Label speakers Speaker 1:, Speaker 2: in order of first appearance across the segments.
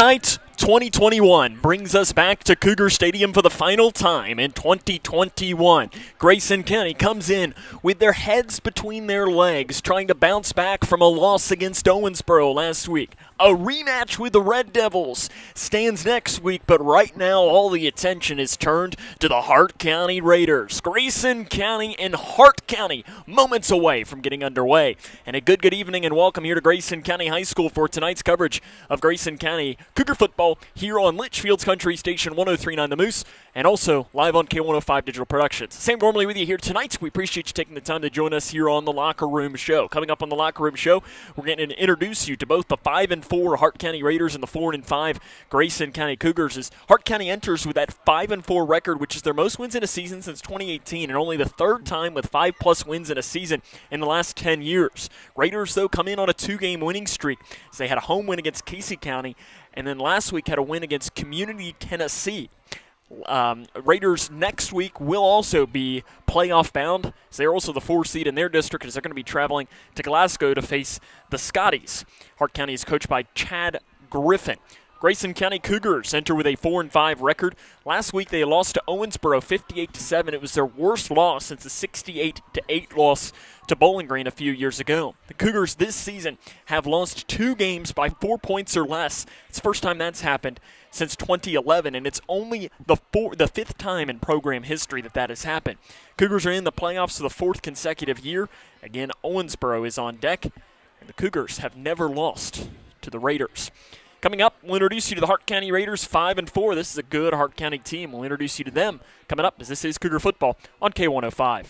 Speaker 1: Tonight, 2021 brings us back to Cougar Stadium for the final time in 2021. Grayson County comes in with their heads between their legs, trying to bounce back from a loss against Owensboro last week. A rematch with the Red Devils stands next week, but right now all the attention is turned to the Hart County Raiders. Grayson County and Hart County moments away from getting underway. And a good evening and welcome here to Grayson County High School for tonight's coverage of Grayson County Cougar football here on Leitchfield's Country Station 103.9 The Moose, and also live on K105 Digital Productions. Sam Gormley with you here tonight. We appreciate you taking the time to join us here on the Locker Room Show. Coming up on the Locker Room Show, we're going to introduce you to both the 5-4 Hart County Raiders and the 4-5 Grayson County Cougars, as Hart County enters with that 5-4 record, which is their most wins in a season since 2018, and only the third time with 5+ wins in a season in the last 10 years. Raiders, though, come in on a 2-game winning streak, as they had a home win against Casey County, and then last week had a win against Community Tennessee. Raiders next week will also be playoff bound, as they're also the 4th seed in their district, as they're going to be traveling to Glasgow to face the Scotties. Hart County is coached by Chad Griffin. Grayson County Cougars enter with a 4-5 record. Last week they lost to Owensboro 58-7. It was their worst loss since the 68-8 loss to Bowling Green a few years ago. The Cougars this season have lost 2 games by 4 points or less. It's the first time that's happened since 2011, and it's only the 5th time in program history that has happened. Cougars are in the playoffs for the 4th consecutive year. Again, Owensboro is on deck, and the Cougars have never lost to the Raiders. Coming up, we'll introduce you to the Hart County Raiders 5-4. This is a good Hart County team. We'll introduce you to them coming up, as this is Cougar football on K105.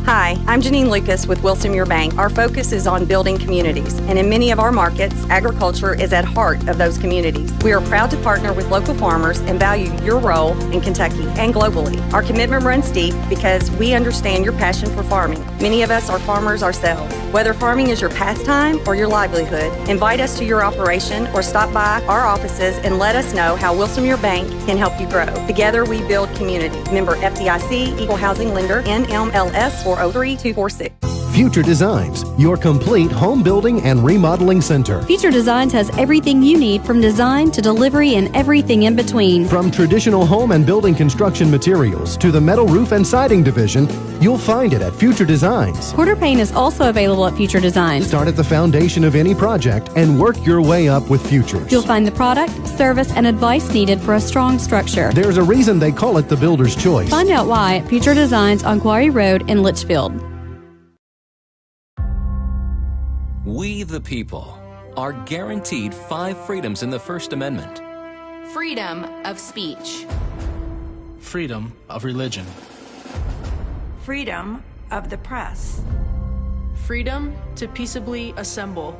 Speaker 2: Hi, I'm Janine Lucas with Wilson Muir Bank. Our focus is on building communities, and in many of our markets, agriculture is at heart of those communities. We are proud to partner with local farmers and value your role in Kentucky and globally. Our commitment runs deep because we understand your passion for farming. Many of us are farmers ourselves. Whether farming is your pastime or your livelihood, invite us to your operation or stop by our offices and let us know how Wilson Muir Bank can help you grow. Together we build community. Member FDIC, Equal Housing Lender, NMLS 400246.
Speaker 3: Future Designs, your complete home building and remodeling center.
Speaker 4: Future Designs has everything you need from design to delivery and everything in between.
Speaker 3: From traditional home and building construction materials to the metal roof and siding division, you'll find it at Future Designs.
Speaker 4: Quarter paint is also available at Future Designs.
Speaker 3: Start at the foundation of any project and work your way up with Futures.
Speaker 4: You'll find the product, service, and advice needed for a strong structure.
Speaker 3: There's a reason they call it the builder's choice.
Speaker 4: Find out why at Future Designs on Quarry Road in Litchfield.
Speaker 5: We, the people, are guaranteed 5 freedoms in the First Amendment.
Speaker 6: Freedom of speech.
Speaker 7: Freedom of religion.
Speaker 8: Freedom of the press.
Speaker 9: Freedom to peaceably assemble.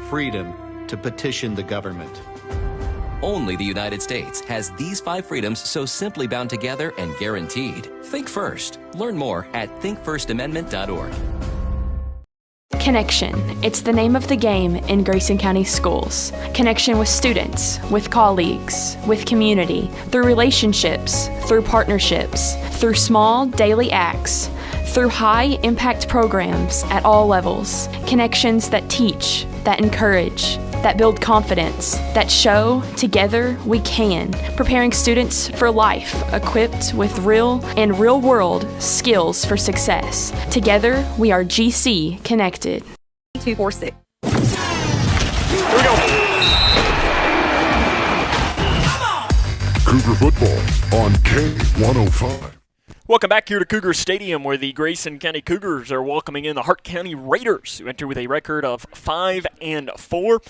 Speaker 10: Freedom to petition the government.
Speaker 5: Only the United States has these 5 freedoms so simply bound together and guaranteed. Think first. Learn more at thinkfirstamendment.org.
Speaker 11: Connection. It's the name of the game in Grayson County schools. Connection with students, with colleagues, with community, through relationships, through partnerships, through small daily acts, through high-impact programs at all levels. Connections that teach, that encourage, that build confidence, that show together we can, preparing students for life, equipped with real and real-world skills for success. Together, we are GC Connected.
Speaker 2: 246.
Speaker 1: Here we go.
Speaker 12: Cougar football on K105.
Speaker 1: Welcome back here to Cougar Stadium, where the Grayson County Cougars are welcoming in the Hart County Raiders, who enter with a record of 5-4.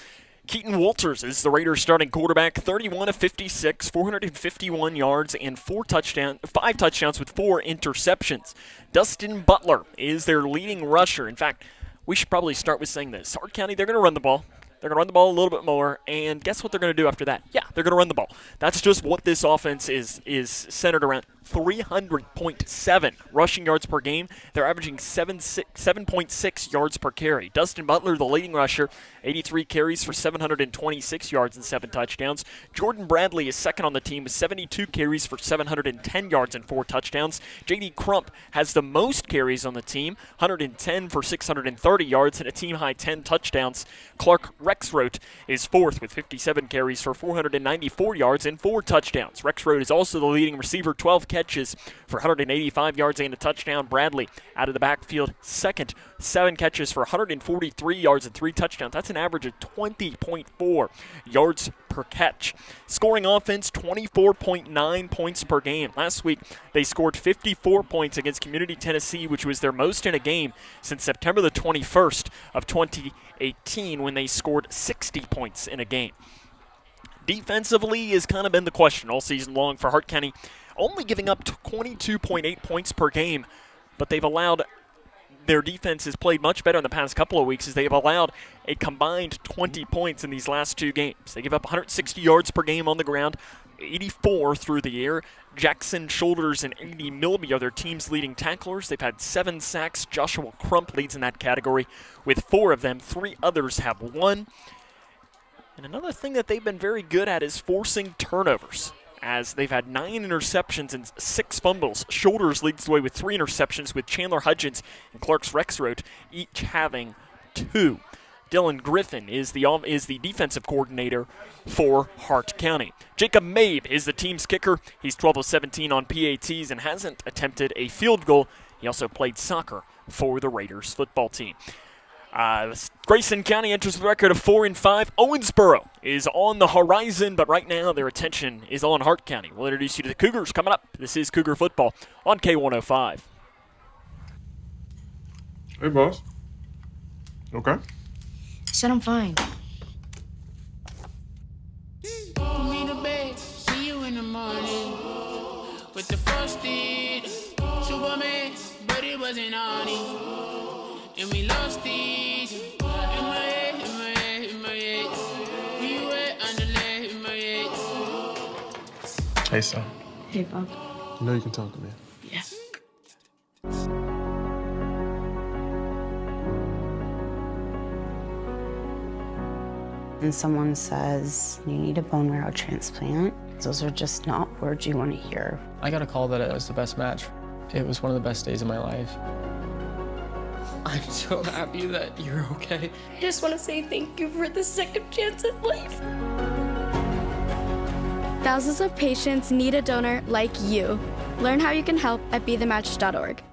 Speaker 1: Keaton Walters is the Raiders' starting quarterback, 31 of 56, 451 yards, and 5 touchdowns with 4 interceptions. Dustin Butler is their leading rusher. In fact, we should probably start with saying this. Hart County, they're going to run the ball. They're going to run the ball a little bit more, and guess what they're going to do after that? Yeah, they're going to run the ball. That's just what this offense is centered around. 300.7 rushing yards per game. They're averaging 7.6 yards per carry. Dustin Butler, the leading rusher, 83 carries for 726 yards and 7 touchdowns. Jordan Bradley is second on the team with 72 carries for 710 yards and 4 touchdowns. J.D. Crump has the most carries on the team, 110 for 630 yards and a team-high 10 touchdowns. Clark Rexroth is fourth with 57 carries for 494 yards and 4 touchdowns. Rexroth is also the leading receiver, 12 catches for 185 yards and a touchdown. Bradley out of the backfield second, 7 catches for 143 yards and 3 touchdowns. That's an average of 20.4 yards per catch. Scoring offense, 24.9 points per game. Last week, they scored 54 points against Community Tennessee, which was their most in a game since September the 21st of 2018 when they scored 60 points in a game. Defensively has kind of been the question all season long for Hart County, only giving up 22.8 points per game, but they've allowed their defense has played much better in the past couple of weeks as they've allowed a combined 20 points in these last 2 games. They give up 160 yards per game on the ground, 84 through the air. Jackson Shoulders and Andy Milby are their team's leading tacklers. They've had 7 sacks. Joshua Crump leads in that category with 4 of them. 3 others have 1. And another thing that they've been very good at is forcing turnovers, as they've had 9 interceptions and 6 fumbles. Shoulders leads the way with 3 interceptions, with Chandler Hudgens and Clark's Rexroth each having 2. Dylan Griffin is the defensive coordinator for Hart County. Jacob Mabe is the team's kicker. He's 12 of 17 on PATs and hasn't attempted a field goal. He also played soccer for the Raiders football team. Grayson County enters with a record of 4-5. Owensboro is on the horizon, but right now their attention is on Hart County. We'll introduce you to the Cougars coming up. This is Cougar football on K105.
Speaker 8: Hey, boss. Okay.
Speaker 13: Said I'm fine.
Speaker 14: See you in the morning with the frosted Superman, but it wasn't on it. And we lost it. In my head, in my head, in my head. We were underlay in my head.
Speaker 8: Hey, son.
Speaker 13: Hey, Bob.
Speaker 8: You know you can talk to me.
Speaker 13: Yeah.
Speaker 15: And someone says, you need a bone marrow transplant, those are just not words you want to hear.
Speaker 16: I got a call that it was the best match. It was one of the best days of my life. I'm so happy that you're okay.
Speaker 17: I just want to say thank you for the second chance at life.
Speaker 18: Thousands of patients need a donor like you. Learn how you can help at BeTheMatch.org.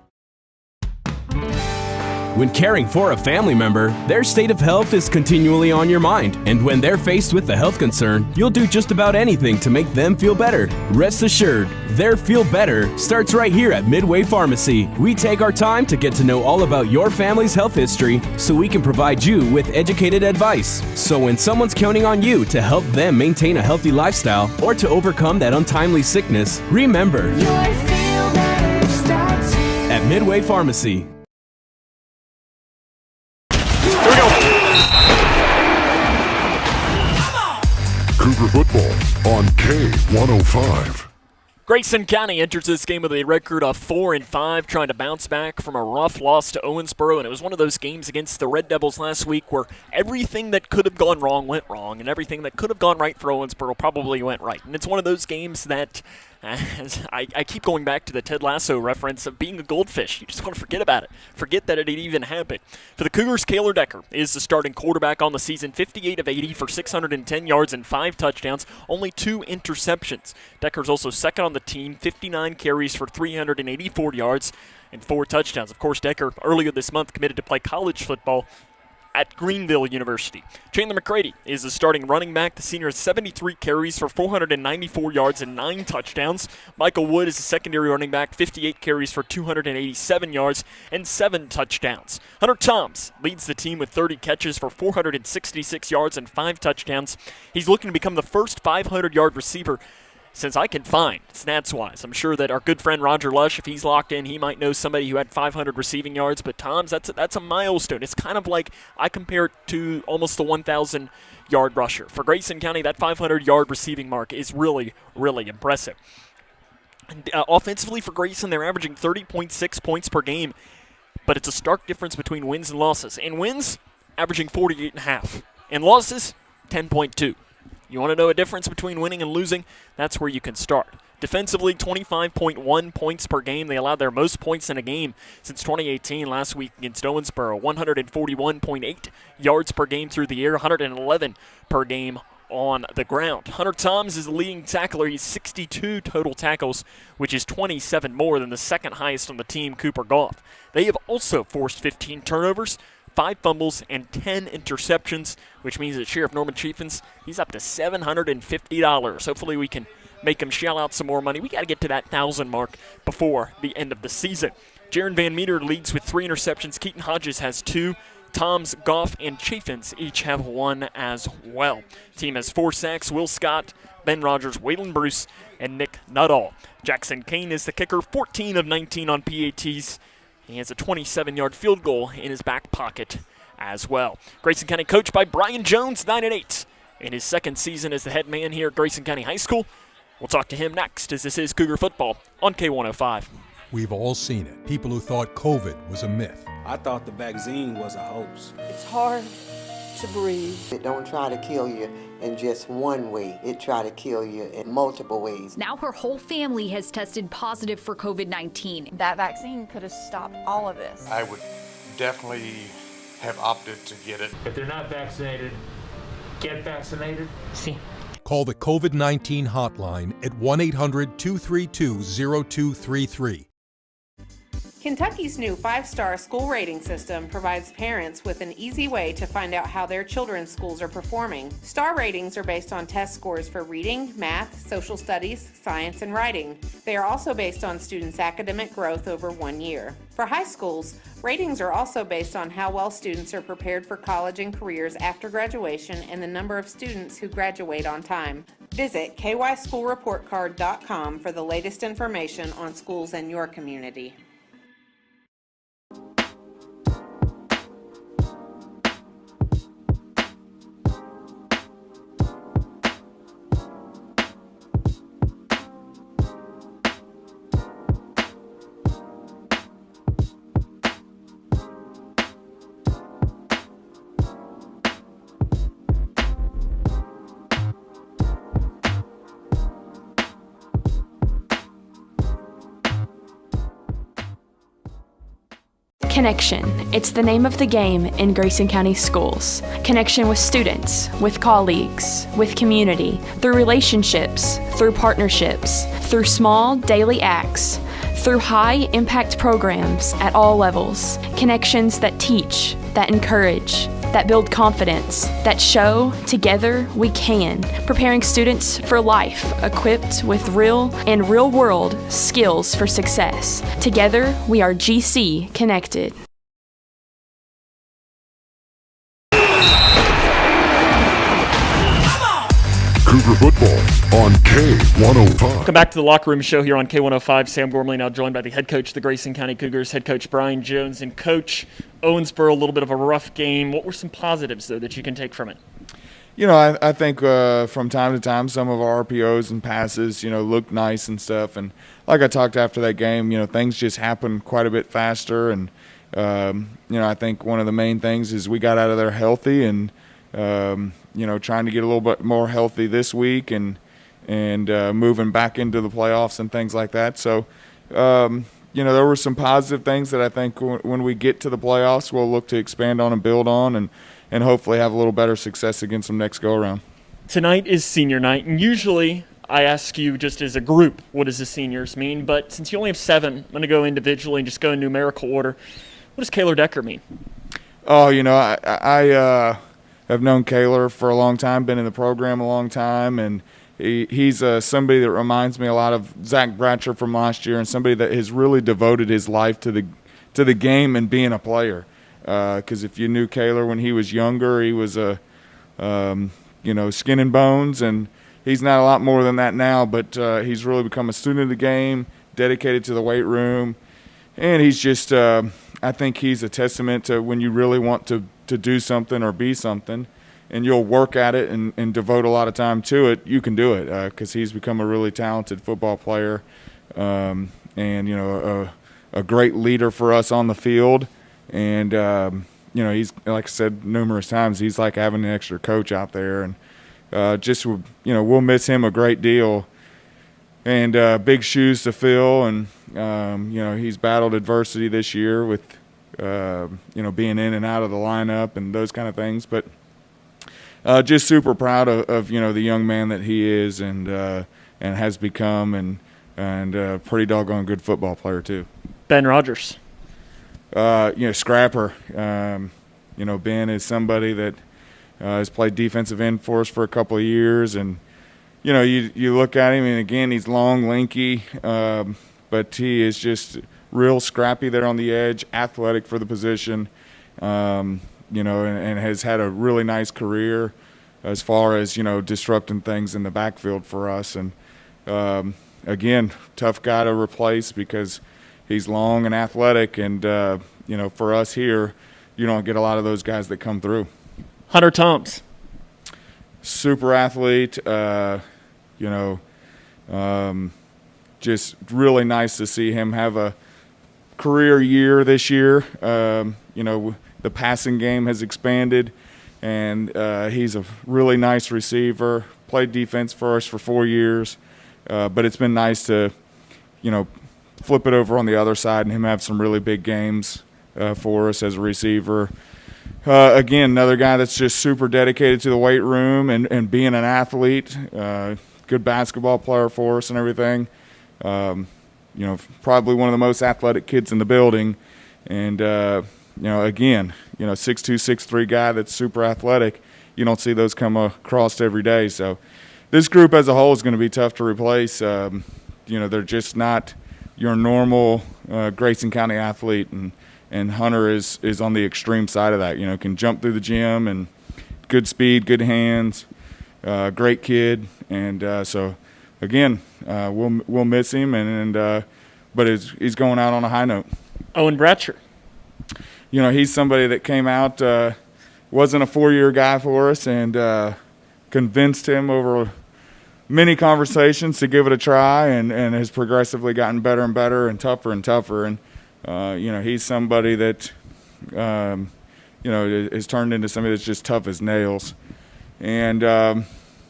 Speaker 19: When caring for a family member, their state of health is continually on your mind. And when they're faced with a health concern, you'll do just about anything to make them feel better. Rest assured, their feel better starts right here at Midway Pharmacy. We take our time to get to know all about your family's health history so we can provide you with educated advice. So when someone's counting on you to help them maintain a healthy lifestyle or to overcome that untimely sickness, remember, your feel better starts here at Midway Pharmacy.
Speaker 12: Cougar football on K105.
Speaker 1: Grayson County enters this game with a record of 4-5, trying to bounce back from a rough loss to Owensboro, and it was one of those games against the Red Devils last week where everything that could have gone wrong went wrong, and everything that could have gone right for Owensboro probably went right. And it's one of those games that, I keep going back to the Ted Lasso reference of being a goldfish. You just want to forget about it. Forget that it even happened. For the Cougars, Kaylor Decker is the starting quarterback on the season, 58 of 80 for 610 yards and 5 touchdowns, only 2 interceptions. Decker's also second on the team, 59 carries for 384 yards and 4 touchdowns. Of course, Decker earlier this month committed to play college football at Greenville University. Chandler McCready is the starting running back. The senior has 73 carries for 494 yards and 9 touchdowns. Michael Wood is the secondary running back, 58 carries for 287 yards and 7 touchdowns. Hunter Toms leads the team with 30 catches for 466 yards and 5 touchdowns. He's looking to become the first 500-yard receiver since I can find, stats-wise. I'm sure that our good friend Roger Lush, if he's locked in, he might know somebody who had 500 receiving yards. But Tom's, that's a milestone. It's kind of like I compare it to almost the 1,000-yard rusher. For Grayson County, that 500-yard receiving mark is really, really impressive. Offensively for Grayson, they're averaging 30.6 points per game, but it's a stark difference between wins and losses. And wins, averaging 48.5, and losses, 10.2. You want to know a difference between winning and losing? That's where you can start. Defensively, 25.1 points per game. They allowed their most points in a game since 2018 last week against Owensboro. 141.8 yards per game through the air, 111 per game on the ground. Hunter Toms is the leading tackler. He's 62 total tackles, which is 27 more than the second highest on the team, Cooper Goff. They have also forced 15 turnovers, 5 fumbles, and 10 interceptions, which means that Sheriff Norman Chiefins, he's up to $750. Hopefully we can make him shell out some more money. We got to get to that 1,000 mark before the end of the season. Jaron Van Meter leads with 3 interceptions. Keaton Hodges has 2. Toms, Goff, and Chaffins each have 1 as well. Team has 4 sacks. Will Scott, Ben Rogers, Waylon Bruce, and Nick Nuttall. Jackson Kane is the kicker, 14 of 19 on PATs. He has a 27-yard field goal in his back pocket as well. Grayson County coached by Brian Jones, 9-8, in his second season as the head man here at Grayson County High School. We'll talk to him next as this is Cougar Football on K105.
Speaker 20: We've all seen it. People who thought COVID was a myth.
Speaker 21: I thought the vaccine was a hoax.
Speaker 22: It's hard to breathe. It don't try to kill you in just one way. It try to kill you in multiple ways.
Speaker 23: Now her whole family has tested positive for COVID-19.
Speaker 24: That vaccine could have stopped all of this.
Speaker 25: I would definitely have opted to get it.
Speaker 26: If they're not vaccinated, get vaccinated. See.
Speaker 20: Call the COVID-19 hotline at 1-800-232-0233.
Speaker 27: Kentucky's new 5-star school rating system provides parents with an easy way to find out how their children's schools are performing. Star ratings are based on test scores for reading, math, social studies, science, and writing. They are also based on students' academic growth over 1 year. For high schools, ratings are also based on how well students are prepared for college and careers after graduation and the number of students who graduate on time. Visit kyschoolreportcard.com for the latest information on schools in your community.
Speaker 11: Connection. It's the name of the game in Grayson County schools. Connection with students, with colleagues, with community, through relationships, through partnerships, through small daily acts, through high impact programs at all levels. Connections that teach, that encourage, that build confidence, that show together we can, preparing students for life, equipped with real and real-world skills for success. Together, we are GC Connected.
Speaker 12: Cougar Football on K105.
Speaker 1: Welcome back to the Locker Room Show here on K105. Sam Gormley now joined by the head coach of the Grayson County Cougars, head coach Brian Jones. And Coach, Owensboro, a little bit of a rough game. What were some positives, though, that you can take from it?
Speaker 28: You know, I think from time to time some of our RPOs and passes, looked nice and stuff. And like I talked after that game, things just happened quite a bit faster. And, I think one of the main things is we got out of there healthy and, trying to get a little bit more healthy this week and moving back into the playoffs and things like that. So, there were some positive things that I think when we get to the playoffs, we'll look to expand on and build on and hopefully have a little better success against them next go-around. Tonight is senior night, and usually I ask you just as a group, what does the seniors mean? But since you only have 7, I'm going to go individually and just go in numerical order. What does Kaylor Decker mean? Oh, I have known Kaylor for a long time, been in the program a long time, and he's somebody that reminds me a lot of Zach Bratcher from last year and somebody that has really devoted his life to the game and being a player. Because if you knew Kaylor when he was younger, he was skin and bones, and he's not a lot more than that now, but he's really become a student of the game, dedicated to the weight room, and he's just I think he's a testament to when you really want to do something or be something, and you'll work at it and devote a lot of time to it, you can do it, because he's become a really talented football player. and a great leader for us on the field. And he's, like I said numerous times, he's like having an extra coach out there, and we'll miss him a great deal. And big shoes to fill, and he's battled adversity this year with being in and out of the lineup and those kind of things. But just super proud of the young man that he is and has become, and a pretty doggone good football player too.
Speaker 1: Ben Rogers.
Speaker 28: Scrapper. Ben is somebody that has played defensive end for us for a couple of years, and you look at him, and again, he's long, lanky, but he is just real scrappy there on the edge, athletic for the position, and has had a really nice career as far as, disrupting things in the backfield for us. And, again, tough guy to replace because he's long and athletic, and, for us here, you don't get a lot of those guys that come through.
Speaker 1: Hunter Toms.
Speaker 28: Super athlete, just really nice to see him have a career year this year. The passing game has expanded, and he's a really nice receiver. Played defense for us for 4 years, but it's been nice to, flip it over on the other side and him have some really big games for us as a receiver. Again, another guy that's just super dedicated to the weight room and being an athlete. Good basketball player for us and everything. Probably one of the most athletic kids in the building. And, again, 6'2", 6'3" guy that's super athletic. You don't see those come across every day. So this group as a whole is going to be tough to replace. They're just not your normal Grayson County athlete. And Hunter is on the extreme side of that. Can jump through the gym, and good speed, good hands, great kid. And so, again, we'll miss him, but he's going out on a high note.
Speaker 1: Owen Bratcher.
Speaker 28: He's somebody that came out, wasn't a 4-year guy for us, and convinced him over many conversations to give it a try, and has progressively gotten better and better and tougher. And he's somebody that has turned into somebody that's just tough as nails. And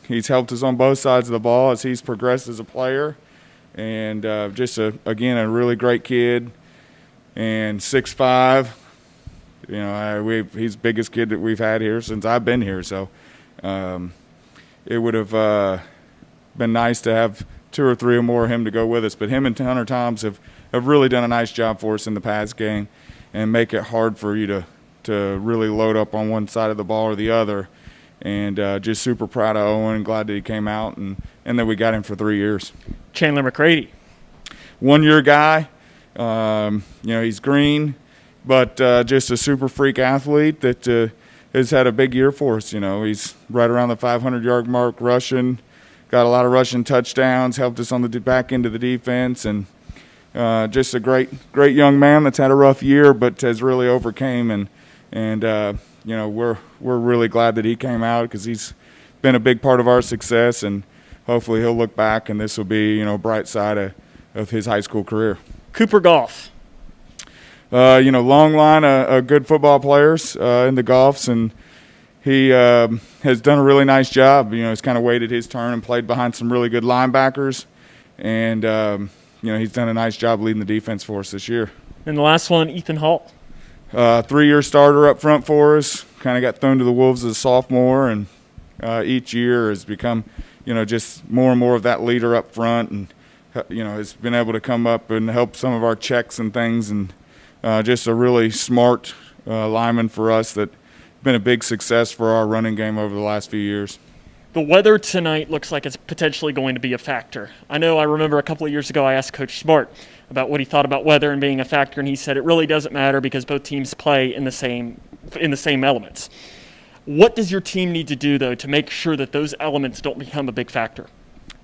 Speaker 28: he's helped us on both sides of the ball as he's progressed as a player. And just, a really great kid. And 6'5", he's the biggest kid that we've had here since I've been here. So it would have been nice to have 2 or 3 or more of him to go with us. But him and Hunter Toms have really done a nice job for us in the pass game and make it hard for you to really load up on one side of the ball or the other. And just super proud of Owen, glad that he came out, and that we got him for 3 years.
Speaker 1: Chandler McCready.
Speaker 28: 1-year guy. He's green, but just a super freak athlete that has had a big year for us. He's right around the 500-yard mark rushing, got a lot of rushing touchdowns, helped us on the back end of the defense, and just a great young man that's had a rough year but has really overcame. And we're really glad that he came out because he's been a big part of our success, and hopefully he'll look back and this will be, bright side of his high school career.
Speaker 1: Cooper Goff.
Speaker 28: Long line of good football players in the Goffs, and he has done a really nice job. He's kind of waited his turn and played behind some really good linebackers, and he's done a nice job leading the defense for us this year.
Speaker 1: And the last one, Ethan Hall.
Speaker 28: 3-year starter up front for us. Kind of got thrown to the wolves as a sophomore, and each year has become, just more and more of that leader up front, and has been able to come up and help some of our checks and things, and just a really smart lineman for us that been a big success for our running game over the last few years.
Speaker 1: The weather tonight looks like it's potentially going to be a factor. I remember a couple of years ago I asked Coach Smart about what he thought about weather and being a factor, and he said it really doesn't matter because both teams play in the same elements. What does your team need to do, though, to make sure that those elements don't become a big factor?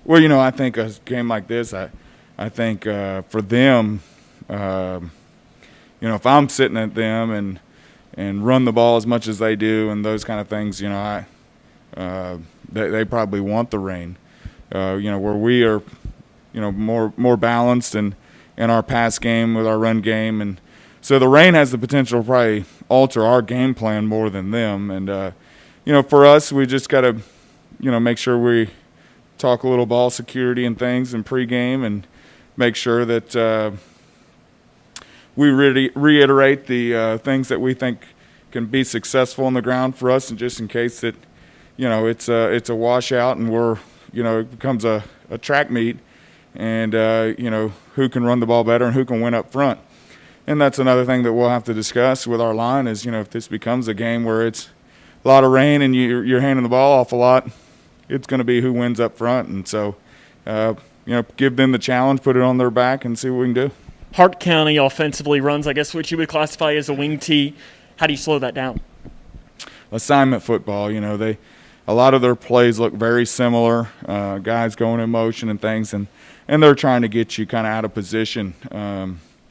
Speaker 28: Well, I think a game like this, I think for them, if I'm sitting at them and run the ball as much as they do and those kind of things, they probably want the rain. Where we are more balanced in our pass game with our run game. And so the rain has the potential to probably alter our game plan more than them. And, for us, we just got to, make sure we talk a little ball security and things in pregame and make sure that we really reiterate the things that we think can be successful on the ground for us, and just in case that, it's a washout and it becomes a track meet, and, who can run the ball better and who can win up front. And that's another thing that we'll have to discuss with our line is, if this becomes a game where it's a lot of rain and you're handing the ball off a lot, it's going to be who wins up front. And so, give them the challenge, put it on their back, and see what we can do.
Speaker 1: Hart County offensively runs, I guess, what you would classify as a wing tee. How do you slow that down?
Speaker 28: Assignment football, a lot of their plays look very similar, guys going in motion and things, and they're trying to get you kind of out of position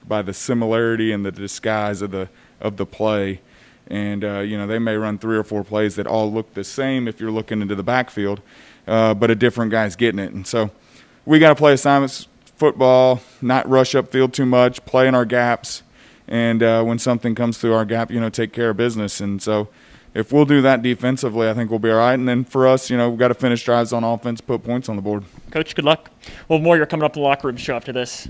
Speaker 28: by the similarity and the disguise of the play. And, they may run 3 or 4 plays that all look the same if you're looking into the backfield, but a different guy's getting it. And so we got to play assignments football, not rush upfield too much, play in our gaps, and when something comes through our gap, take care of business. And so if we'll do that defensively, I think we'll be all right. And then for us, we've got to finish drives on offense, put points on the board.
Speaker 1: Coach, good luck. Well, more you're coming up in the locker room show after this.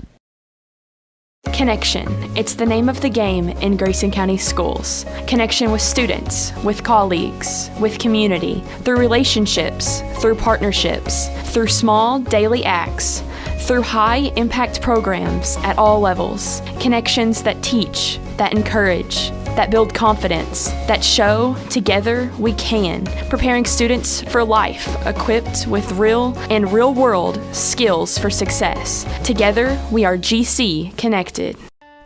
Speaker 11: Connection. It's the name of the game in Grayson County schools. Connection with students, with colleagues, with community, through relationships, through partnerships, through small daily acts, through high-impact programs at all levels. Connections that teach, that encourage, that build confidence, that show together we can, preparing students for life, equipped with real and real-world skills for success. Together, we are GC Connected.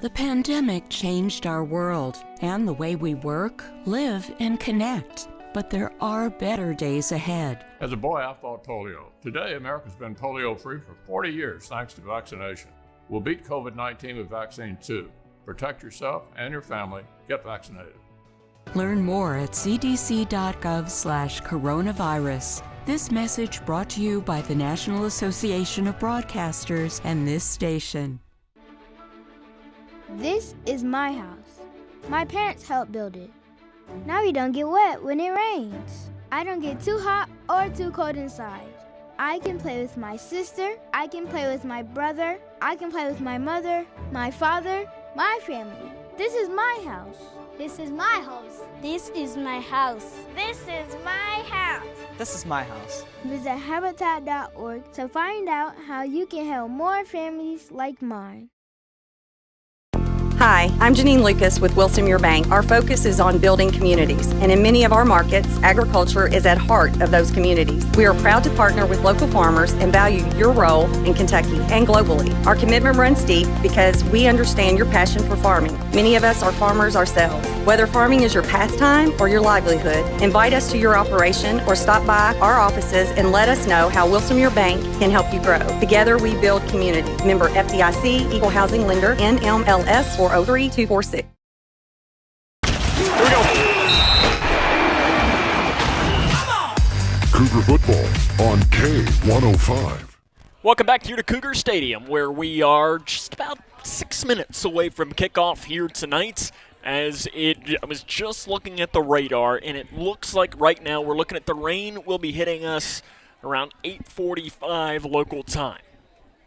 Speaker 2: The pandemic changed our world and the way we work, live, and connect. But there are better days ahead.
Speaker 3: As a boy, I fought polio. Today, America's been polio-free for 40 years thanks to vaccination. We'll beat COVID-19 with vaccine too. Protect yourself and your family. Get vaccinated.
Speaker 2: Learn more at cdc.gov/coronavirus. This message brought to you by the National Association of Broadcasters and this station.
Speaker 4: This is my house. My parents helped build it. Now we don't get wet when it rains. I don't get too hot or too cold inside. I can play with my sister. I can play with my brother. I can play with my mother, my father, my family. This is my house.
Speaker 17: This is my house.
Speaker 4: This is my house.
Speaker 17: This is my house.
Speaker 5: This is my house.
Speaker 4: Visit Habitat.org to find out how you can help more families like mine.
Speaker 6: Hi, I'm Janine Lucas with Wilson Muir Bank. Our focus is on building communities, and in many of our markets, agriculture is at heart of those communities. We are proud to partner with local farmers and value your role in Kentucky and globally. Our commitment runs deep because we understand your passion for farming. Many of us are farmers ourselves. Whether farming is your pastime or your livelihood, invite us to your operation or stop by our offices and let us know how Wilson Muir Bank can help you grow. Together we build community. Member FDIC, Equal Housing Lender, NMLS 403246.
Speaker 12: Cougar football on K105.
Speaker 1: Welcome back here to Cougar Stadium, where we are just about 6 minutes away from kickoff here tonight. I was just looking at the radar, and it looks like right now we're looking at the rain will be hitting us around 8:45 local time.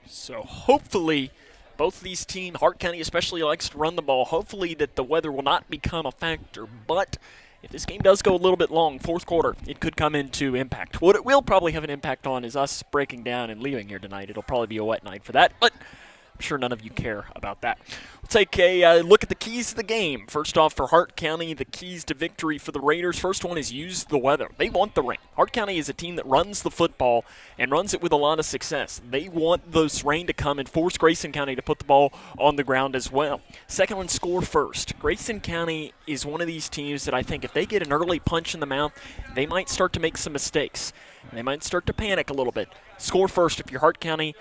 Speaker 1: So hopefully both of these teams, Hart County especially likes to run the ball, hopefully that the weather will not become a factor. But if this game does go a little bit long, fourth quarter, it could come into impact. What it will probably have an impact on is us breaking down and leaving here tonight. It'll probably be a wet night for that, but I'm sure none of you care about that. We'll take a look at the keys to the game. First off, for Hart County, the keys to victory for the Raiders. First one is use the weather. They want the rain. Hart County is a team that runs the football and runs it with a lot of success. They want this rain to come and force Grayson County to put the ball on the ground as well. Second one, score first. Grayson County is one of these teams that I think if they get an early punch in the mouth, they might start to make some mistakes. They might start to panic a little bit. Score first if you're Hart County.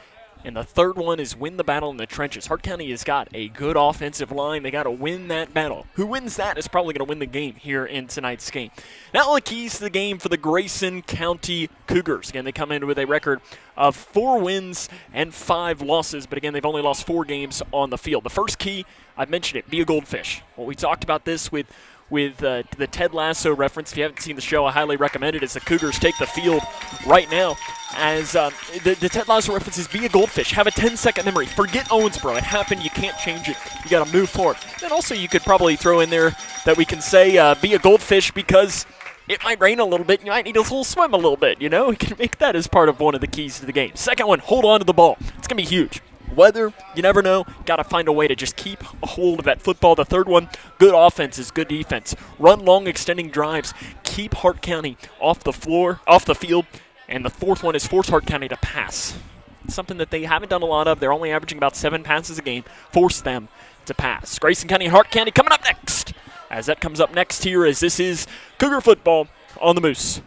Speaker 1: And the third one is win the battle in the trenches. Hart County has got a good offensive line. They got to win that battle. Who wins that is probably going to win the game here in tonight's game. Now the keys to the game for the Grayson County Cougars. Again, they come in with a record of 4 wins and 5 losses. But again, they've only lost 4 games on the field. The first key, I've mentioned it, be a goldfish. Well, we talked about this with the Ted Lasso reference. If you haven't seen the show, I highly recommend it as the Cougars take the field right now. As the Ted Lasso reference is be a goldfish. Have a 10-second memory. Forget Owensboro. It happened. You can't change it. You got to move forward. Then also you could probably throw in there that we can say be a goldfish because it might rain a little bit. You might need a little swim a little bit. You know, we can make that as part of one of the keys to the game. Second one, hold on to the ball. It's going to be huge. Weather, you never know. Got to find a way to just keep a hold of that football. The third one, good offense is good defense. Run long extending drives. Keep Hart County off the field. And the fourth one is force Hart County to pass. It's something that they haven't done a lot of. They're only averaging about 7 passes a game. Force them to pass. Grayson County and Hart County coming up next. As that comes up next here, as this is Cougar football on the Moose.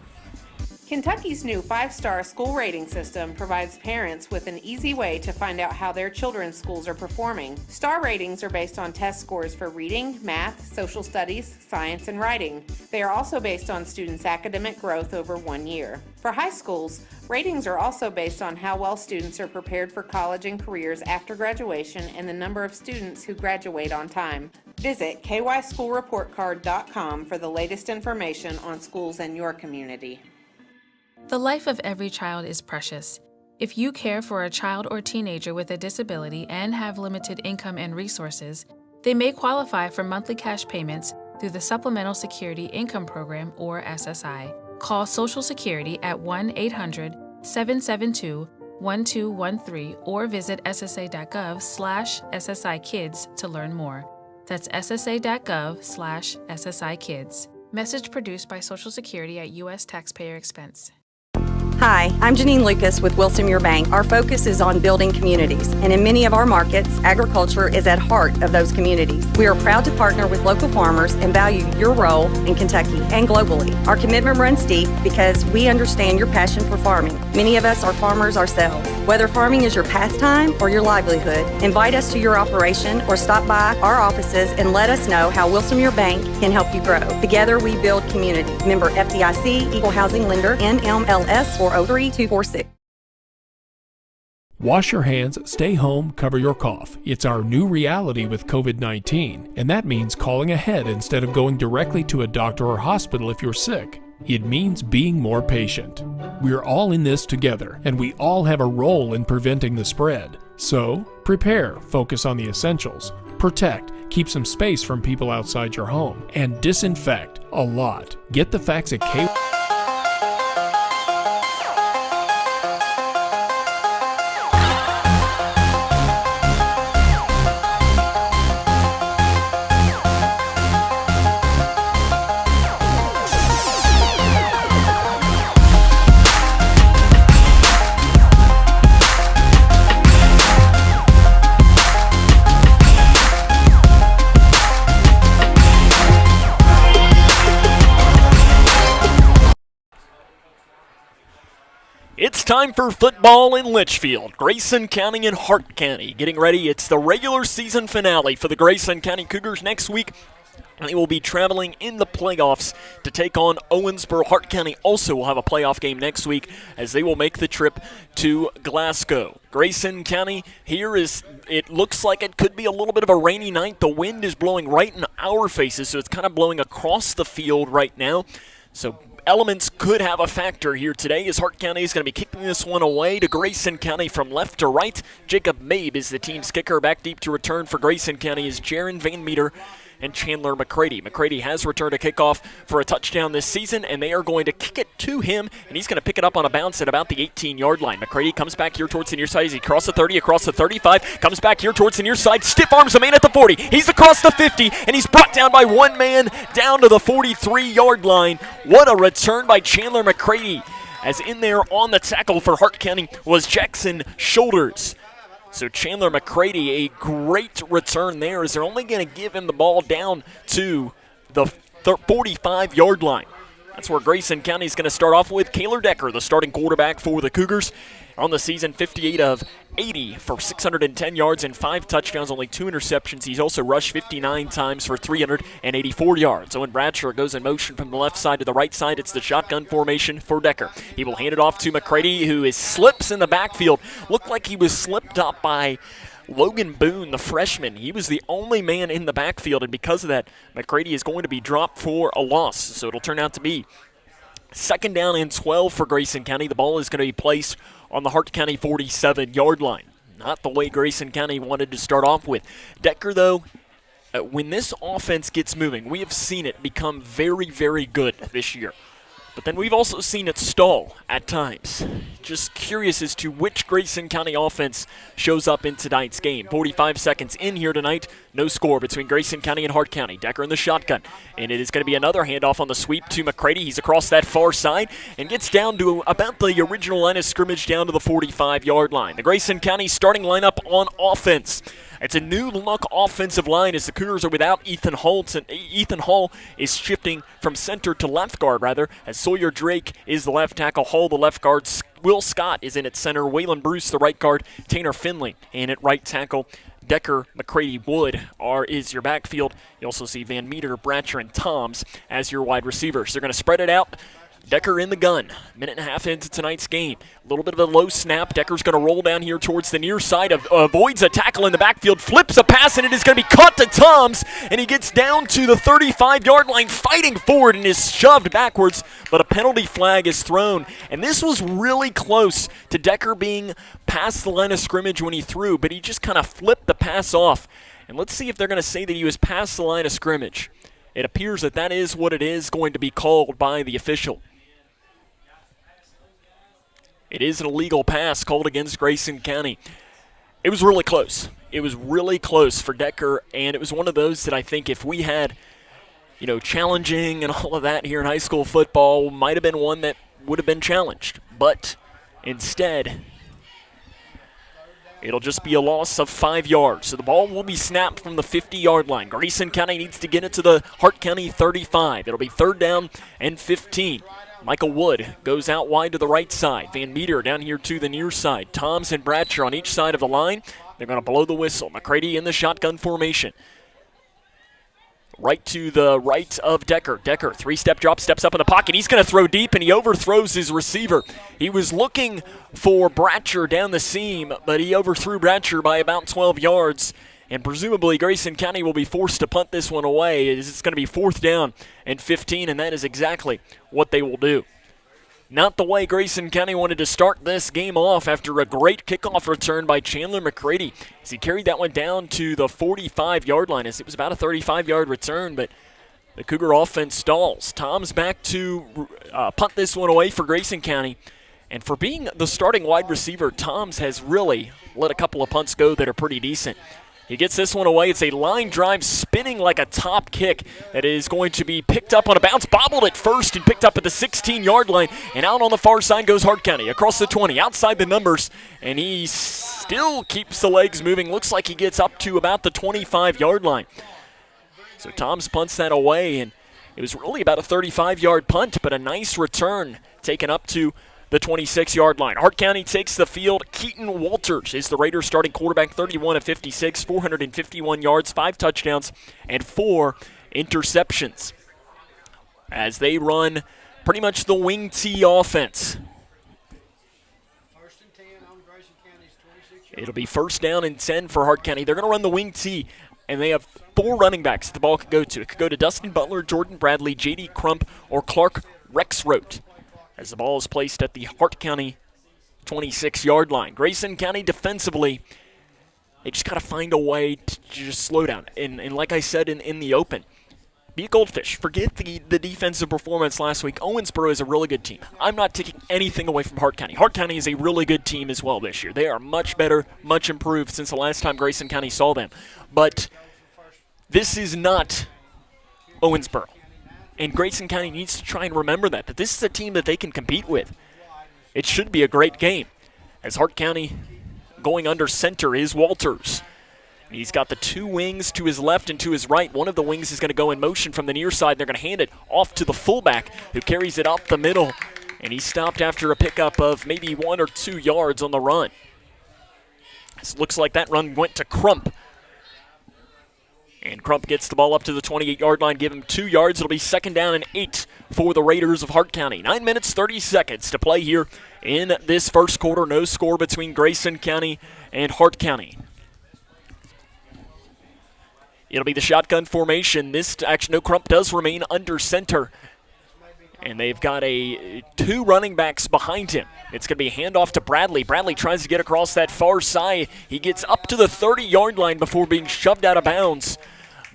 Speaker 27: Kentucky's new 5-star school rating system provides parents with an easy way to find out how their children's schools are performing. Star ratings are based on test scores for reading, math, social studies, science, and writing. They are also based on students' academic growth over 1 year. For high schools, ratings are also based on how well students are prepared for college and careers after graduation and the number of students who graduate on time. Visit kyschoolreportcard.com for the latest information on schools in your community.
Speaker 5: The life of every child is precious. If you care for a child or teenager with a disability and have limited income and resources, they may qualify for monthly cash payments through the Supplemental Security Income Program, or SSI. Call Social Security at 1-800-772-1213 or visit ssa.gov/SSI-Kids to learn more. That's ssa.gov/SSI-Kids. Message produced by Social Security at U.S. taxpayer expense.
Speaker 6: Hi, I'm Janine Lucas with Wilson Muir Bank. Our focus is on building communities, and in many of our markets, agriculture is at heart of those communities. We are proud to partner with local farmers and value your role in Kentucky and globally. Our commitment runs deep because we understand your passion for farming. Many of us are farmers ourselves. Whether farming is your pastime or your livelihood, invite us to your operation or stop by our offices and let us know how Wilson Muir Bank can help you grow. Together we build community. Member FDIC, Equal Housing Lender, NMLS 403246.
Speaker 7: Wash your hands, stay home, cover your cough. It's our new reality with COVID-19, and that means calling ahead instead of going directly to a doctor or hospital if you're sick. It means being more patient. We're all in this together, and we all have a role in preventing the spread. So, prepare, focus on the essentials, protect, keep some space from people outside your home, and disinfect a lot. Get the facts at K.
Speaker 1: It's time for football in Leitchfield. Grayson County and Hart County getting ready. It's the regular season finale for the Grayson County Cougars next week. They will be traveling in the playoffs to take on Owensboro. Hart County also will have a playoff game next week as they will make the trip to Glasgow. Grayson County here it looks like it could be a little bit of a rainy night. The wind is blowing right in our faces, so it's kind of blowing across the field right now. So elements could have a factor here today as Hart County is going to be kicking this one away to Grayson County from left to right. Jacob Mabe is the team's kicker. Back deep to return for Grayson County is Jaron Van Meter and Chandler McCready. McCready has returned a kickoff for a touchdown this season, and they are going to kick it to him, and he's going to pick it up on a bounce at about the 18-yard line. McCready comes back here towards the near side as he crosses the 30, across the 35, comes back here towards the near side, stiff arms a man at the 40. He's across the 50, and he's brought down by one man down to the 43-yard line. What a return by Chandler McCready, as in there on the tackle for Hart County was Jackson Shoulders. So Chandler McCready, a great return there as they're only going to give him the ball down to the 45-yard line. That's where Grayson County is going to start off with Kaylor Decker, the starting quarterback for the Cougars. On the season, 58 of 80 for 610 yards and 5 touchdowns, only 2 interceptions. He's also rushed 59 times for 384 yards. Owen Bradshaw goes in motion from the left side to the right side. It's the shotgun formation for Decker. He will hand it off to McCready, who slips in the backfield. Looked like he was slipped up by Logan Boone, the freshman. He was the only man in the backfield, and because of that, McCready is going to be dropped for a loss. So it'll turn out to be 2nd down and 12 for Grayson County. The ball is going to be placed on the Hart County 47-yard line. Not the way Grayson County wanted to start off with. Decker, though, when this offense gets moving, we have seen it become very, very good this year. But then we've also seen it stall at times. Just curious as to which Grayson County offense shows up in tonight's game. 45 seconds in here tonight. No score between Grayson County and Hart County. Decker in the shotgun. And it is going to be another handoff on the sweep to McCready. He's across that far side and gets down to about the original line of scrimmage down to the 45-yard line. The Grayson County starting lineup on offense. It's a new-look offensive line as the Cougars are without Ethan Holt. And Ethan Hall is shifting from center to left guard, as Sawyer Drake is the left tackle. Hall, the left guard. Will Scott is in at center. Waylon Bruce, the right guard. Tanner Finley in at right tackle. Decker, McCready, Wood is your backfield. You also see Van Meter, Bratcher, and Toms as your wide receivers. They're going to spread it out. Decker in the gun. Minute and a half into tonight's game. A little bit of a low snap. Decker's going to roll down here towards the near side. Avoids a tackle in the backfield. Flips a pass, and it is going to be caught to Toms. And he gets down to the 35-yard line, fighting forward, and is shoved backwards. But a penalty flag is thrown. And this was really close to Decker being past the line of scrimmage when he threw. But he just kind of flipped the pass off. And let's see if they're going to say that he was past the line of scrimmage. It appears that that is what it is going to be called by the official. It is an illegal pass called against Grayson County. It was really close. It was really close for Decker, and it was one of those that I think if we had, challenging and all of that here in high school football, might have been one that would have been challenged. But instead, it'll just be a loss of 5 yards. So the ball will be snapped from the 50-yard line. Grayson County needs to get it to the Hart County 35. It'll be 3rd down and 15. Michael Wood goes out wide to the right side. Van Meter down here to the near side. Toms and Bratcher on each side of the line. They're going to blow the whistle. McCready in the shotgun formation. Right to the right of Decker. Decker, 3-step drop, steps up in the pocket. He's going to throw deep, and he overthrows his receiver. He was looking for Bratcher down the seam, but he overthrew Bratcher by about 12 yards. And presumably Grayson County will be forced to punt this one away. It's going to be 4th down and 15, and that is exactly what they will do. Not the way Grayson County wanted to start this game off after a great kickoff return by Chandler McCready as he carried that one down to the 45-yard line as it was about a 35-yard return, but the Cougar offense stalls. Tom's back to punt this one away for Grayson County. And for being the starting wide receiver, Tom's has really let a couple of punts go that are pretty decent. He gets this one away. It's a line drive spinning like a top kick that is going to be picked up on a bounce, bobbled at first and picked up at the 16-yard line. And out on the far side goes Hart County across the 20, outside the numbers. And he still keeps the legs moving. Looks like he gets up to about the 25-yard line. So Toms punts that away, and it was really about a 35-yard punt, but a nice return taken up to the 26-yard line. Hart County takes the field. Keaton Walters is the Raiders starting quarterback, 31 of 56, 451 yards, 5 touchdowns, and 4 interceptions. As they run pretty much the wing T offense. It'll be 1st down and 10 for Hart County. They're going to run the wing T, and they have 4 running backs that the ball could go to. It could go to Dustin Butler, Jordan Bradley, J.D. Crump, or Clark Rexroth, as the ball is placed at the Hart County 26-yard line. Grayson County defensively, they just got to find a way to just slow down. And like I said in the open, be a goldfish. Forget the defensive performance last week. Owensboro is a really good team. I'm not taking anything away from Hart County. Hart County is a really good team as well this year. They are much better, much improved since the last time Grayson County saw them. But this is not Owensboro. And Grayson County needs to try and remember that this is a team that they can compete with. It should be a great game. As Hart County going under center is Walters. He's got the 2 wings to his left and to his right. One of the wings is going to go in motion from the near side. They're going to hand it off to the fullback who carries it up the middle. And he stopped after a pickup of maybe 1 or 2 yards on the run. This looks like that run went to Crump. And Crump gets the ball up to the 28-yard line, give him 2 yards. It'll be 2nd down and 8 for the Raiders of Hart County. 9 minutes, 30 seconds to play here in this first quarter. No score between Grayson County and Hart County. It'll be the shotgun formation. No, Crump does remain under center. And they've got 2 running backs behind him. It's going to be a handoff to Bradley. Bradley tries to get across that far side. He gets up to the 30-yard line before being shoved out of bounds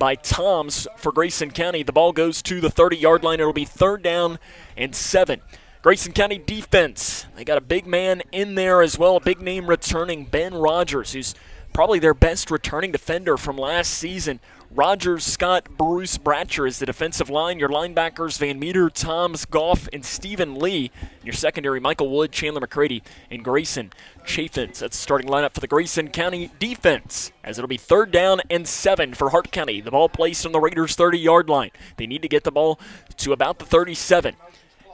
Speaker 1: by Toms for Grayson County. The ball goes to the 30-yard line. It'll be 3rd down and 7. Grayson County defense, they got a big man in there as well, a big name returning, Ben Rogers, who's probably their best returning defender from last season. Rogers, Scott, Bruce, Bratcher is the defensive line. Your linebackers, Van Meter, Toms, Goff, and Stephen Lee. Your secondary, Michael Wood, Chandler McCready, and Grayson Chaffins. That's the starting lineup for the Grayson County defense, as it'll be 3rd down and 7 for Hart County. The ball placed on the Raiders' 30-yard line. They need to get the ball to about the 37.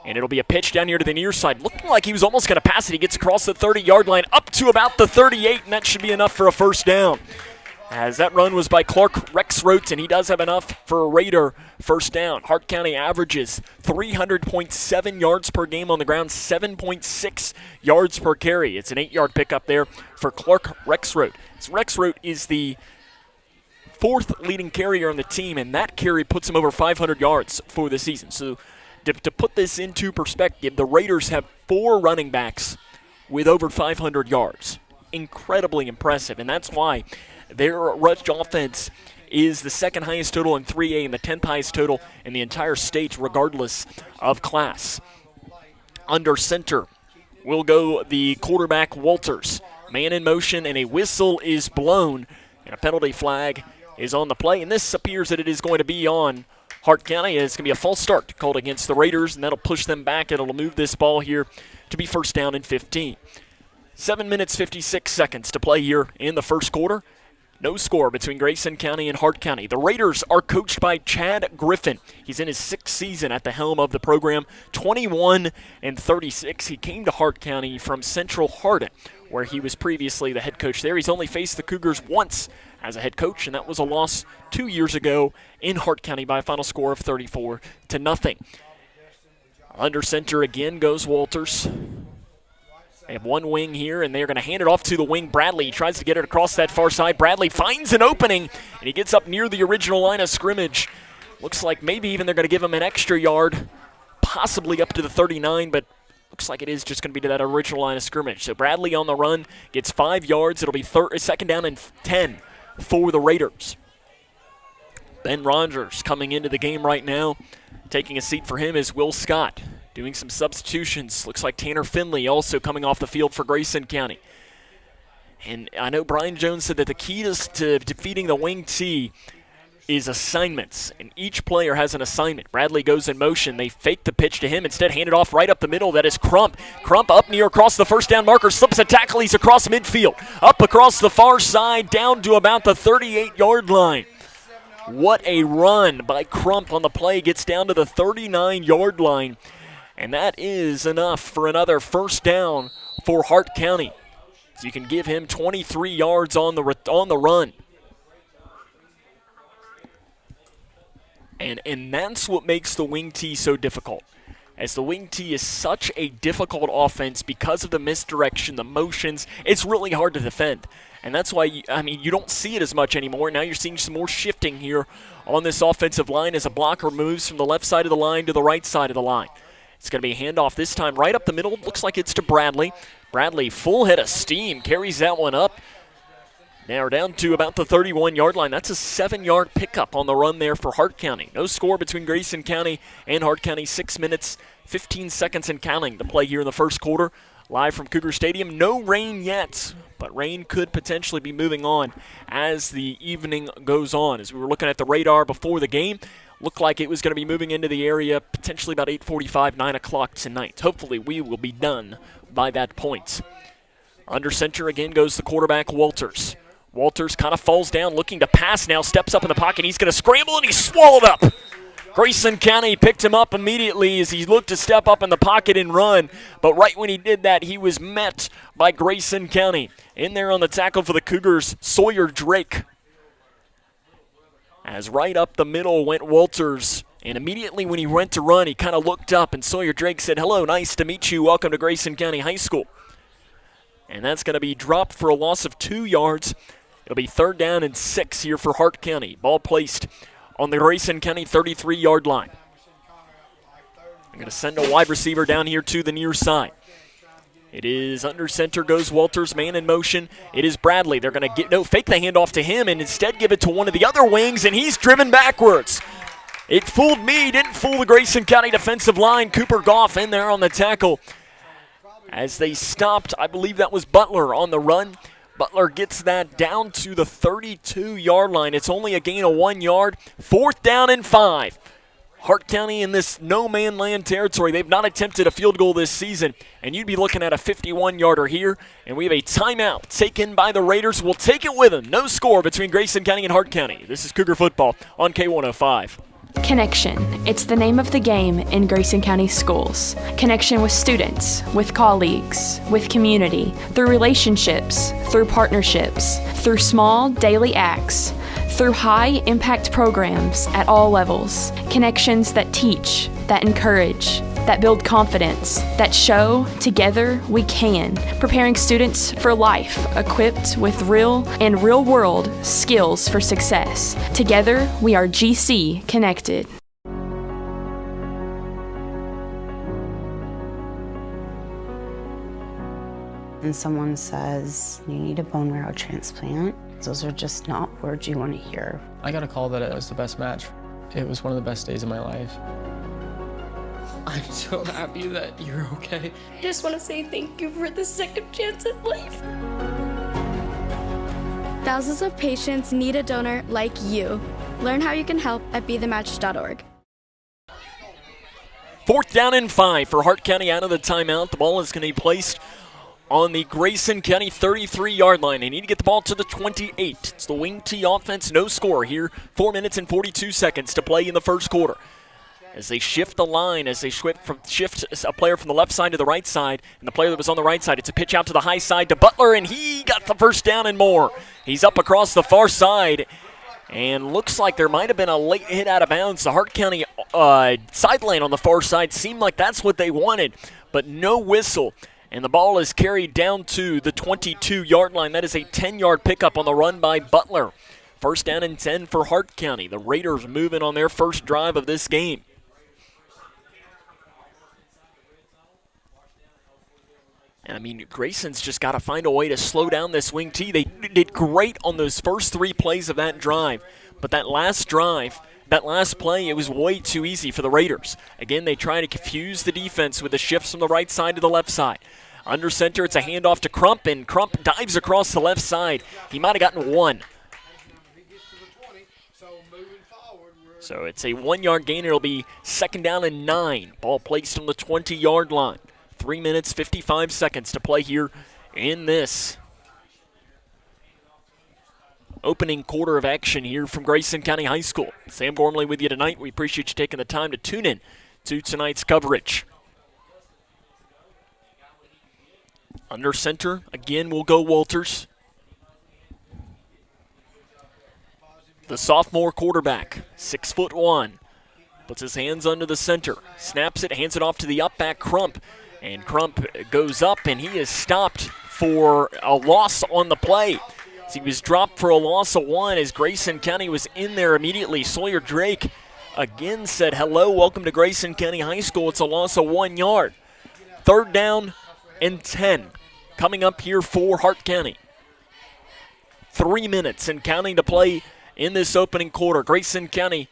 Speaker 1: And it'll be a pitch down here to the near side. Looking like he was almost going to pass it. He gets across the 30-yard line up to about the 38, and that should be enough for a 1st down. As that run was by Clark Rexroth, and he does have enough for a Raider 1st down. Hart County averages 300.7 yards per game on the ground, 7.6 yards per carry. It's an 8-yard pickup there for Clark Rexroth. So Rexroth is the 4th leading carrier on the team, and that carry puts him over 500 yards for the season. So to put this into perspective, the Raiders have 4 running backs with over 500 yards. Incredibly impressive, and that's why their rush offense is the 2nd highest total in 3A and the 10th highest total in the entire state, regardless of class. Under center will go the quarterback, Walters. Man in motion, and a whistle is blown, and a penalty flag is on the play. And this appears that it is going to be on Hart County. It's going to be a false start called against the Raiders, and that'll push them back, and it'll move this ball here to be 1st down and 15. 7 minutes, 56 seconds to play here in the first quarter. No score between Grayson County and Hart County. The Raiders are coached by Chad Griffin. He's in his 6th season at the helm of the program, 21 and 36. He came to Hart County from Central Hardin, where he was previously the head coach there. He's only faced the Cougars once as a head coach, and that was a loss 2 years ago in Hart County by a final score of 34-0. Under center again goes Walters. They have 1 wing here, and they're going to hand it off to the wing. Bradley tries to get it across that far side. Bradley finds an opening, and he gets up near the original line of scrimmage. Looks like maybe even they're going to give him an extra yard, possibly up to the 39, but looks like it is just going to be to that original line of scrimmage. So Bradley on the run gets 5 yards. It'll be 2nd down and 10 for the Raiders. Ben Rogers coming into the game right now. Taking a seat for him is Will Scott. Doing some substitutions. Looks like Tanner Finley also coming off the field for Grayson County. And I know Brian Jones said that the key to defeating the wing T is assignments. And each player has an assignment. Bradley goes in motion. They fake the pitch to him. Instead, hand it off right up the middle. That is Crump. Crump up near across the 1st down marker. Slips a tackle. He's across midfield. Up across the far side. Down to about the 38-yard line. What a run by Crump on the play. Gets down to the 39-yard line. And that is enough for another 1st down for Hart County. So you can give him 23 yards on the run. And that's what makes the wing T so difficult. As the wing T is such a difficult offense because of the misdirection, the motions, it's really hard to defend. And that's why, you don't see it as much anymore. Now you're seeing some more shifting here on this offensive line as a blocker moves from the left side of the line to the right side of the line. It's going to be a handoff this time right up the middle. Looks like it's to Bradley. Bradley, full head of steam, carries that one up. Now we're down to about the 31-yard line. That's a 7-yard pickup on the run there for Hart County. No score between Grayson County and Hart County. 6 minutes, 15 seconds and counting to play here in the first quarter. Live from Cougar Stadium. No rain yet, but rain could potentially be moving on as the evening goes on. As we were looking at the radar before the game, looked like it was going to be moving into the area potentially about 8:45, 9 o'clock tonight. Hopefully we will be done by that point. Under center again goes the quarterback, Walters. Walters kind of falls down looking to pass now, steps up in the pocket. He's going to scramble, and he's swallowed up Grayson County picked him up immediately as he looked to step up in the pocket and run, but right when he did that, he was met by Grayson County. In there on the tackle for the Cougars, Sawyer Drake. As right up the middle went Walters, and immediately when he went to run, he kind of looked up, and Sawyer Drake said, "Hello, nice to meet you. Welcome to Grayson County High School." And that's going to be dropped for a loss of 2 yards. It'll be 3rd down and 6 here for Hart County. Ball placed on the Grayson County 33-yard line. I'm going to send a wide receiver down here to the near side. It is under center goes Walters, man in motion. It is Bradley. They're going to fake the handoff to him and instead give it to one of the other wings, and he's driven backwards. It fooled me, didn't fool the Grayson County defensive line. Cooper Goff in there on the tackle. As they stopped, I believe that was Butler on the run. Butler gets that down to the 32-yard line. It's only a gain of 1 yard. 4th down and 5. Hart County in this no-man land territory. They've not attempted a field goal this season, and you'd be looking at a 51-yarder here. And we have a timeout taken by the Raiders. We'll take it with them. No score between Grayson County and Hart County. This is Cougar football on K105.
Speaker 11: Connection. It's the name of the game in Grayson County schools. Connection with students, with colleagues, with community, through relationships, through partnerships, through small daily acts, through high-impact programs at all levels. Connections that teach, that encourage, that build confidence, that show together we can, preparing students for life, equipped with real and real-world skills for success. Together, we are GC Connected.
Speaker 8: And someone says, you need a bone marrow transplant, those are just not words you want to hear.
Speaker 9: I got a call that it was the best match. It was one of the best days of my life. I'm so happy that you're okay.
Speaker 17: I just want to say thank you for the second chance at life.
Speaker 10: Thousands of patients need a donor like you. Learn how you can help at BeTheMatch.org.
Speaker 1: 4th down and 5 for Hart County out of the timeout. The ball is going to be placed on the Grayson County 33-yard line. They need to get the ball to the 28. It's the wing T offense, no score here. 4 minutes and 42 seconds to play in the first quarter. As they shift the line, as they shift a player from the left side to the right side, and the player that was on the right side, it's a pitch out to the high side to Butler, and he got the first down and more. He's up across the far side, and looks like there might have been a late hit out of bounds. The Hart County sideline on the far side seemed like that's what they wanted, but no whistle. And the ball is carried down to the 22-yard line. That is a 10-yard pickup on the run by Butler. 1st down and 10 for Hart County. The Raiders moving on their first drive of this game. And I mean, Grayson's just got to find a way to slow down this wing T. They did great on those first 3 plays of that drive. But that last drive, that last play, it was way too easy for the Raiders. Again, they try to confuse the defense with the shifts from the right side to the left side. Under center, it's a handoff to Crump, and Crump dives across the left side. He might have gotten 1. So it's a 1-yard gain. It'll be 2nd down and 9. Ball placed on the 20-yard line. 3 minutes, 55 seconds to play here in this opening quarter of action here from Grayson County High School. Sam Gormley with you tonight. We appreciate you taking the time to tune in to tonight's coverage. Under center, again, will go Walters. The sophomore quarterback, 6'1", puts his hands under the center, snaps it, hands it off to the up back Crump. And Crump goes up, and he is stopped for a loss on the play. He was dropped for a loss of 1 as Grayson County was in there immediately. Sawyer Drake again said, hello, welcome to Grayson County High School. It's a loss of 1 yard. 3rd down and 10 coming up here for Hart County. 3 minutes and counting to play in this opening quarter. Grayson County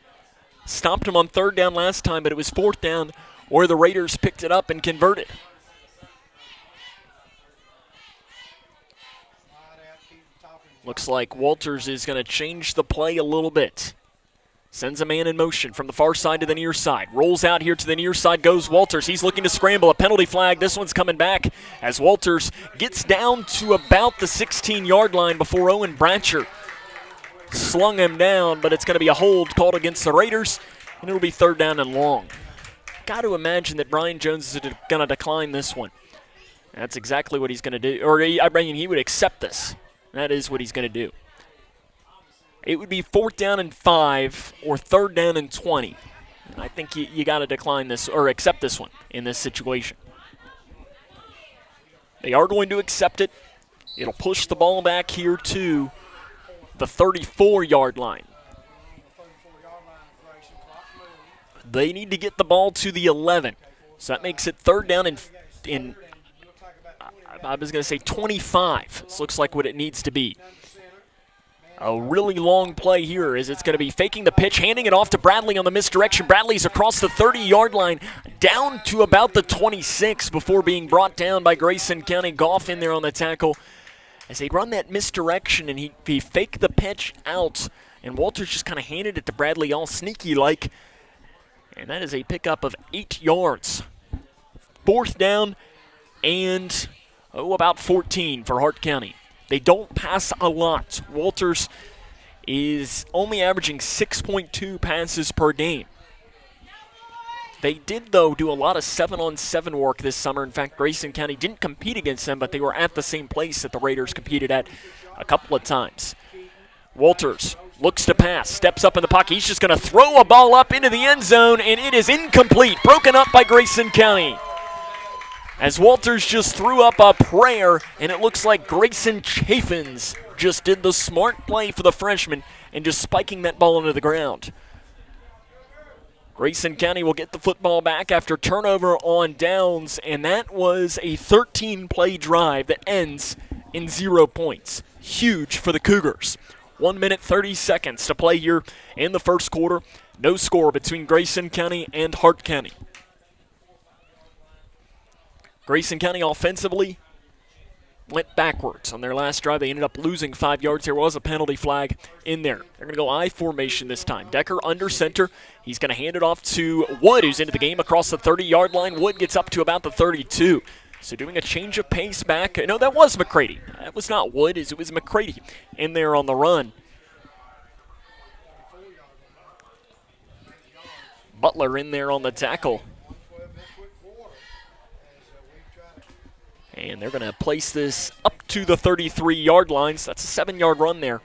Speaker 1: stopped him on 3rd down last time, but it was 4th down where the Raiders picked it up and converted. Looks like Walters is going to change the play a little bit. Sends a man in motion from the far side to the near side. Rolls out here to the near side goes Walters. He's looking to scramble. A penalty flag. This one's coming back as Walters gets down to about the 16-yard line before Owen Bratcher slung him down, but it's going to be a hold called against the Raiders. and it'll be 3rd down and long. Got to imagine that Brian Jones is going to decline this one. That's exactly what he's going to do. Or I mean, he would accept this. That is what he's going to do. It would be 4th down and 5 or 3rd down and 20. And I think you got to decline this or accept this one in this situation. They are going to accept it. It'll push the ball back here to the 34-yard line. They need to get the ball to the 11. So that makes it 3rd down in I was going to say 25. This looks like what it needs to be. A really long play here as it's going to be faking the pitch, handing it off to Bradley on the misdirection. Bradley's across the 30-yard line, down to about the 26 before being brought down by Grayson County. Goff in there on the tackle as they run that misdirection, and he faked the pitch out, and Walters just kind of handed it to Bradley all sneaky-like, and that is a pickup of 8 yards. 4th down and, about 14 for Hart County. They don't pass a lot. Walters is only averaging 6.2 passes per game. They did, though, do a lot of 7-on-7 work this summer. In fact, Grayson County didn't compete against them, but they were at the same place that the Raiders competed at a couple of times. Walters looks to pass, steps up in the pocket. He's just going to throw a ball up into the end zone, and it is incomplete, broken up by Grayson County. As Walters just threw up a prayer, and it looks like Grayson Chaffins just did the smart play for the freshman and just spiking that ball into the ground. Grayson County will get the football back after turnover on downs, and that was a 13-play drive that ends in 0 points. Huge for the Cougars. 1 minute, 30 seconds to play here in the first quarter. No score between Grayson County and Hart County. Grayson County offensively went backwards on their last drive. They ended up losing 5 yards. There was a penalty flag in there. They're going to go I formation this time. Decker under center. He's going to hand it off to Wood, who's into the game across the 30-yard line. Wood gets up to about the 32. So doing a change of pace back. No, that was McCready. That was not Wood. It was McCready in there on the run. Butler in there on the tackle. And they're going to place this up to the 33-yard line. So that's a 7-yard run there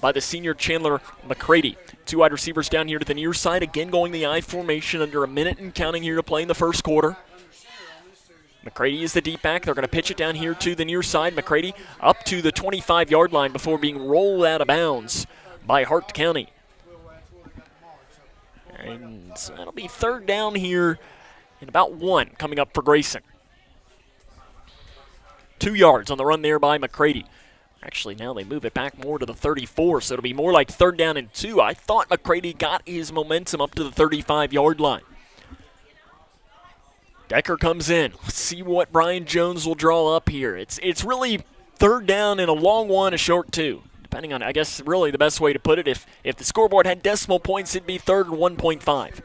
Speaker 1: by the senior Chandler McCready. 2 wide receivers down here to the near side. Again going the I formation under a minute and counting here to play in the first quarter. McCready is the deep back. They're going to pitch it down here to the near side. McCready up to the 25-yard line before being rolled out of bounds by Hart County. And so that'll be 3rd down here and about 1 coming up for Grayson. 2 yards on the run there by McCready. Actually, now they move it back more to the 34, so it'll be more like 3rd down and 2. I thought McCready got his momentum up to the 35-yard line. Decker comes in. Let's see what Brian Jones will draw up here. It's really 3rd down and a long 1, a short 2. Depending on, I guess, really the best way to put it. If the scoreboard had decimal points, it'd be 3rd and 1.5.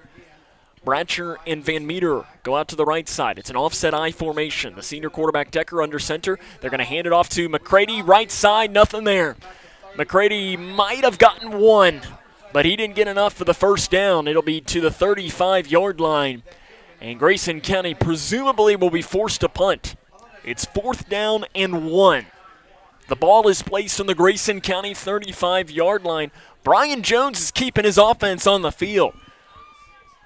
Speaker 1: Bratcher and Van Meter go out to the right side. It's an offset I formation. The senior quarterback Decker under center. They're going to hand it off to McCready, right side, nothing there. McCready might have gotten 1, but he didn't get enough for the 1st down. It'll be to the 35-yard line, and Grayson County presumably will be forced to punt. It's 4th down and 1. The ball is placed on the Grayson County 35-yard line. Brian Jones is keeping his offense on the field.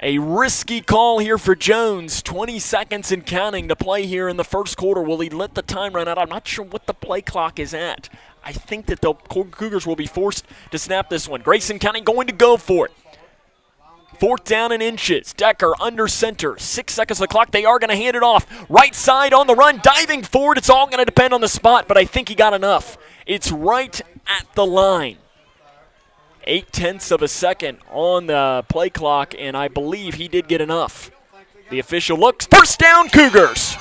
Speaker 1: A risky call here for Jones. 20 seconds and counting to play here in the first quarter. Will he let the time run out? I'm not sure what the play clock is at. I think that the Cougars will be forced to snap this one. Grayson County going to go for it. 4th down and inches. Decker under center. 6 seconds on the clock. They are going to hand it off. Right side on the run. Diving forward. It's all going to depend on the spot, but I think he got enough. It's right at the line. 0.8 of a second on the play clock, and I believe he did get enough. The official looks. 1st down, Cougars.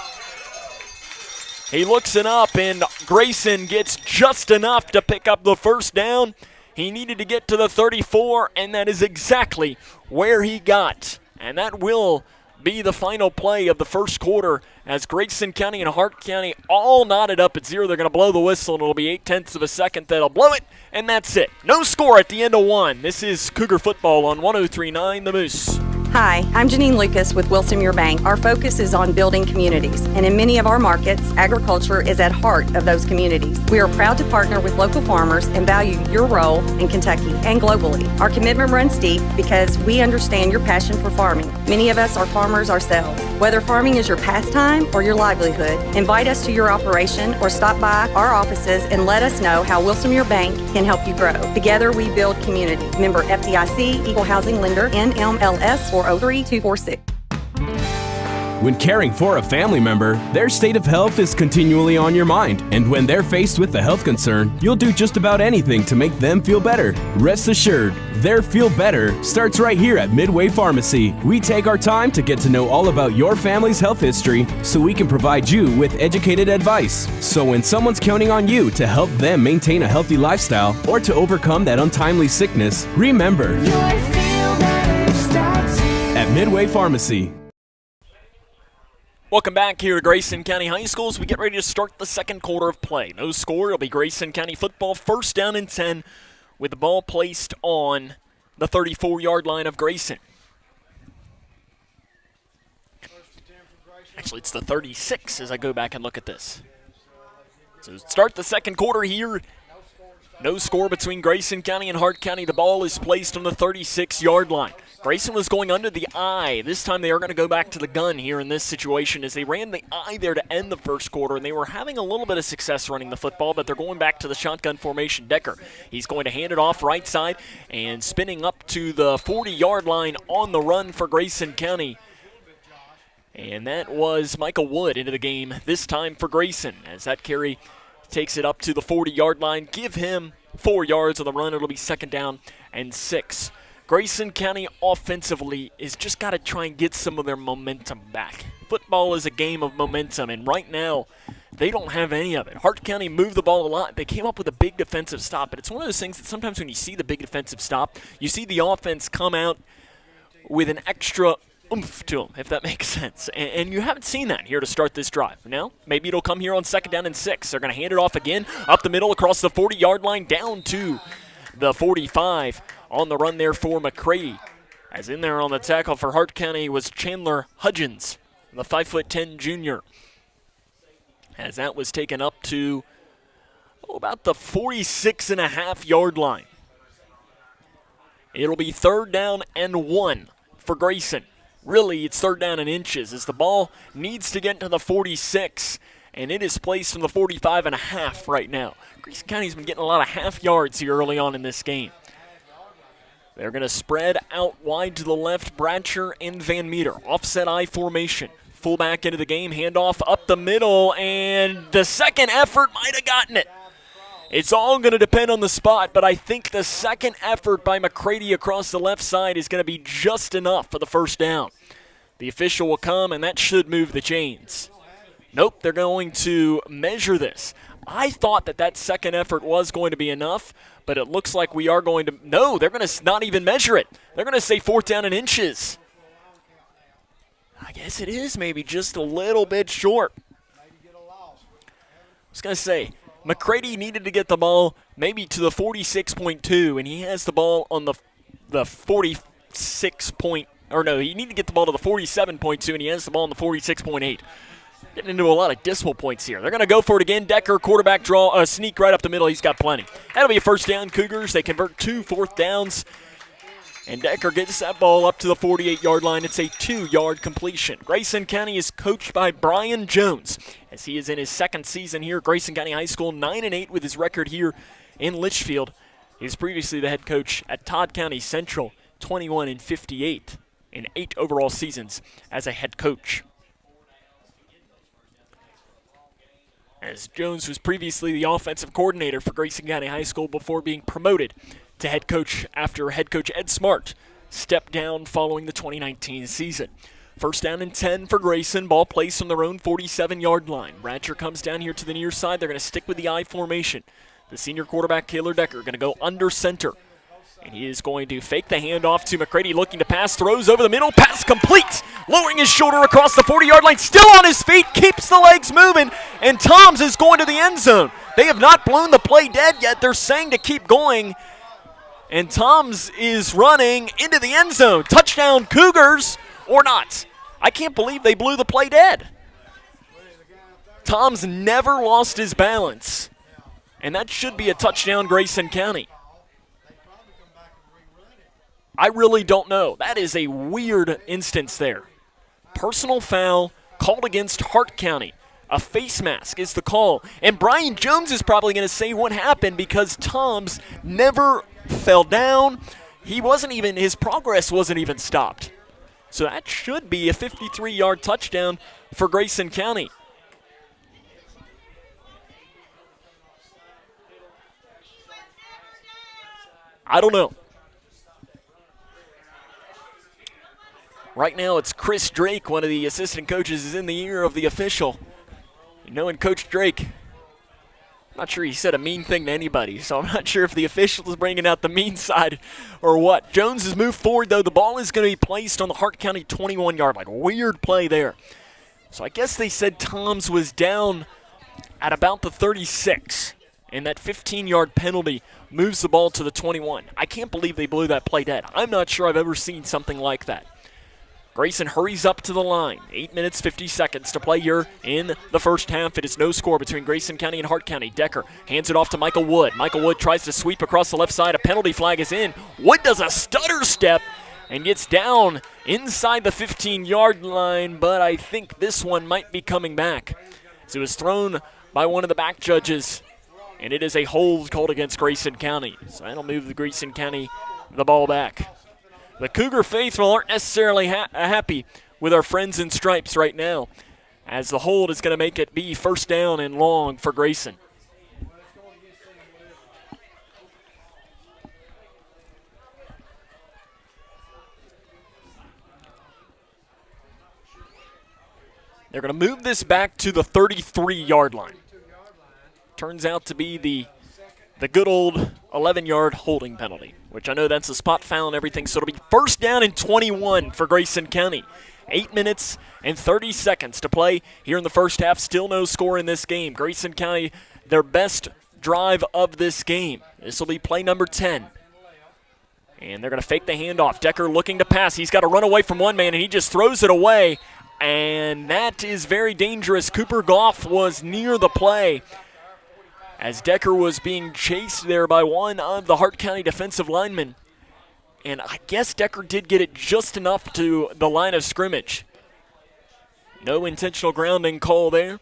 Speaker 1: He looks it up, and Grayson gets just enough to pick up the 1st down. He needed to get to the 34, and that is exactly where he got. And that will be the final play of the first quarter as Grayson County and Hart County all knotted up at 0. They're going to blow the whistle, and it'll be 0.8 of a second that'll blow it, and that's it. No score at the end of one. This is Cougar football on 103.9 The Moose.
Speaker 6: Hi, I'm Janine Lucas with Wilson Muir Bank. Our focus is on building communities, and in many of our markets, agriculture is at heart of those communities. We are proud to partner with local farmers and value your role in Kentucky and globally. Our commitment runs deep because we understand your passion for farming. Many of us are farmers ourselves. Whether farming is your pastime or your livelihood, invite us to your operation or stop by our offices and let us know how Wilson Muir Bank can help you grow. Together we build community. Member FDIC, Equal Housing Lender, NMLS 403246.
Speaker 13: When caring for a family member, their state of health is continually on your mind. And when they're faced with a health concern, you'll do just about anything to make them feel better. Rest assured, their feel better starts right here at Midway Pharmacy. We take our time to get to know all about your family's health history so we can provide you with educated advice. So when someone's counting on you to help them maintain a healthy lifestyle or to overcome that untimely sickness, remember, your feel better starts here at Midway Pharmacy.
Speaker 1: Welcome back here to Grayson County High School as we get ready to start the second quarter of play. No score. It'll be Grayson County football, first down and 10 with the ball placed on the 34-yard line of Grayson. Actually, it's the 36 as I go back and look at this. So start the second quarter here. No score between Grayson County and Hart County. The ball is placed on the 36-yard line. Grayson was going under the I. This time they are going to go back to the gun here in this situation as they ran the I there to end the first quarter, and they were having a little bit of success running the football, but they're going back to the shotgun formation. Decker, he's going to hand it off right side and spinning up to the 40-yard line on the run for Grayson County. And that was Michael Wood into the game this time for Grayson as that carry takes it up to the 40-yard line. Give him 4 yards on the run. It'll be second down and 6. Grayson County offensively is just got to try and get some of their momentum back. Football is a game of momentum, and right now they don't have any of it. Hart County moved the ball a lot. They came up with a big defensive stop, but it's one of those things that sometimes when you see the big defensive stop, you see the offense come out with an extra oomph to them, if that makes sense. And you haven't seen that here to start this drive. Now, maybe it'll come here on second down and 6. They're going to hand it off again, up the middle, across the 40-yard line, down to the 45. On the run there for McCready. As in there on the tackle for Hart County was Chandler Hudgens, the 5'10" junior. As that was taken up to about the 46.5-yard line. It'll be third down and 1 for Grayson. Really, it's third down in inches as the ball needs to get to the 46, and it is placed on the 45.5 right now. Grayson County's been getting a lot of half yards here early on in this game. They're going to spread out wide to the left, Bratcher and Van Meter. Offset I formation. Fullback into the game, handoff up the middle, and the second effort might have gotten it. It's all going to depend on the spot, but I think the second effort by McCready across the left side is going to be just enough for the first down. The official will come, and that should move the chains. Nope, they're going to measure this. I thought that second effort was going to be enough, but it looks like we are going to – no, they're going to not even measure it. They're going to say fourth down in inches. I guess it is maybe just a little bit short. I was going to say, McCready needed to get the ball maybe to the 46.2, and he has the ball on the 46 point – or no, he needed to get the ball to the 47.2, and he has the ball on the 46.8. Getting into a lot of decimal points here. They're going to go for it again. Decker, quarterback draw, sneak right up the middle. He's got plenty. That'll be a first down, Cougars. They convert 2 fourth downs. And Decker gets that ball up to the 48-yard line. It's a 2-yard completion. Grayson County is coached by Brian Jones as he is in his second season here at Grayson County High School, 9-8 with his record here in Leitchfield. He was previously the head coach at Todd County Central, 21-58 in 8 overall seasons as a head coach. As Jones was previously the offensive coordinator for Grayson County High School before being promoted to head coach after head coach Ed Smart stepped down following the 2019 season. First down and 10 for Grayson. Ball placed on their own 47-yard line. Bratcher comes down here to the near side. They're going to stick with the I formation. The senior quarterback, Taylor Decker, going to go under center. And he is going to fake the handoff to McCready, looking to pass, throws over the middle, pass complete, lowering his shoulder across the 40-yard line, still on his feet, keeps the legs moving, and Toms is going to the end zone. They have not blown the play dead yet. They're saying to keep going, and Toms is running into the end zone. Touchdown Cougars or not. I can't believe they blew the play dead. Toms never lost his balance, and that should be a touchdown Grayson County. I really don't know. That is a weird instance there. Personal foul called against Hart County. A face mask is the call. And Brian Jones is probably going to say what happened because Toms never fell down. His progress wasn't even stopped. So that should be a 53-yard touchdown for Grayson County. I don't know. Right now it's Chris Drake, one of the assistant coaches, is in the ear of the official. You know, and Coach Drake, I'm not sure he said a mean thing to anybody, so I'm not sure if the official is bringing out the mean side or what. Jones has moved forward, though. The ball is going to be placed on the Hart County 21-yard line. Weird play there. So I guess they said Toms was down at about the 36, and that 15-yard penalty moves the ball to the 21. I can't believe they blew that play dead. I'm not sure I've ever seen something like that. Grayson hurries up to the line. 8 minutes, 50 seconds to play here in the first half. It is no score between Grayson County and Hart County. Decker hands it off to Michael Wood. Michael Wood tries to sweep across the left side. A penalty flag is in. Wood does a stutter step and gets down inside the 15-yard line, but I think this one might be coming back. So it was thrown by one of the back judges, and it is a hold called against Grayson County. So that'll move the Grayson County the ball back. The Cougar faithful aren't necessarily happy with our friends in stripes right now, as the hold is going to make it be first down and long for Grayson. They're going to move this back to the 33-yard line. Turns out to be the good old 11-yard holding penalty, which I know that's a spot foul and everything, so it'll be first down and 21 for Grayson County. 8 minutes and 30 seconds to play here in the first half. Still no score in this game. Grayson County, their best drive of this game. This will be play number 10. And they're going to fake the handoff. Decker looking to pass. He's got to run away from one man, and he just throws it away. And that is very dangerous. Cooper Goff was near the play, as Decker was being chased there by one of the Hart County defensive linemen. And I guess Decker did get it just enough to the line of scrimmage. No intentional grounding call there,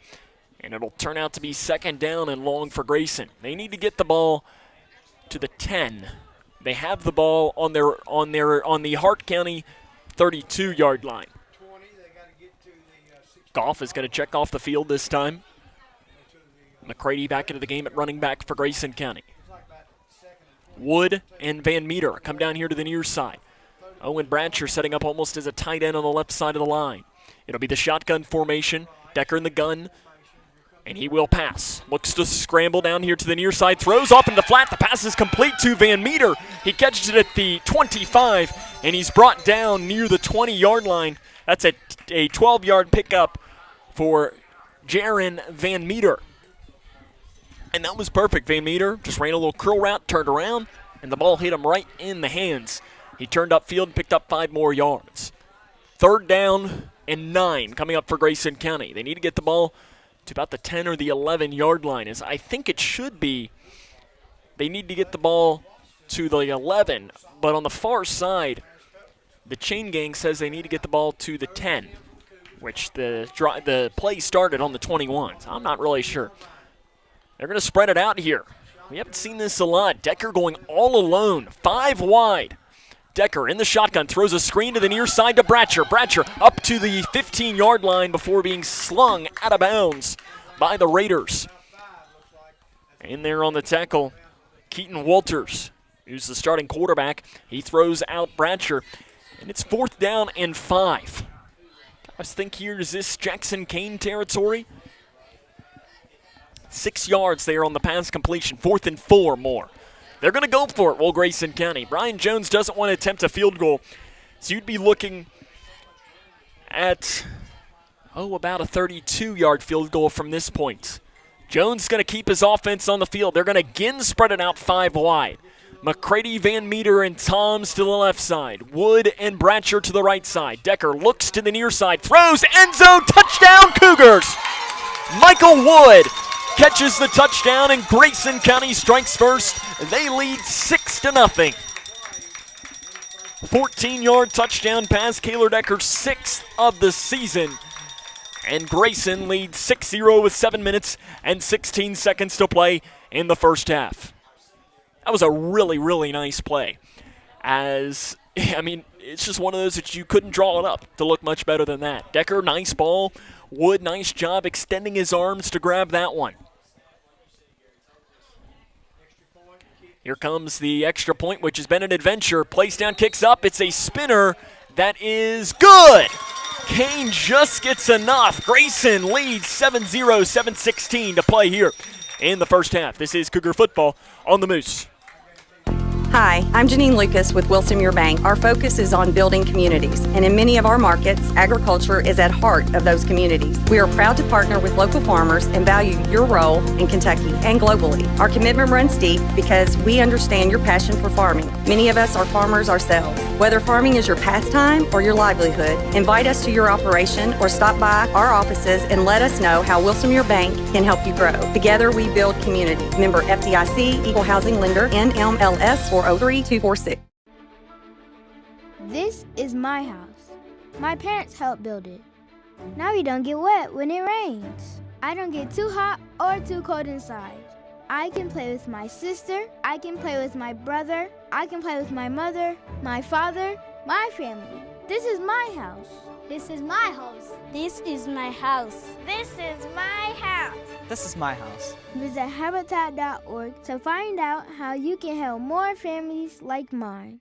Speaker 1: and it'll turn out to be second down and long for Grayson. They need to get the ball to the 10. They have the ball on the Hart County 32-yard line. Goff is going to check off the field this time. McCready back into the game at running back for Grayson County. Wood and Van Meter come down here to the near side. Owen Bratcher setting up almost as a tight end on the left side of the line. It'll be the shotgun formation. Decker in the gun, and he will pass. Looks to scramble down here to the near side. Throws off into the flat. The pass is complete to Van Meter. He catches it at the 25, and he's brought down near the 20-yard line. That's a 12-yard pickup for Jaron Van Meter. And that was perfect. Van Meter just ran a little curl route, turned around, and the ball hit him right in the hands. He turned upfield and picked up 5 more yards. Third down and 9 coming up for Grayson County. They need to get the ball to about the 10 or the 11-yard line, as I think it should be. They need to get the ball to the 11, but on the far side, the chain gang says they need to get the ball to the 10, which the play started on the 21. So I'm not really sure. They're going to spread it out here. We haven't seen this a lot. Decker going all alone, 5 wide. Decker in the shotgun, throws a screen to the near side to Bratcher. Bratcher up to the 15-yard line before being slung out of bounds by the Raiders. In there on the tackle, Keaton Walters, who's the starting quarterback. He throws out Bratcher, and it's 4th down and 5. I think here, is this Jackson Kane territory? 6 yards there on the pass completion. 4th and 4 more. They're going to go for it, Grayson County. Brian Jones doesn't want to attempt a field goal, so you'd be looking at, about a 32-yard field goal from this point. Jones going to keep his offense on the field. They're going to again spread it out 5 wide. McCready, Van Meter, and Toms to the left side. Wood and Bratcher to the right side. Decker looks to the near side, throws, end zone, touchdown, Cougars! Michael Wood catches the touchdown, and Grayson County strikes first. They lead 6-0. 14-yard touchdown pass, Kaylor Decker, 6th of the season. And Grayson leads 6-0 with 7 minutes and 16 seconds to play in the first half. That was a really, really nice play. It's just one of those that you couldn't draw it up to look much better than that. Decker, nice ball. Wood, nice job extending his arms to grab that one. Here comes the extra point, which has been an adventure. Place down, kicks up. It's a spinner that is good. Kane just gets enough. Grayson leads 7-0, 7:16 to play here in the first half. This is Cougar football on the Moose.
Speaker 6: Hi, I'm Janine Lucas with Wilson Muir Bank. Our focus is on building communities, and in many of our markets, agriculture is at heart of those communities. We are proud to partner with local farmers and value your role in Kentucky and globally. Our commitment runs deep because we understand your passion for farming. Many of us are farmers ourselves. Whether farming is your pastime or your livelihood, invite us to your operation or stop by our offices and let us know how Wilson Muir Bank can help you grow. Together we build community. Member FDIC, Equal Housing Lender, NMLS 403246.
Speaker 4: This is my house. My parents helped build it. Now we don't get wet when it rains. I don't get too hot or too cold inside. I can play with my sister, I can play with my brother, I can play with my mother, my father, my family. This is my house.
Speaker 14: This is my house.
Speaker 4: This is my house.
Speaker 14: This is my house.
Speaker 15: This is my house.
Speaker 4: Visit Habitat.org to find out how you can help more families like mine.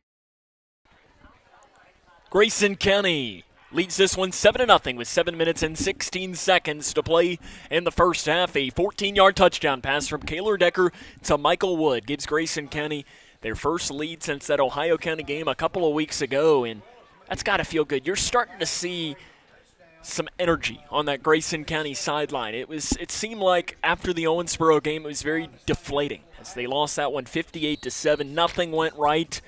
Speaker 1: Grayson County leads this one 7-0 with 7 minutes and 16 seconds to play in the first half. A 14-yard touchdown pass from Kaylor Decker to Michael Wood gives Grayson County their first lead since that Ohio County game a couple of weeks ago, and that's got to feel good. You're starting to see some energy on that Grayson County sideline. It seemed like after the Owensboro game it was very deflating as they lost that one 58-7. Nothing went right.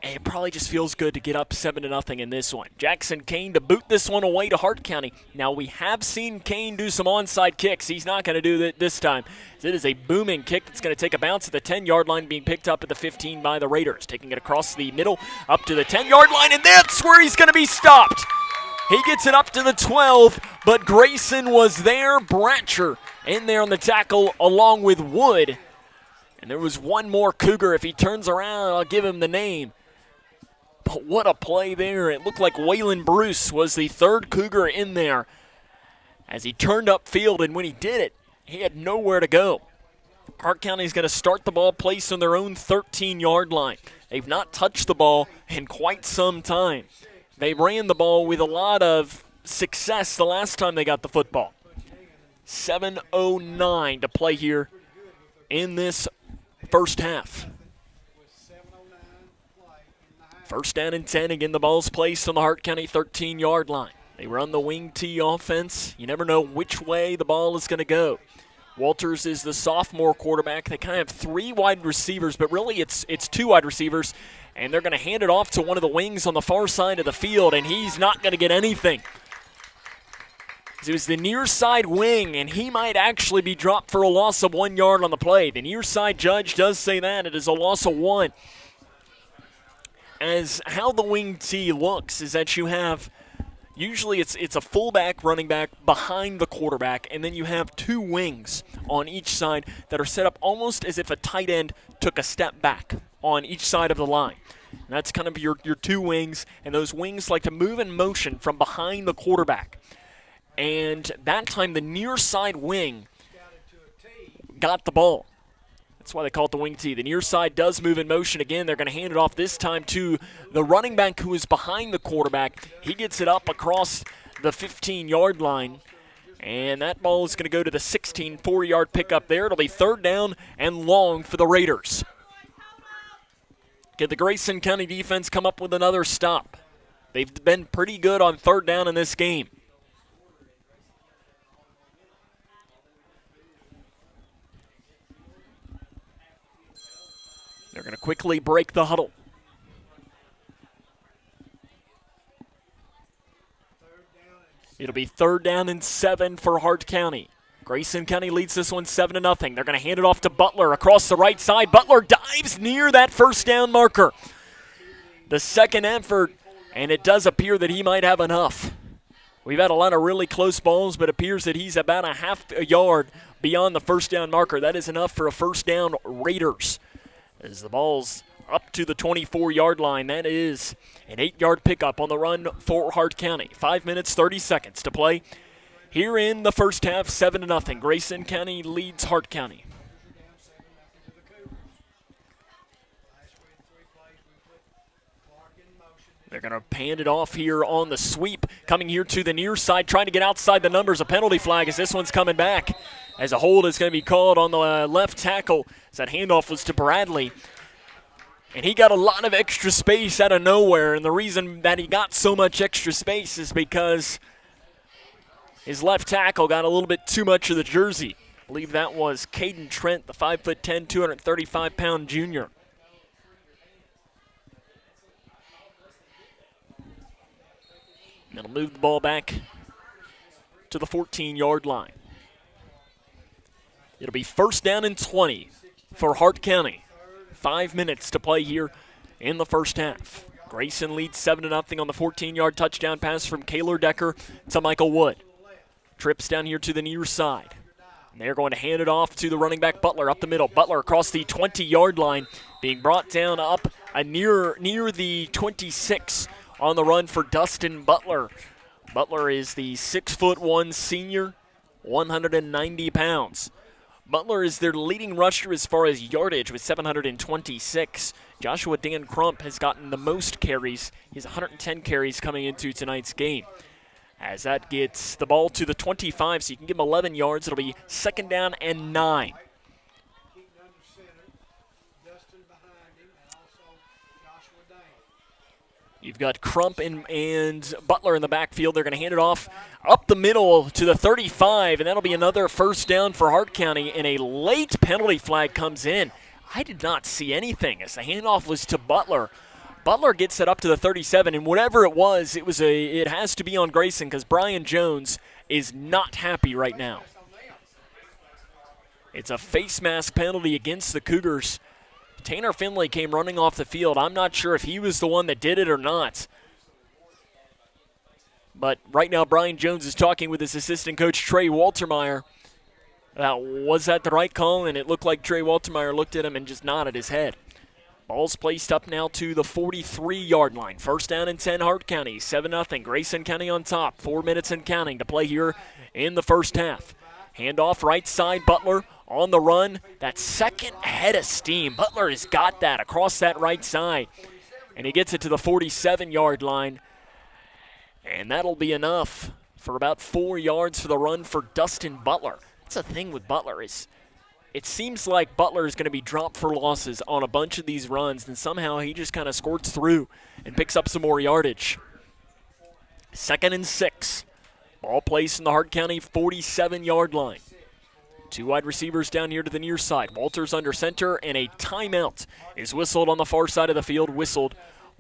Speaker 1: And it probably just feels good to get up 7-0 in this one. Jackson Kane to boot this one away to Hart County. Now, we have seen Kane do some onside kicks. He's not going to do that this time. It is a booming kick that's going to take a bounce at the 10-yard line, being picked up at the 15 by the Raiders. Taking it across the middle, up to the 10-yard line, and that's where he's going to be stopped. He gets it up to the 12, but Grayson was there. Bratcher in there on the tackle along with Wood. And there was one more Cougar. If he turns around, I'll give him the name. But what a play there. It looked like Waylon Bruce was the third Cougar in there as he turned upfield, and when he did it, he had nowhere to go. Hart County's going to start the ball placed on their own 13-yard line. They've not touched the ball in quite some time. They ran the ball with a lot of success the last time they got the football. 7:09 to play here in this first half. First down and 10. Again, the ball's placed on the Hart County 13-yard line. They run the wing T offense. You never know which way the ball is going to go. Walters is the sophomore quarterback. They kind of have three wide receivers, but really it's two wide receivers, and they're going to hand it off to one of the wings on the far side of the field, and he's not going to get anything. It was the near side wing, and he might actually be dropped for a loss of 1 yard on the play. The near side judge does say that. It is a loss of 1. As how the wing T looks is that you have, usually it's a fullback running back behind the quarterback, and then you have two wings on each side that are set up almost as if a tight end took a step back on each side of the line. And that's kind of your two wings, and those wings like to move in motion from behind the quarterback. And that time the near side wing got the ball. That's why they call it the wing T. The near side does move in motion again. They're going to hand it off this time to the running back who is behind the quarterback. He gets it up across the 15-yard line. And that ball is going to go to the 16, 4-yard pickup there. It'll be third down and long for the Raiders. Can the Grayson County defense come up with another stop? They've been pretty good on third down in this game. They're going to quickly break the huddle. It'll be 3rd down and 7 for Hart County. Grayson County leads this one 7-0. They're going to hand it off to Butler across the right side. Butler dives near that first down marker. The second effort, and it does appear that he might have enough. We've had a lot of really close balls, but it appears that he's about a half a yard beyond the first down marker. That is enough for a first down, Raiders. As the ball's up to the 24-yard line, that is an 8-yard pickup on the run for Hart County. 5 minutes, 30 seconds to play here in the first half, 7-0. Grayson County leads Hart County. They're going to hand it off here on the sweep. Coming here to the near side, trying to get outside the numbers. A penalty flag as this one's coming back. As a hold is going to be called on the left tackle. As that handoff was to Bradley. And he got a lot of extra space out of nowhere. And the reason that he got so much extra space is because his left tackle got a little bit too much of the jersey. I believe that was Caden Trent, the 5'10", 235-pound junior. And it'll move the ball back to the 14-yard line. It'll be 1st down and 20 for Hart County. 5 minutes to play here in the first half. Grayson leads 7-0 on the 14-yard touchdown pass from Kaylor Decker to Michael Wood. Trips down here to the near side. And they're going to hand it off to the running back Butler up the middle. Butler across the 20-yard line, being brought down up near the 26 on the run for Dustin Butler. Butler is the 6'1" senior, 190 pounds. Butler is their leading rusher as far as yardage with 726. Joshua Dan Crump has gotten the most carries. He has 110 carries coming into tonight's game. As that gets the ball to the 25, so you can give him 11 yards. It'll be 2nd down and 9. You've got Crump and Butler in the backfield. They're going to hand it off up the middle to the 35, and that'll be another 1st down for Hart County, and a late penalty flag comes in. I did not see anything as the handoff was to Butler. Butler gets it up to the 37, and whatever it was, it has to be on Grayson because Brian Jones is not happy right now. It's a face mask penalty against the Cougars. Tanner Finley came running off the field. I'm not sure if he was the one that did it or not. But right now, Brian Jones is talking with his assistant coach, Trey Waltermeyer. Was that the right call? And it looked like Trey Waltermeyer looked at him and just nodded his head. Ball's placed up now to the 43-yard line. 1st down and 10, Hart County. 7-0, Grayson County on top. 4 minutes and counting to play here in the first half. Handoff right side, Butler on the run. That second head of steam. Butler has got that across that right side. And he gets it to the 47-yard line. And that'll be enough for about 4 yards for the run for Dustin Butler. That's the thing with Butler is it seems like Butler is going to be dropped for losses on a bunch of these runs, and somehow he just kind of squirts through and picks up some more yardage. 2nd and 6. Ball placed in the Hart County 47-yard line. 2 wide receivers down here to the near side. Walters under center, and a timeout is whistled on the far side of the field, whistled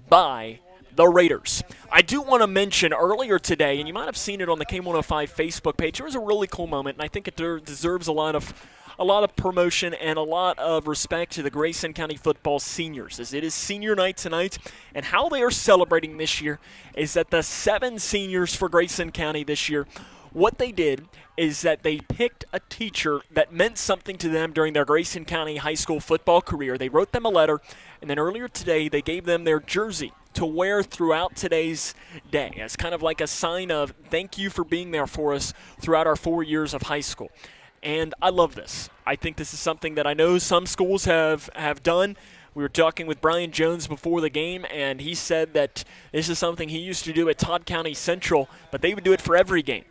Speaker 1: by the Raiders. I do want to mention earlier today, and you might have seen it on the K105 Facebook page, there was a really cool moment, and I think it deserves a lot of promotion and a lot of respect to the Grayson County football seniors, as it is senior night tonight. And how they are celebrating this year is that the 7 seniors for Grayson County this year, what they did is that they picked a teacher that meant something to them during their Grayson County high school football career. They wrote them a letter, and then earlier today they gave them their jersey to wear throughout today's day as kind of like a sign of thank you for being there for us throughout our 4 years of high school. And I love this. I think this is something that I know some schools have done. We were talking with Brian Jones before the game, and he said that this is something he used to do at Todd County Central, but they would do it for every game.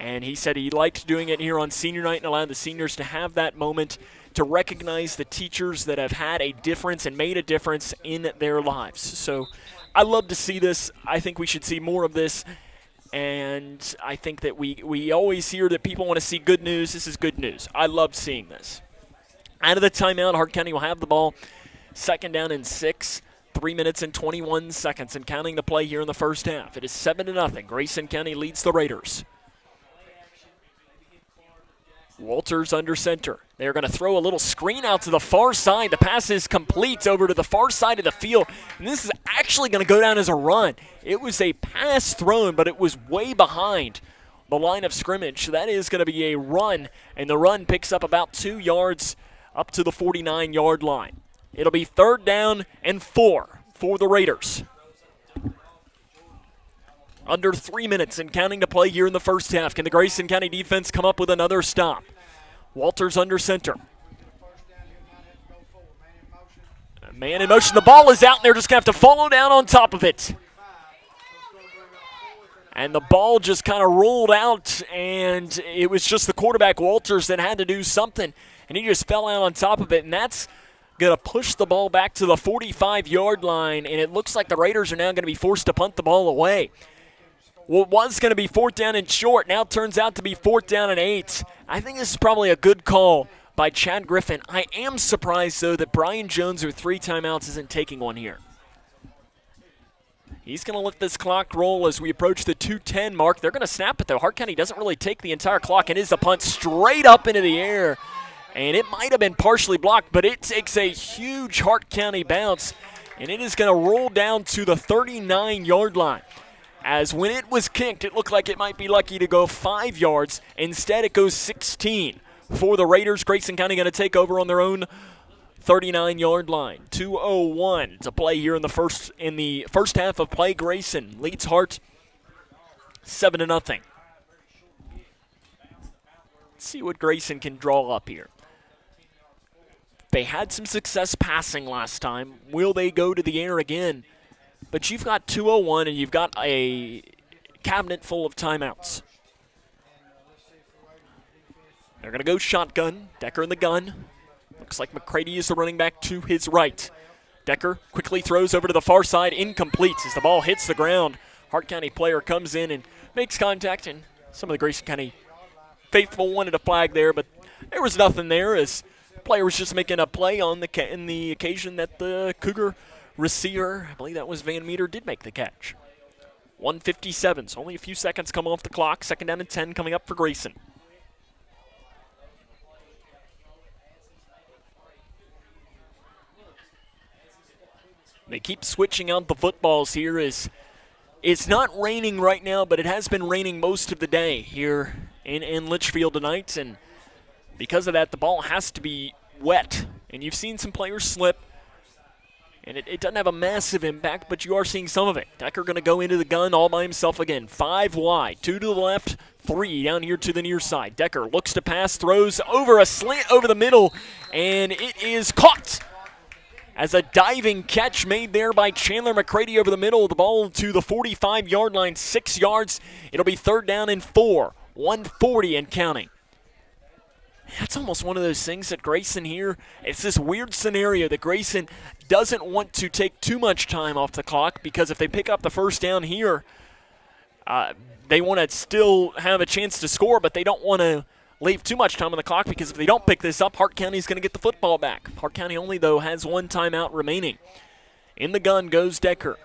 Speaker 1: And he said he liked doing it here on senior night and allowed the seniors to have that moment to recognize the teachers that have had a difference and made a difference in their lives. So I love to see this. I think we should see more of this. And I think that we always hear that people want to see good news. This is good news. I love seeing this. Out of the timeout, Hart County will have the ball. 2nd down and 6. 3 minutes and 21 seconds and counting the play here in the first half. It is 7-0. Grayson County leads the Raiders. Walters under center. They're going to throw a little screen out to the far side. The pass is complete over to the far side of the field. And this is actually going to go down as a run. It was a pass thrown, but it was way behind the line of scrimmage. So that is going to be a run, and the run picks up about 2 yards up to the 49-yard line. It'll be 3rd down and 4 for the Raiders. Under 3 minutes and counting to play here in the first half. Can the Grayson County defense come up with another stop? Walters under center. Man in motion. The ball is out, and they're just going to have to follow down on top of it. And the ball just kind of rolled out, and it was just the quarterback, Walters, that had to do something. And he just fell out on top of it, and that's going to push the ball back to the 45-yard line, and it looks like the Raiders are now going to be forced to punt the ball away. What was going to be 4th down and short now turns out to be 4th down and 8. I think this is probably a good call by Chad Griffin. I am surprised, though, that Brian Jones with 3 timeouts isn't taking one here. He's going to let this clock roll as we approach the 2:10 mark. They're going to snap it, though. Hart County doesn't really take the entire clock. It is a punt straight up into the air. And it might have been partially blocked, but it takes a huge Hart County bounce, and it is going to roll down to the 39-yard line. As when it was kicked, it looked like it might be lucky to go 5 yards. Instead, it goes 16 for the Raiders. Grayson County going to take over on their own 39-yard line. 2:01 to play here in the first half of play. Grayson leads Hart 7-0. Let's see what Grayson can draw up here. They had some success passing last time. Will they go to the air again? But you've got 2:01 and you've got a cabinet full of timeouts. They're going to go shotgun. Decker in the gun. Looks like McCready is the running back to his right. Decker quickly throws over to the far side. Incomplete as the ball hits the ground. Hart County player comes in and makes contact, and some of the Grayson County faithful wanted a flag there, but there was nothing there as the player was just making a play on in the occasion that the Cougar receiver, I believe that was Van Meter, did make the catch. 1:57, so only a few seconds come off the clock. 2nd down and 10 coming up for Grayson. They keep switching out the footballs here as it's not raining right now, but it has been raining most of the day here in Leitchfield tonight, and because of that, the ball has to be wet. And you've seen some players slip, and it doesn't have a massive impact, but you are seeing some of it. Decker going to go into the gun all by himself again. 5 wide, 2 to the left, 3 down here to the near side. Decker looks to pass, throws over a slant over the middle, and it is caught as a diving catch made there by Chandler McCready over the middle of the ball to the 45-yard line, 6 yards. It'll be 3rd down and 4, 140 and counting. That's almost one of those things that Grayson here, it's this weird scenario that Grayson doesn't want to take too much time off the clock, because if they pick up the 1st down here, they want to still have a chance to score, but they don't want to leave too much time on the clock, because if they don't pick this up, Hart County is going to get the football back. Hart County only, though, has 1 timeout remaining. In the gun goes Decker.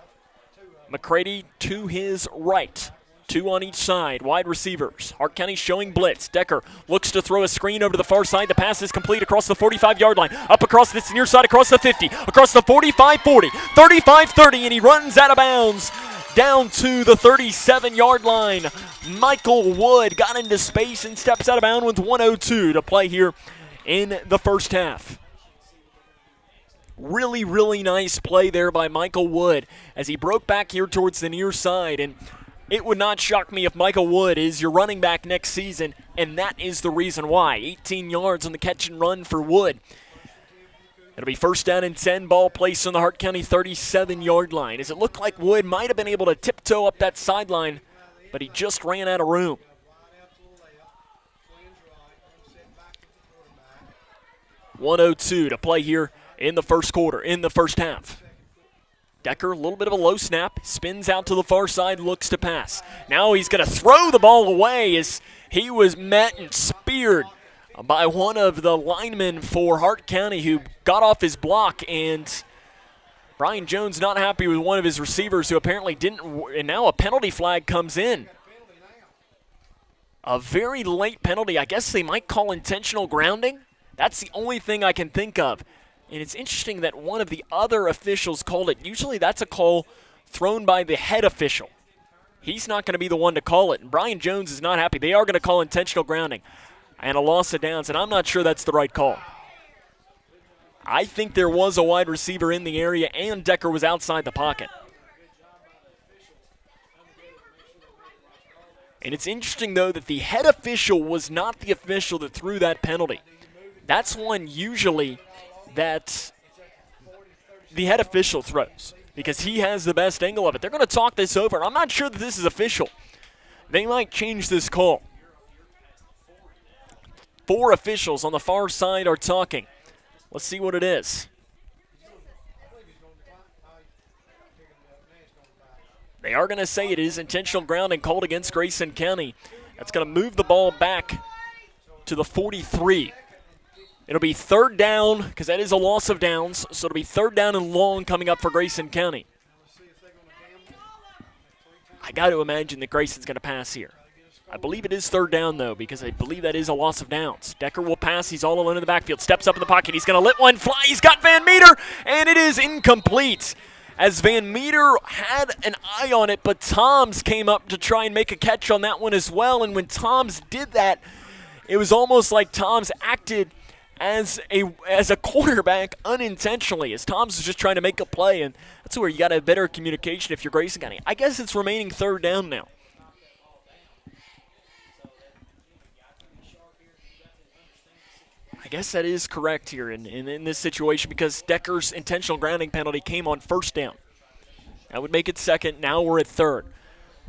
Speaker 1: McCready to his right. 2 on each side, wide receivers. Hart County showing blitz. Decker looks to throw a screen over to the far side. The pass is complete across the 45-yard line. Up across this near side, across the 50, across the 45-40, 35-30, and he runs out of bounds down to the 37-yard line. Michael Wood got into space and steps out of bounds with 1:02 to play here in the first half. Really, really nice play there by Michael Wood as he broke back here towards the near side, and it would not shock me if Michael Wood is your running back next season, and that is the reason why. 18 yards on the catch and run for Wood. It'll be 1st down and 10, ball placed on the Hart County 37-yard line. As it looked like Wood might have been able to tiptoe up that sideline, but he just ran out of room. 1:02 to play here in the first quarter, in the first half. Decker, a little bit of a low snap, spins out to the far side, looks to pass. Now he's going to throw the ball away as he was met and speared by one of the linemen for Hart County who got off his block, and Brian Jones not happy with one of his receivers who apparently didn't, and now a penalty flag comes in. A very late penalty. I guess they might call intentional grounding. That's the only thing I can think of. And it's interesting that one of the other officials called it. Usually that's a call thrown by the head official. He's not going to be the one to call it. And Brian Jones is not happy. They are going to call intentional grounding and a loss of downs, and I'm not sure that's the right call. I think there was a wide receiver in the area, and Decker was outside the pocket. And it's interesting, though, that the head official was not the official that threw that penalty. That's one usually that the head official throws because he has the best angle of it. They're going to talk this over. I'm not sure that this is official. They might change this call. 4 officials on the far side are talking. Let's see what it is. They are going to say it is intentional grounding called against Grayson County. That's going to move the ball back to the 43. It'll be third down because that is a loss of downs. So it'll be third down and long coming up for Grayson County. I got to imagine that Grayson's going to pass here. I believe it is third down, though, because I believe that is a loss of downs. Decker will pass. He's all alone in the backfield. Steps up in the pocket. He's going to let one fly. He's got Van Meter, and it is incomplete. As Van Meter had an eye on it, but Toms came up to try and make a catch on that one as well. And when Toms did that, it was almost like Toms acted as a quarterback unintentionally, as Toms was just trying to make a play, and that's where you got to have better communication if you're Grayson County. I guess it's remaining third down now. I guess that is correct here in this situation because Decker's intentional grounding penalty came on first down. That would make it second. Now we're at third.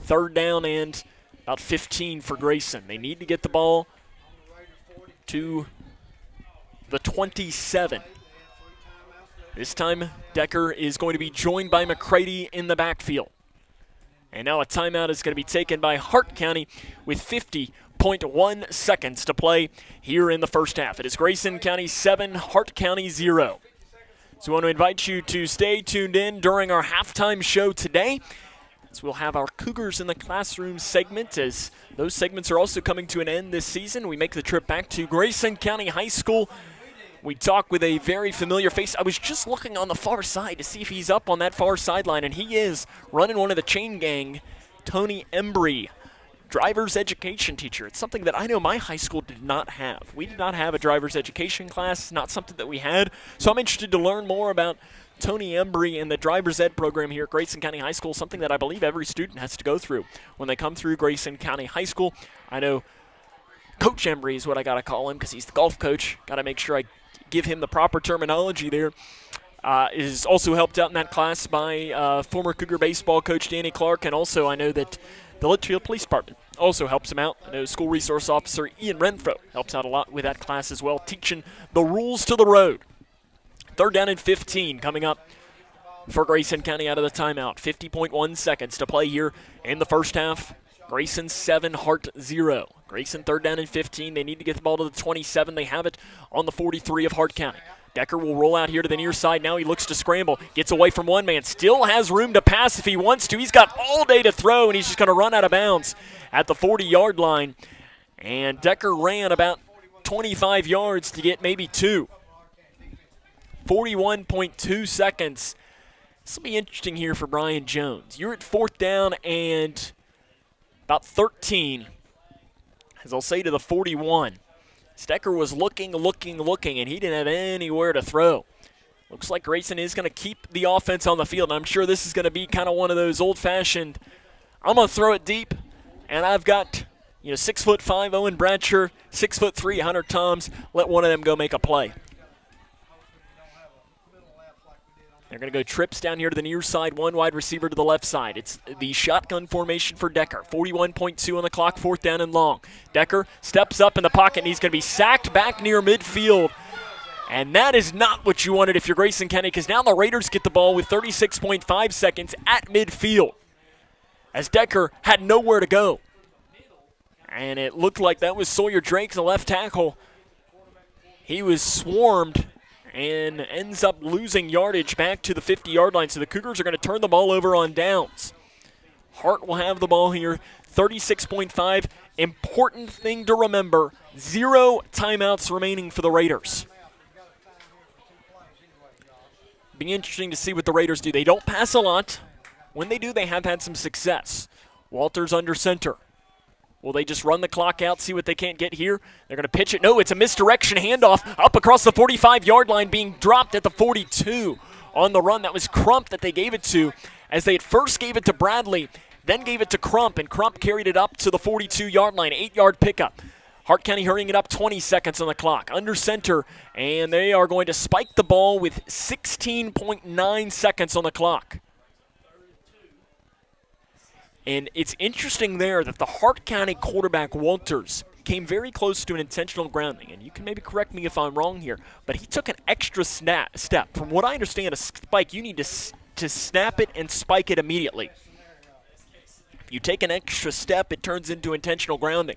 Speaker 1: Third down and about 15 for Grayson. They need to get the ball to the 27. This time, Decker is going to be joined by McCready in the backfield. And now a timeout is going to be taken by Hart County with 50.1 seconds to play here in the first half. It is Grayson County 7, Hart County 0. So we want to invite you to stay tuned in during our halftime show today, as we'll have our Cougars in the Classroom segment, as those segments are also coming to an end this season. We make the trip back to Grayson County High School. We talk with a very familiar face. I was just looking on the far side to see if he's up on that far sideline, and he is running one of the chain gang, Tony Embry, driver's education teacher. It's something that I know my high school did not have. We did not have a driver's education class, not something that we had. So I'm interested to learn more about Tony Embry and the driver's ed program here at Grayson County High School, something that I believe every student has to go through when they come through Grayson County High School. I know Coach Embry is what I got to call him because he's the golf coach. Got to make sure I give him the proper terminology there. Is also helped out in that class by former Cougar baseball coach Danny Clark, and also I know that the Leitchfield Police Department also helps him out. I know school resource officer Ian Renfro helps out a lot with that class as well, teaching the rules to the road. Third down and 15 coming up for Grayson County out of the timeout. 50.1 seconds to play here in the first half. Grayson 7, Hart 0. Grayson third down and 15. They need to get the ball to the 27. They have it on the 43 of Hart County. Decker will roll out here to the near side. Now he looks to scramble. Gets away from one man. Still has room to pass if he wants to. He's got all day to throw, and he's just going to run out of bounds at the 40-yard line. And Decker ran about 25 yards to get maybe 2. 41.2 seconds. This will be interesting here for Brian Jones. You're at fourth down and about 13, as I'll say, to the 41. Decker was looking, and he didn't have anywhere to throw. Looks like Grayson is going to keep the offense on the field. I'm sure this is going to be kind of one of those old-fashioned, I'm going to throw it deep, and I've got 6'5" Owen Bradshaw, 6'3" Hunter Toms. Let one of them go make a play. They're going to go trips down here to the near side, one wide receiver to the left side. It's the shotgun formation for Decker. 41.2 on the clock, fourth down and long. Decker steps up in the pocket, and he's going to be sacked back near midfield And that is not what you wanted if you're Grayson County, because now the Raiders get the ball with 36.5 seconds at midfield, as Decker had nowhere to go. And it looked like that was Sawyer Drake, the left tackle. He was swarmed and ends up losing yardage back to the 50-yard line. So the Cougars are going to turn the ball over on downs. Hart will have the ball here, 36.5. Important thing to remember, 0 timeouts remaining for the Raiders. Be interesting to see what the Raiders do. They don't pass a lot. When they do, they have had some success. Walters under center. Will they just run the clock out, see what they can't get here? They're going to pitch it. No, it's a misdirection handoff up across the 45-yard line, being dropped at the 42 on the run. That was Crump that they gave it to, as they at first gave it to Bradley, then gave it to Crump, and Crump carried it up to the 42-yard line, 8-yard pickup. Hart County hurrying it up, 20 seconds on the clock. Under center, and they are going to spike the ball with 16.9 seconds on the clock. And it's interesting there that the Hart County quarterback, Walters, came very close to an intentional grounding. And you can maybe correct me if I'm wrong here, but he took an extra step. From what I understand, a spike, you need to snap it and spike it immediately. If you take an extra step, it turns into intentional grounding.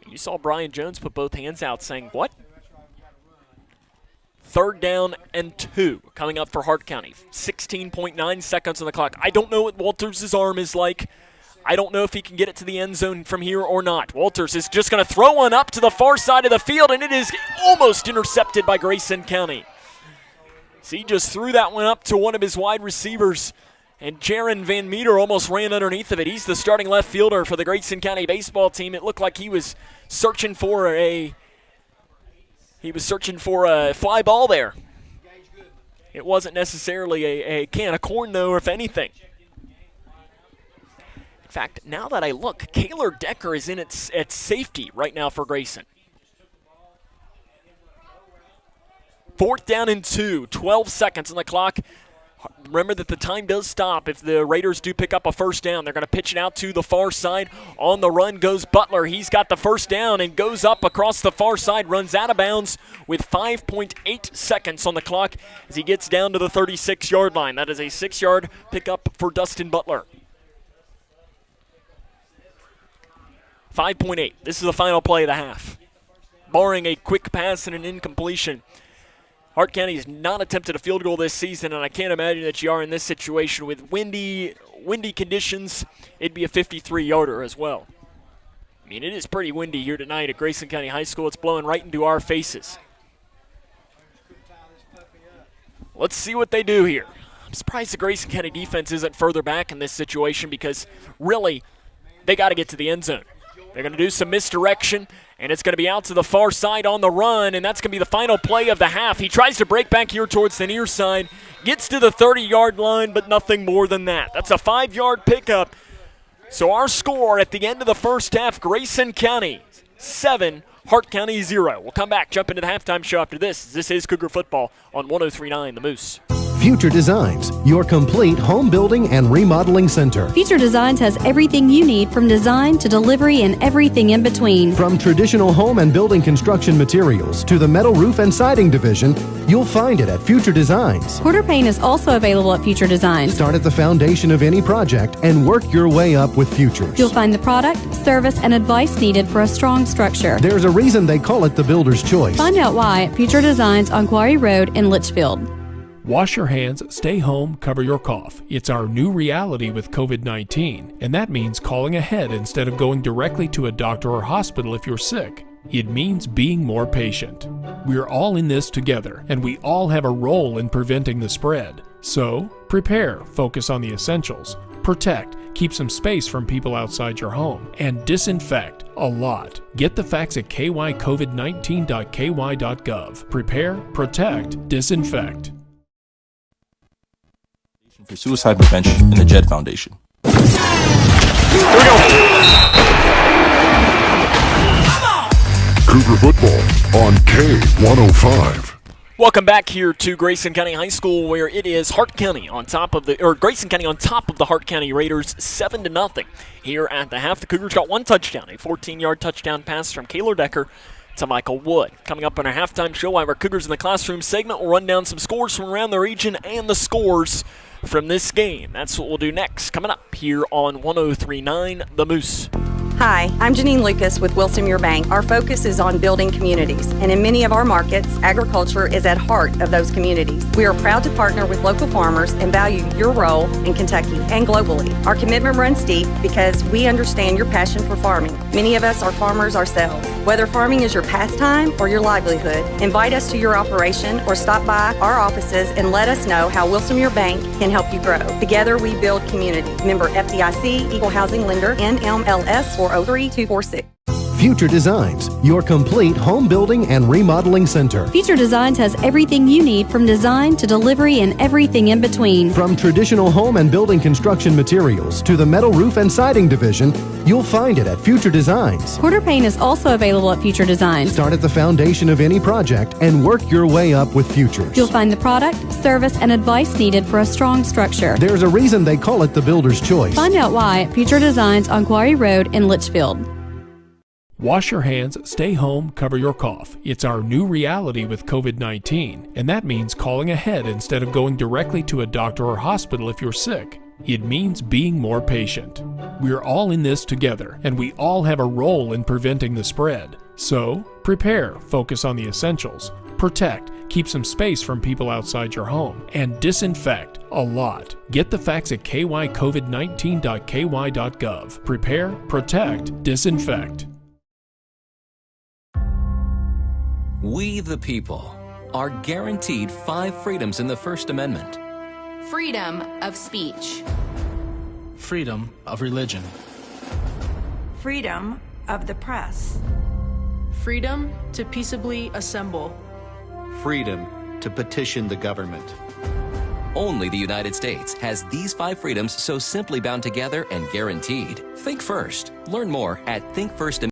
Speaker 1: You saw Brian Jones put both hands out saying, what? 3rd down and 2 coming up for Hart County. 16.9 seconds on the clock. I don't know what Walters' arm is like. I don't know if he can get it to the end zone from here or not. Walters is just going to throw one up to the far side of the field, and it is almost intercepted by Grayson County. So he just threw that one up to one of his wide receivers, and Jaron Van Meter almost ran underneath of it. He's the starting left fielder for the Grayson County baseball team. It looked like he was searching for a fly ball there. It wasn't necessarily a can of corn, though, if anything. In fact, now that I look, Kaylor Decker is in at safety right now for Grayson. 4th down and 2, 12 seconds on the clock. Remember that the time does stop if the Raiders do pick up a 1st down. They're going to pitch it out to the far side. On the run goes Butler. He's got the 1st down and goes up across the far side, runs out of bounds with 5.8 seconds on the clock as he gets down to the 36-yard line. That is a 6-yard pickup for Dustin Butler. 5.8. This is the final play of the half. Barring a quick pass and an incompletion, Hart County has not attempted a field goal this season, and I can't imagine that you are in this situation with windy conditions. It'd be a 53-yarder as well. I mean, it is pretty windy here tonight at Grayson County High School. It's blowing right into our faces. Let's see what they do here. I'm surprised the Grayson County defense isn't further back in this situation, because really they got to get to the end zone. They're going to do some misdirection, and it's going to be out to the far side on the run, and that's going to be the final play of the half. He tries to break back here towards the near side, gets to the 30-yard line, but nothing more than that. That's a 5-yard pickup. So our score at the end of the first half, Grayson County 7, Hart County 0. We'll come back, jump into the halftime show after this. This is Cougar Football on 103.9 The Moose.
Speaker 15: Future Designs, your complete home building and remodeling center.
Speaker 16: Future Designs has everything you need, from design to delivery and everything in between.
Speaker 15: From traditional home and building construction materials to the metal roof and siding division, you'll find it at Future Designs.
Speaker 16: Quarter paint is also available at Future Designs.
Speaker 15: Start at the foundation of any project and work your way up with Futures.
Speaker 16: You'll find the product, service, and advice needed for a strong structure.
Speaker 15: There's a reason they call it the builder's choice.
Speaker 16: Find out why at Future Designs on Quarry Road in Leitchfield.
Speaker 7: Wash your hands, stay home, cover your cough. It's our new reality with COVID-19, and that means calling ahead instead of going directly to a doctor or hospital if you're sick. It means being more patient. We're all in this together, and we all have a role in preventing the spread. So, prepare, focus on the essentials, protect, keep some space from people outside your home, and disinfect a lot. Get the facts at kycovid19.ky.gov. Prepare, protect, disinfect.
Speaker 18: For suicide prevention and the JED Foundation.
Speaker 12: Cougar Football on K105.
Speaker 1: Welcome back here to Grayson County High School, where it is Hart County on top of Grayson County on top of the Hart County Raiders, 7-0 here at the half. The Cougars got one touchdown, a 14-yard touchdown pass from Kaylor Decker, to Michael Wood. Coming up on our halftime show, I have our Cougars in the Classroom segment. We'll run down some scores from around the region and the scores from this game. That's what we'll do next, coming up here on 103.9 The Moose.
Speaker 6: Hi, I'm Janine Lucas with Wilson Muir Bank. Our focus is on building communities, and in many of our markets, agriculture is at heart of those communities. We are proud to partner with local farmers and value your role in Kentucky and globally. Our commitment runs deep because we understand your passion for farming. Many of us are farmers ourselves. Whether farming is your pastime or your livelihood, invite us to your operation or stop by our offices and let us know how Wilson Muir Bank can help you grow. Together we build community. Member FDIC, Equal Housing Lender, NMLS 403246.
Speaker 15: Future Designs, your complete home building and remodeling center.
Speaker 16: Future Designs has everything you need from design to delivery and everything in between.
Speaker 15: From traditional home and building construction materials to the metal roof and siding division, you'll find it at Future Designs.
Speaker 16: Quarter paint is also available at Future Designs.
Speaker 15: Start at the foundation of any project and work your way up with Futures.
Speaker 16: You'll find the product, service, and advice needed for a strong structure.
Speaker 15: There's a reason they call it the builder's choice.
Speaker 16: Find out why at Future Designs on Quarry Road in Leitchfield.
Speaker 7: Wash your hands, stay home, cover your cough. It's our new reality with COVID-19, and that means calling ahead instead of going directly to a doctor or hospital if you're sick. It means being more patient. We're all in this together, and we all have a role in preventing the spread. So, prepare, focus on the essentials, protect, keep some space from people outside your home, and disinfect a lot. Get the facts at kycovid19.ky.gov. Prepare, protect, disinfect.
Speaker 19: We, the people, are guaranteed 5 freedoms in the First Amendment.
Speaker 20: Freedom of speech.
Speaker 21: Freedom of religion.
Speaker 22: Freedom of the press.
Speaker 21: Freedom to peaceably assemble.
Speaker 23: Freedom to petition the government.
Speaker 19: Only the United States has these 5 freedoms so simply bound together and guaranteed. Think first. Learn more at thinkfirst.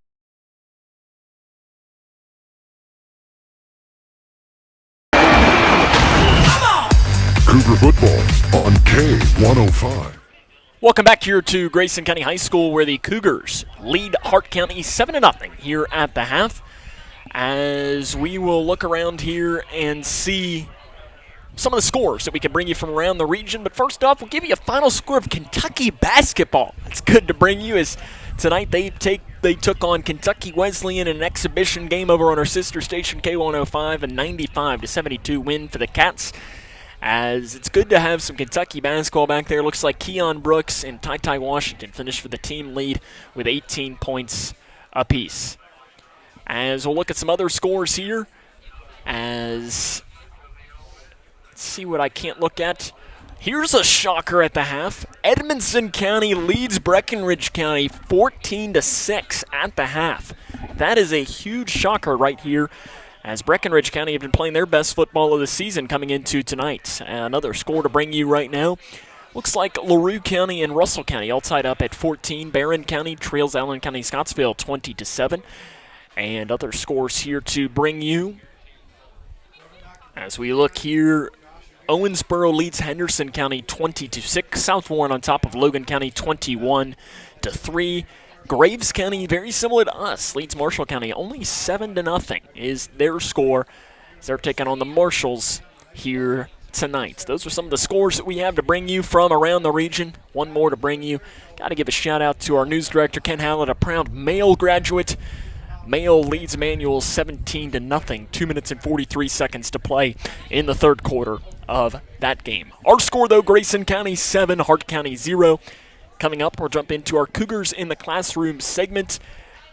Speaker 12: Cougar football on K105.
Speaker 1: Welcome back here to Grayson County High School, where the Cougars lead Hart County 7-0 here at the half. As we will look around here and see some of the scores that we can bring you from around the region. But first off, we'll give you a final score of Kentucky basketball. It's good to bring you, as tonight they took on Kentucky Wesleyan in an exhibition game over on our sister station K105, a 95-72 win for the Cats. As it's good to have some Kentucky basketball back there. Looks like Keon Brooks and Ty Washington finished for the team lead with 18 points apiece. As we'll look at some other scores here, let's see what I can't look at. Here's a shocker at the half. Edmonson County leads Breckinridge County 14-6 at the half. That is a huge shocker right here, as Breckinridge County have been playing their best football of the season coming into tonight. Another score to bring you right now. Looks like LaRue County and Russell County all tied up at 14. Barron County trails Allen County Scottsville 20-7. And other scores here to bring you. As we look here, Owensboro leads Henderson County 20-6. South Warren on top of Logan County 21-3. Graves County, very similar to us, leads Marshall County only 7-0 is their score as they're taking on the Marshalls here tonight. Those are some of the scores that we have to bring you from around the region. One more to bring you. Got to give a shout out to our news director, Ken Hallett, a proud Male graduate. Male leads Manual 17-0. 2 minutes and 43 seconds to play in the third quarter of that game. Our score, though, Grayson County 7, Hart County 0. Coming up, we'll jump into our Cougars in the Classroom segment,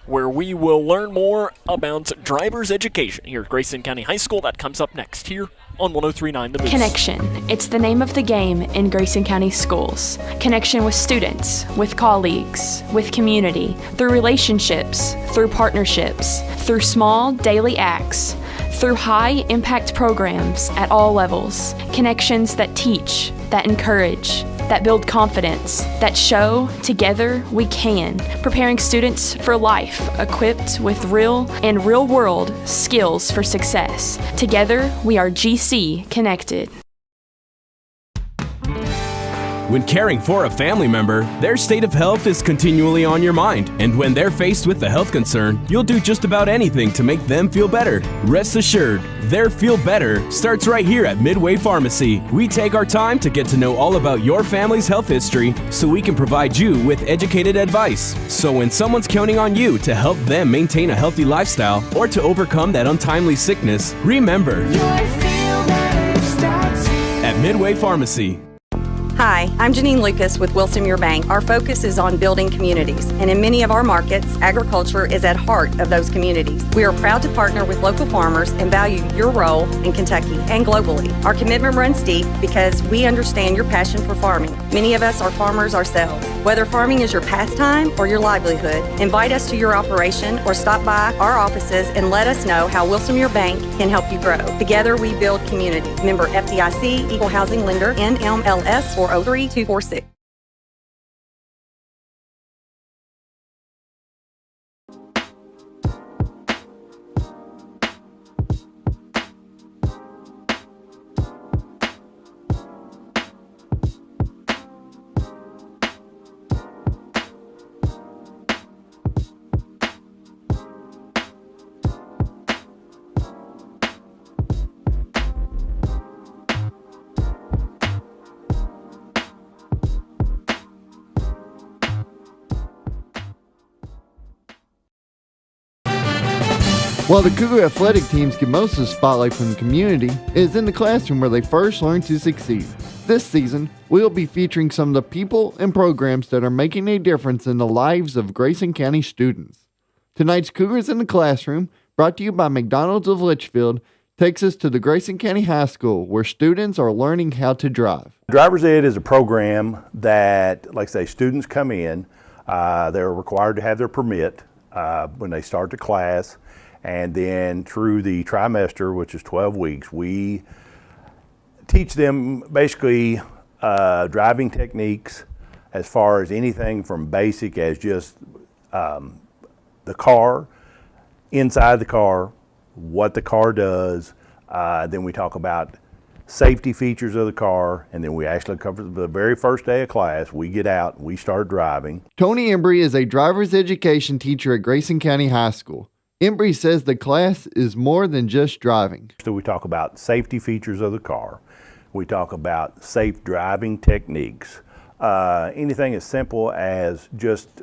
Speaker 1: where we will learn more about driver's education here at Grayson County High School. That comes up next here on 103.9 The Moose.
Speaker 11: Connection. It's the name of the game in Grayson County schools. Connection with students, with colleagues, with community, through relationships, through partnerships, through small daily acts, through high-impact programs at all levels. Connections that teach, that encourage, that build confidence, that show together we can, preparing students for life, equipped with real and real-world skills for success. Together, we are GC Connected.
Speaker 13: When caring for a family member, their state of health is continually on your mind. And when they're faced with a health concern, you'll do just about anything to make them feel better. Rest assured, their feel better starts right here at Midway Pharmacy. We take our time to get to know all about your family's health history so we can provide you with educated advice. So when someone's counting on you to help them maintain a healthy lifestyle or to overcome that untimely sickness, remember, at Midway Pharmacy.
Speaker 6: Hi, I'm Janine Lucas with Wilson Muir Bank. Our focus is on building communities, and in many of our markets, agriculture is at heart of those communities. We are proud to partner with local farmers and value your role in Kentucky and globally. Our commitment runs deep because we understand your passion for farming. Many of us are farmers ourselves. Whether farming is your pastime or your livelihood, invite us to your operation or stop by our offices and let us know how Wilson Muir Bank can help you grow. Together we build community. Member FDIC, Equal Housing Lender, NMLS 403246.
Speaker 2: While the Cougar athletic teams get most of the spotlight from the community, it is in the classroom where they first learn to succeed. This season, we will be featuring some of the people and programs that are making a difference in the lives of Grayson County students. Tonight's Cougars in the Classroom, brought to you by McDonald's of Leitchfield, takes us to the Grayson County High School, where students are learning how to drive.
Speaker 3: Driver's Ed is a program that, like I say, students come in, they're required to have their permit when they start the class. And then through the trimester, which is 12 weeks, we teach them basically driving techniques as far as anything from basic as just the car, inside the car, what the car does. Then we talk about safety features of the car, and then we actually cover the very first day of class. We get out, we start driving.
Speaker 2: Tony Embry is a driver's education teacher at Grayson County High School. Embry says the class is more than just driving.
Speaker 3: So we talk about safety features of the car. We talk about safe driving techniques. Anything as simple as just,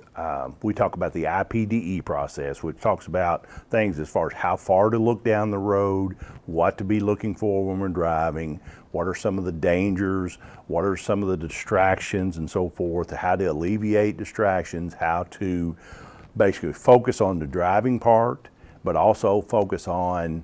Speaker 3: we talk about the IPDE process, which talks about things as far as how far to look down the road, what to be looking for when we're driving, what are some of the dangers, what are some of the distractions and so forth, how to alleviate distractions, how to basically focus on the driving part, but also focus on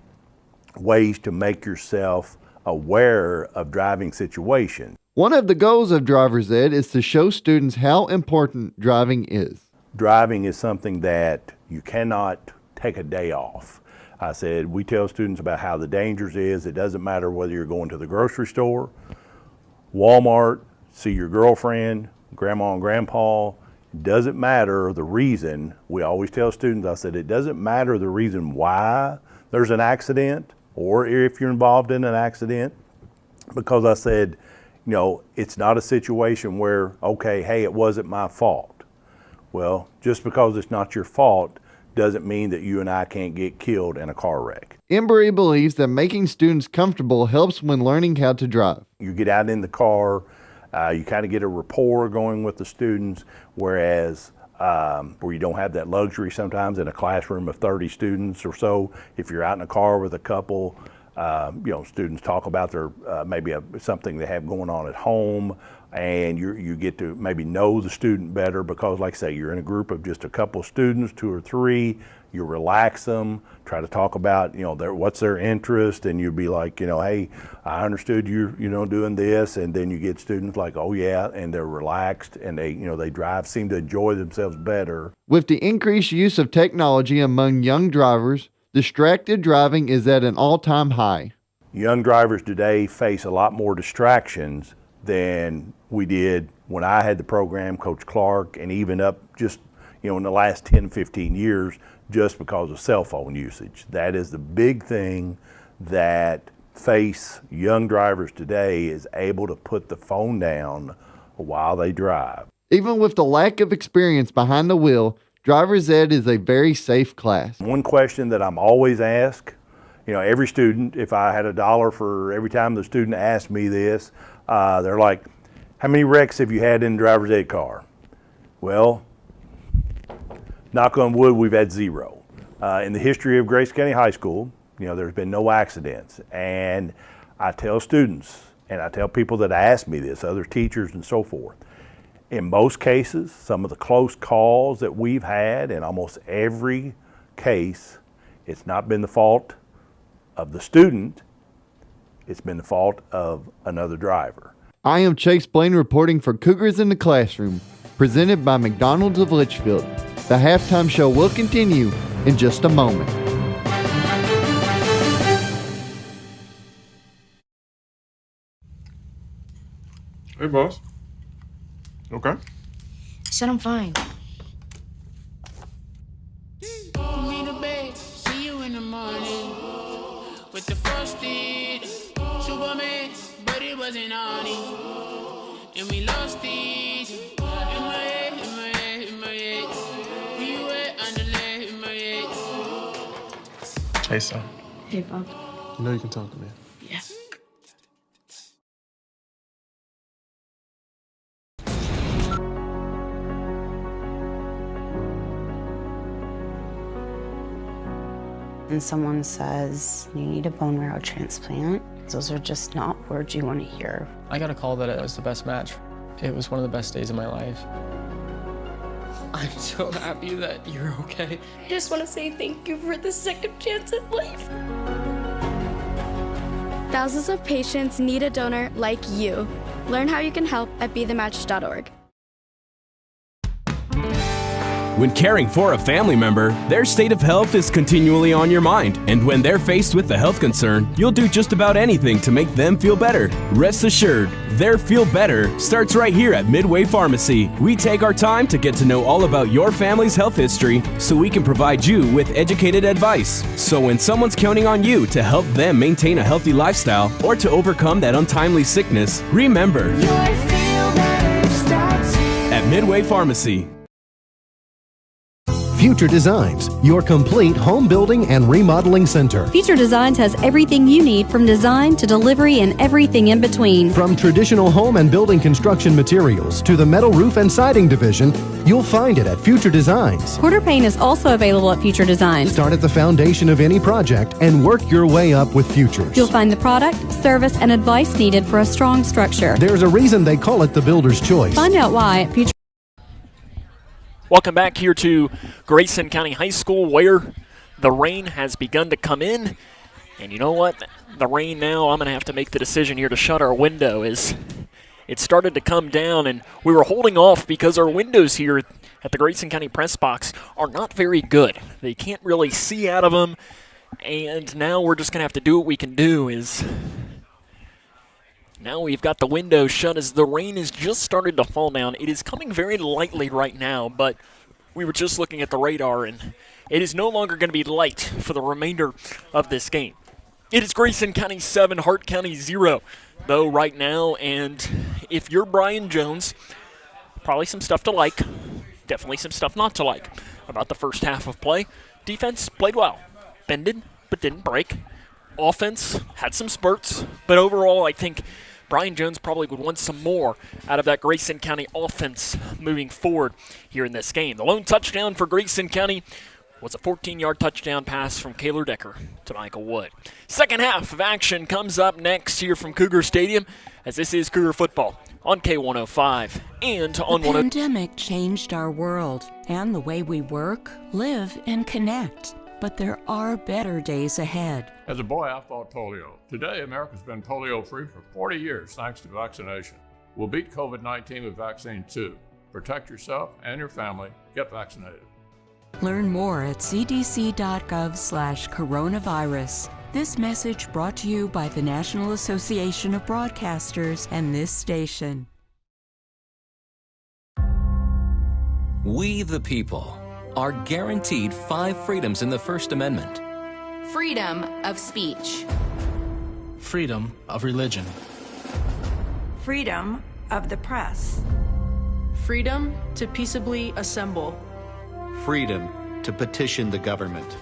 Speaker 3: ways to make yourself aware of driving situations.
Speaker 2: One of the goals of Driver's Ed is to show students how important driving is.
Speaker 3: Driving is something that you cannot take a day off. I said, we tell students about how the dangers is. It doesn't matter whether you're going to the grocery store, Walmart, see your girlfriend, grandma and grandpa. Doesn't matter the reason. We always tell students, I said, it doesn't matter the reason why there's an accident or if you're involved in an accident, because I said, you know, it's not a situation where, okay, hey, it wasn't my fault. Well, just because it's not your fault doesn't mean that you and I can't get killed in a car wreck.
Speaker 2: Embry believes that making students comfortable helps when learning how to drive.
Speaker 3: You get out in the car, you kind of get a rapport going with the students, whereas where you don't have that luxury sometimes in a classroom of 30 students or so. If you're out in a car with a couple, students talk about their maybe something they have going on at home, and you get to maybe know the student better because, like I say, you're in a group of just a couple of students, 2 or 3. You relax them, try to talk about, what's their interest, and you'd be like, hey, I understood you doing this, and then you get students like, oh yeah, and they're relaxed, and they seem to enjoy themselves better.
Speaker 2: With the increased use of technology among young drivers, distracted driving is at an all-time high.
Speaker 3: Young drivers today face a lot more distractions than we did when I had the program, Coach Clark, and even up just, in the last 10, 15 years, just because of cell phone usage. That is the big thing that face young drivers today, is able to put the phone down while they drive.
Speaker 2: Even with the lack of experience behind the wheel, driver's ed is a very safe class.
Speaker 3: One question that I'm always asked, every student, if I had $1 for every time the student asked me this, they're like, how many wrecks have you had in the driver's ed car? Well, knock on wood, we've had 0. In the history of Grayson County High School, there's been no accidents. And I tell students, and I tell people that ask me this, other teachers and so forth, in most cases, some of the close calls that we've had, in almost every case, it's not been the fault of the student, it's been the fault of another driver.
Speaker 2: I am Chase Blaine reporting for Cougars in the Classroom, presented by McDonald's of Leitchfield. The halftime show will continue in just a moment.
Speaker 5: Hey, boss. Okay.
Speaker 17: I said I'm fine.
Speaker 8: See you in the morning with the frosted Superman, but it wasn't on it. And we lost it in my head, in my head, in my head. Where you at underlay in my head.
Speaker 9: Hey, son.
Speaker 17: Hey, Bob.
Speaker 9: You know you can talk to me.
Speaker 17: Yeah.
Speaker 22: And someone says, you need a bone marrow transplant, those are just not words you want to hear.
Speaker 9: I got a call that it was the best match. It was one of the best days of my life. I'm so happy that you're okay.
Speaker 17: I just want to say thank you for the second chance at life.
Speaker 10: Thousands of patients need a donor like you. Learn how you can help at BeTheMatch.org.
Speaker 13: When caring for a family member, their state of health is continually on your mind. And when they're faced with a health concern, you'll do just about anything to make them feel better. Rest assured, their feel better starts right here at Midway Pharmacy. We take our time to get to know all about your family's health history so we can provide you with educated advice. So when someone's counting on you to help them maintain a healthy lifestyle or to overcome that untimely sickness, remember, at Midway Pharmacy.
Speaker 15: Future Designs, your complete home building and remodeling center.
Speaker 16: Future Designs has everything you need from design to delivery and everything in between.
Speaker 15: From traditional home and building construction materials to the metal roof and siding division, you'll find it at Future Designs.
Speaker 16: Quarter paint is also available at Future Designs.
Speaker 15: Start at the foundation of any project and work your way up with Futures.
Speaker 16: You'll find the product, service, and advice needed for a strong structure.
Speaker 15: There's a reason they call it the builder's choice.
Speaker 16: Find out why at Future.
Speaker 1: Welcome back here to Grayson County High School, where the rain has begun to come in. And you know what? The rain now, I'm going to have to make the decision here to shut our window as it started to come down, and we were holding off because our windows here at the Grayson County Press Box are not very good. They can't really see out of them, and now we're just going to have to do what we can do is now we've got the window shut as the rain has just started to fall down. It is coming very lightly right now, but we were just looking at the radar, and it is no longer going to be light for the remainder of this game. It is Grayson County 7, Hart County 0, though, right now, and if you're Brian Jones, probably some stuff to like, definitely some stuff not to like about the first half of play. Defense played well, bended but didn't break. Offense had some spurts, but overall I think Brian Jones probably would want some more out of that Grayson County offense moving forward here in this game. The lone touchdown for Grayson County was a 14-yard touchdown pass from Kaylor Decker to Michael Wood. Second half of action comes up next here from Cougar Stadium, as this is Cougar football on K105 and on
Speaker 24: The pandemic changed our world and the way we work, live, and connect. But there are better days ahead.
Speaker 5: As a boy, I fought polio. Today, America's been polio-free for 40 years thanks to vaccination. We'll beat COVID-19 with vaccine too. Protect yourself and your family. Get vaccinated.
Speaker 24: Learn more at cdc.gov/coronavirus. This message brought to you by the National Association of Broadcasters and this station.
Speaker 19: We the people are guaranteed 5 freedoms in the First Amendment.
Speaker 20: Freedom of speech.
Speaker 21: Freedom of religion.
Speaker 25: Freedom
Speaker 24: of the press.
Speaker 21: Freedom to peaceably assemble.
Speaker 23: Freedom to petition the government.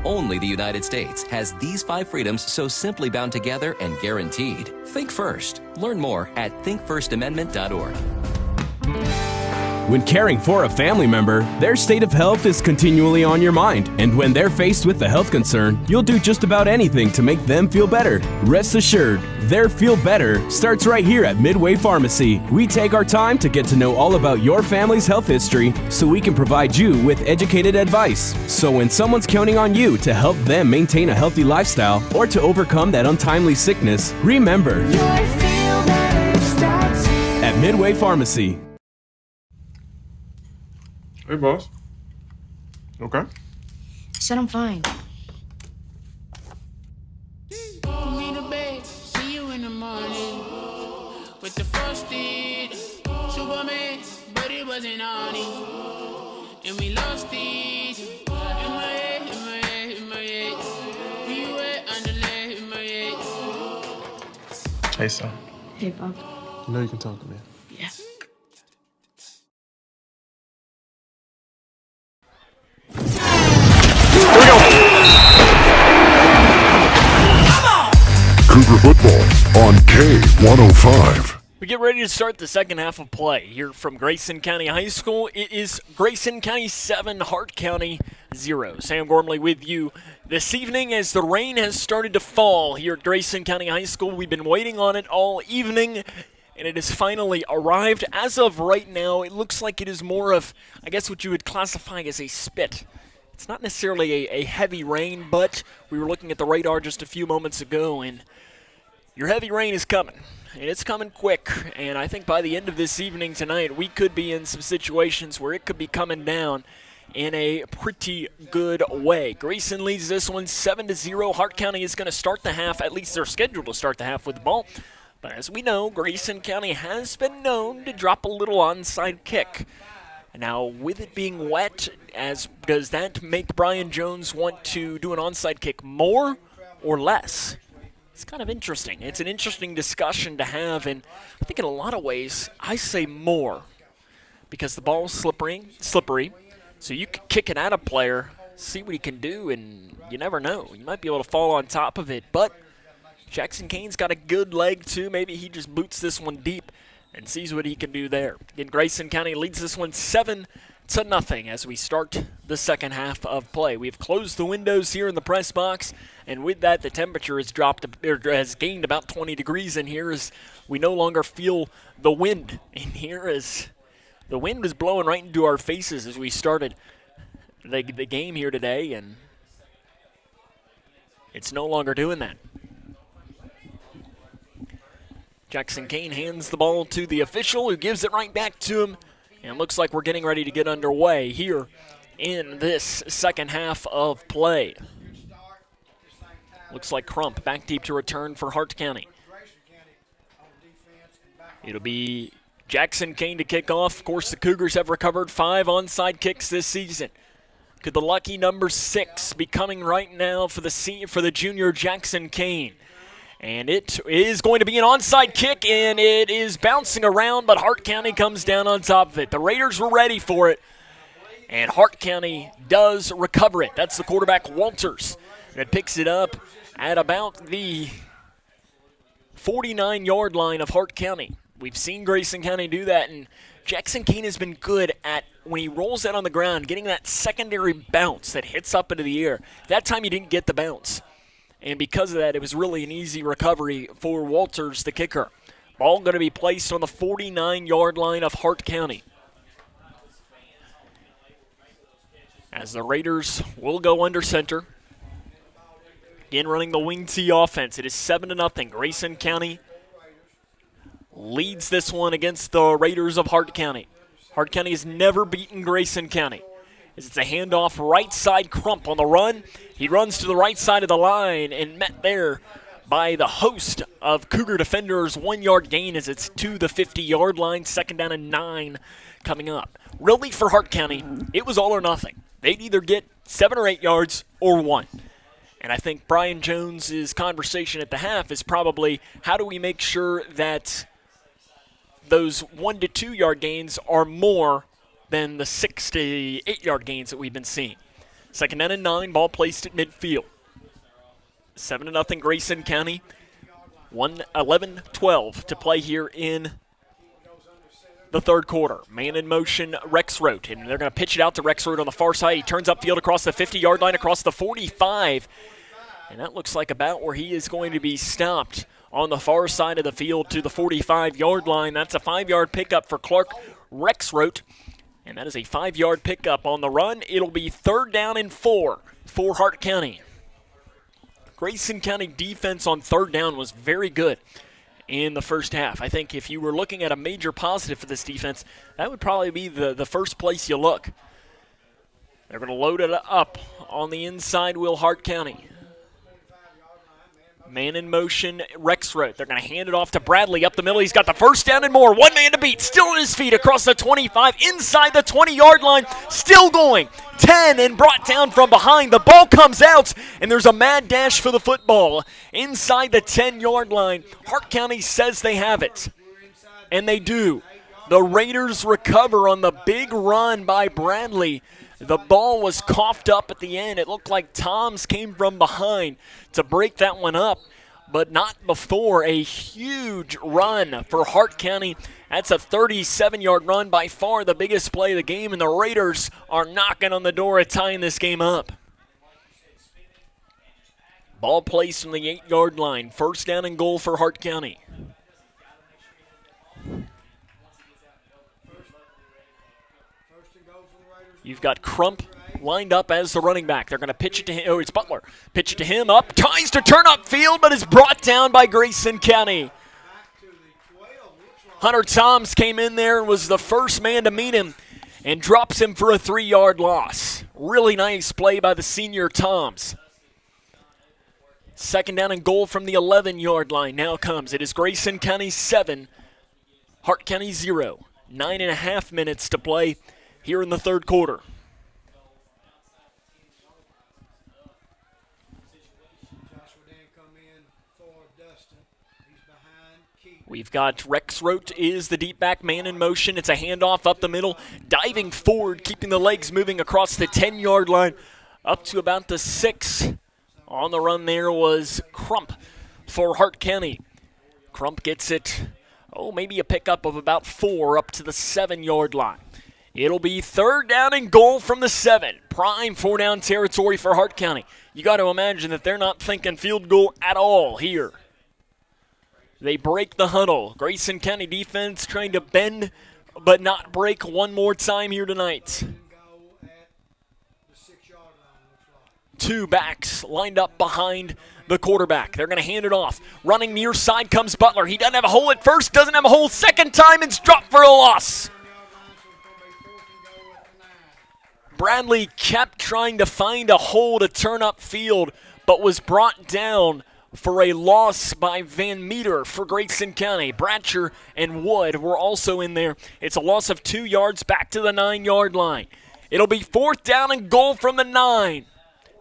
Speaker 19: Only the United States has these 5 freedoms so simply bound together and guaranteed. Think first. Learn more at thinkfirstamendment.org.
Speaker 13: When caring for a family member, their state of health is continually on your mind. And when they're faced with a health concern, you'll do just about anything to make them feel better. Rest assured, their feel better starts right here at Midway Pharmacy. We take our time to get to know all about your family's health history so we can provide you with educated advice. So when someone's counting on you to help them maintain a healthy lifestyle or to overcome that untimely sickness, remember, your feel better starts here at Midway Pharmacy.
Speaker 4: Hey, boss. Okay.
Speaker 7: I said I'm fine.
Speaker 8: Me the bed, see you in the morning with the frosted Superman, but it wasn't on it, and we lost it. In my head, in my head, in my head. Where you at? Underlay in my head.
Speaker 4: Hey, son.
Speaker 7: Hey, Bob.
Speaker 4: You know you can talk to me.
Speaker 7: Yeah.
Speaker 12: Cougar football on K105.
Speaker 1: We get ready to start the second half of play here from Grayson County High School. It is Grayson County 7, Hart County 0. Sam Gormley with you this evening as the rain has started to fall here at Grayson County High School. We've been waiting on it all evening, and it has finally arrived. As of right now, it looks like it is more of, I guess, what you would classify as a spit. It's not necessarily a heavy rain, but we were looking at the radar just a few moments ago, and your heavy rain is coming. And it's coming quick, and I think by the end of this evening tonight, we could be in some situations where it could be coming down in a pretty good way. Grayson leads this one 7-0. Hart County is going to start the half, at least they're scheduled to start the half with the ball. But as we know, Grayson County has been known to drop a little onside kick. Now, with it being wet, does that make Brian Jones want to do an onside kick more or less? It's kind of interesting. It's an interesting discussion to have, and I think in a lot of ways, I say more because the ball's slippery, so you can kick it at a player, see what he can do, and you never know. You might be able to fall on top of it, but Jackson Kane's got a good leg, too. Maybe he just boots this one deep and sees what he can do there. Again, Grayson County leads this one 7-0 as we start the second half of play. We've closed the windows here in the press box, and with that, the temperature has gained about 20 degrees in here as we no longer feel the wind in here, as the wind was blowing right into our faces as we started the game here today, and it's no longer doing that. Jackson Kane hands the ball to the official, who gives it right back to him. And looks like we're getting ready to get underway here in this second half of play. Looks like Crump back deep to return for Hart County. It'll be Jackson Kane to kick off. Of course, the Cougars have recovered 5 onside kicks this season. Could the lucky number 6 be coming right now for the junior Jackson Kane? And it is going to be an onside kick, and it is bouncing around, but Hart County comes down on top of it. The Raiders were ready for it, and Hart County does recover it. That's the quarterback, Walters, that picks it up at about the 49-yard line of Hart County. We've seen Grayson County do that, and Jackson Kane has been good at, when he rolls that on the ground, getting that secondary bounce that hits up into the air. That time he didn't get the bounce. And because of that, it was really an easy recovery for Walters, the kicker. Ball going to be placed on the 49-yard line of Hart County. As the Raiders will go under center. Again, running the wing T offense. It is 7-0. Grayson County leads this one against the Raiders of Hart County. Hart County has never beaten Grayson County. As it's a handoff right side, Crump on the run. He runs to the right side of the line and met there by the host of Cougar defenders. 1-yard gain as it's to the 50-yard line. 2nd down and 9 coming up. Really, for Hart County, it was all or nothing. They'd either get 7 or 8 yards or 1. And I think Brian Jones's conversation at the half is probably, how do we make sure that those 1 to 2 yard gains are more than the 6 to 8 yard gains that we've been seeing. 2nd down and 9, ball placed at midfield. 7-0 Grayson County. 11-12 to play here in the third quarter. Man in motion, Rexroth, and they're going to pitch it out to Rexroth on the far side. He turns upfield across the 50-yard line, across the 45, and that looks like about where he is going to be stopped on the far side of the field to the 45-yard line. That's a 5-yard pickup for Clark Rexroth, and that is a 5-yard pickup on the run. It'll be 3rd down and 4 for Hart County. Grayson County defense on 3rd down was very good in the first half. I think if you were looking at a major positive for this defense, that would probably be the first place you look. They're going to load it up on the inside, will Hart County. Man in motion, Rexroth. They're going to hand it off to Bradley up the middle. He's got the 1st down and more. 1 man to beat. Still on his feet across the 25, inside the 20-yard line. Still going. 10 and brought down from behind. The ball comes out, and there's a mad dash for the football inside the 10-yard line. Hart County says they have it, and they do. The Raiders recover on the big run by Bradley. The ball was coughed up at the end. It looked like Toms came from behind to break that one up, but not before a huge run for Hart County. That's a 37-yard run, by far the biggest play of the game, and the Raiders are knocking on the door of tying this game up. Ball placed from the 8-yard line. 1st down and goal for Hart County. You've got Crump lined up as the running back. They're going to pitch it to him. Oh, it's Butler. Pitch it to him up. Tries to turn upfield, but is brought down by Grayson County. Hunter Toms came in there and was the first man to meet him and drops him for a 3-yard loss. Really nice play by the senior Toms. 2nd down and goal from the 11-yard line now comes. It is Grayson County 7, Hart County 0. 9.5 minutes to play here in the third quarter. We've got Rexroth is the deep back, man in motion. It's a handoff up the middle, diving forward, keeping the legs moving across the 10-yard line up to about the 6. On the run there was Crump for Hart County. Crump gets it, maybe a pickup of about 4 up to the 7-yard line. It'll be 3rd down and goal from the 7. Prime 4-down territory for Hart County. You got to imagine that they're not thinking field goal at all here. They break the huddle. Grayson County defense trying to bend but not break one more time here tonight. 2 backs lined up behind the quarterback. They're going to hand it off. Running near side comes Butler. He doesn't have a hole at first, doesn't have a hole second time, and it's dropped for a loss. Bradley kept trying to find a hole to turn upfield, but was brought down for a loss by Van Meter for Grayson County. Bratcher and Wood were also in there. It's a loss of 2 yards back to the 9-yard line. It'll be 4th down and goal from the 9.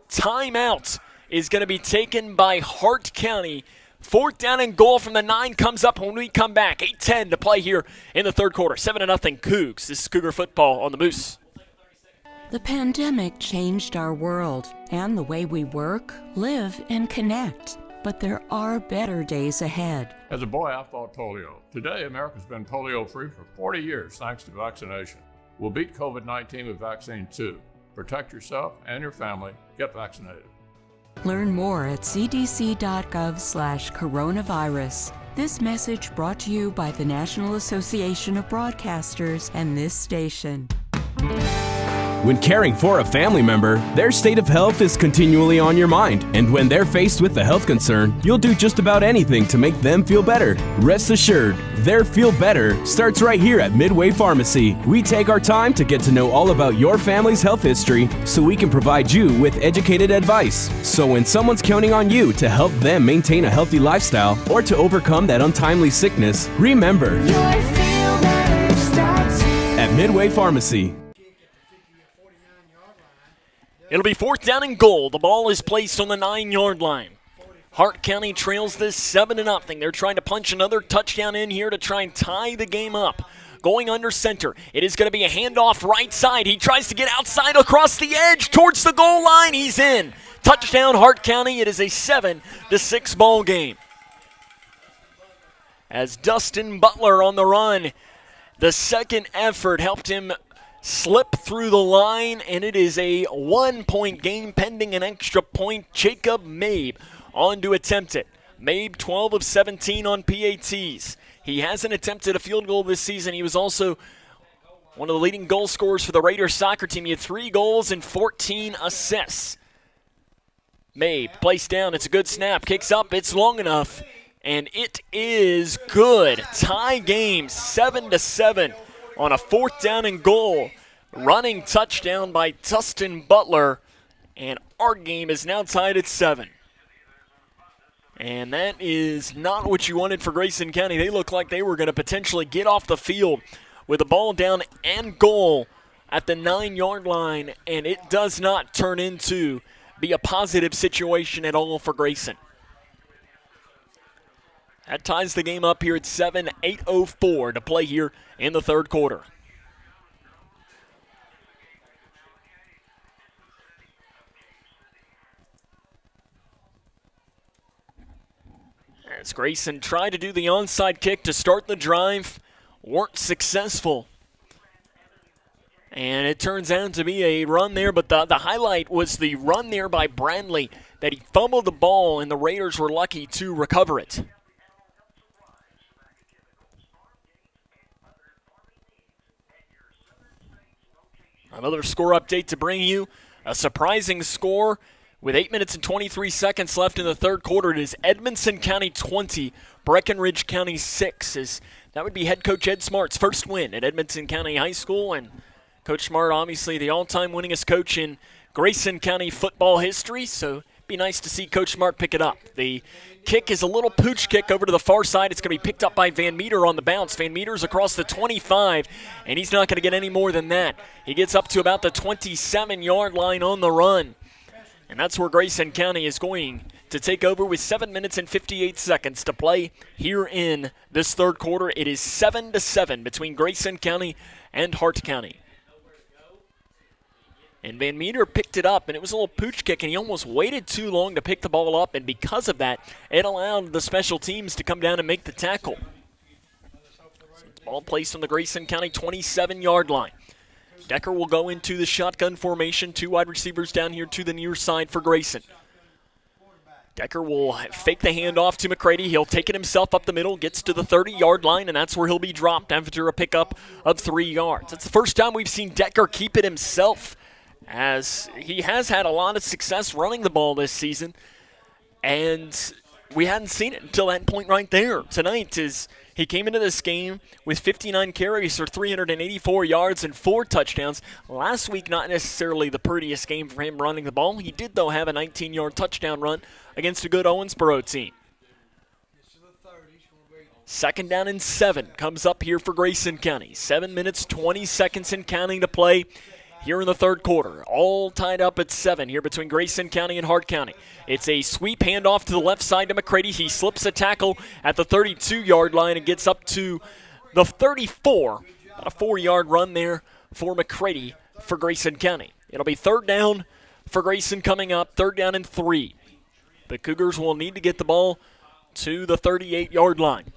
Speaker 1: Timeout is going to be taken by Hart County. 4th down and goal from the 9 comes up when we come back. 8:10 to play here in the third quarter. 7-0 Cougs. This is Cougar football on the Moose.
Speaker 24: The pandemic changed our world and the way we work, live, and connect. But there are better days ahead.
Speaker 5: As a boy, I fought polio. Today, America's been polio-free for 40 years thanks to vaccination. We'll beat COVID-19 with vaccine too. Protect yourself and your family. Get vaccinated.
Speaker 24: Learn more at cdc.gov/coronavirus. This message brought to you by the National Association of Broadcasters and this station.
Speaker 13: When caring for a family member, their state of health is continually on your mind. And when they're faced with a health concern, you'll do just about anything to make them feel better. Rest assured, their feel better starts right here at Midway Pharmacy. We take our time to get to know all about your family's health history so we can provide you with educated advice. So when someone's counting on you to help them maintain a healthy lifestyle or to overcome that untimely sickness, remember, your feel better starts here at Midway Pharmacy.
Speaker 1: It'll be 4th down and goal. The ball is placed on the 9-yard line. Hart County trails this 7-0. They're trying to punch another touchdown in here to try and tie the game up. Going under center. It is going to be a handoff right side. He tries to get outside across the edge towards the goal line. He's in. Touchdown Hart County. It is a 7-6 ball game. As Dustin Butler on the run, the second effort helped him slip through the line, and it is a 1-point game pending an extra point. Jacob Mabe on to attempt it. Mabe 12 of 17 on PATs. He hasn't attempted a field goal this season. He was also one of the leading goal scorers for the Raiders soccer team. He had 3 goals and 14 assists. Mabe placed down. It's a good snap. Kicks up. It's long enough. And it is good. Tie game 7-7 on a 4th down and goal. Running touchdown by Dustin Butler. And our game is now tied at 7. And that is not what you wanted for Grayson County. They look like they were going to potentially get off the field with the ball down and goal at the 9-yard line. And it does not turn into be a positive situation at all for Grayson. That ties the game up here at 7, 8:04 to play here in the third quarter. As Grayson tried to do the onside kick to start the drive, weren't successful. And it turns out to be a run there, but the highlight was the run there by Bradley, that he fumbled the ball and the Raiders were lucky to recover it. Another score update to bring you. A surprising score with 8 minutes and 23 seconds left in the third quarter. It is Edmonson County 20, Breckenridge County 6. That would be head coach Ed Smart's first win at Edmonson County High School. And Coach Smart, obviously the all-time winningest coach in Grayson County football history. So it'd be nice to see Coach Smart pick it up. The kick is a little pooch kick over to the far side. It's going to be picked up by Van Meter on the bounce. Van Meter's across the 25, and he's not going to get any more than that. He gets up to about the 27-yard line on the run. And that's where Grayson County is going to take over with 7 minutes and 58 seconds to play here in this third quarter. It is 7-7 between Grayson County and Hart County. And Van Meter picked it up, and it was a little pooch kick, and he almost waited too long to pick the ball up, and because of that, it allowed the special teams to come down and make the tackle. So it's ball placed on the Grayson County 27-yard line. Decker will go into the shotgun formation. 2 wide receivers down here to the near side for Grayson. Decker will fake the handoff to McCready. He'll take it himself up the middle, gets to the 30-yard line, and that's where he'll be dropped after a pickup of 3 yards. That's the first time we've seen Decker keep it himself, as he has had a lot of success running the ball this season, and we hadn't seen it until that point right there. Tonight is he came into this game with 59 carries for 384 yards and 4 touchdowns. Last week, not necessarily the prettiest game for him running the ball. He did, though, have a 19-yard touchdown run against a good Owensboro team. 2nd down and 7 comes up here for Grayson County. 7 minutes, 20 seconds and counting to play here in the third quarter. All tied up at 7 here between Grayson County and Hart County. It's a sweep handoff to the left side to McCready. He slips a tackle at the 32-yard line and gets up to the 34. About a 4-yard run there for McCready for Grayson County. It'll be 3rd down for Grayson coming up. 3rd down and 3. The Cougars will need to get the ball to the 38-yard line.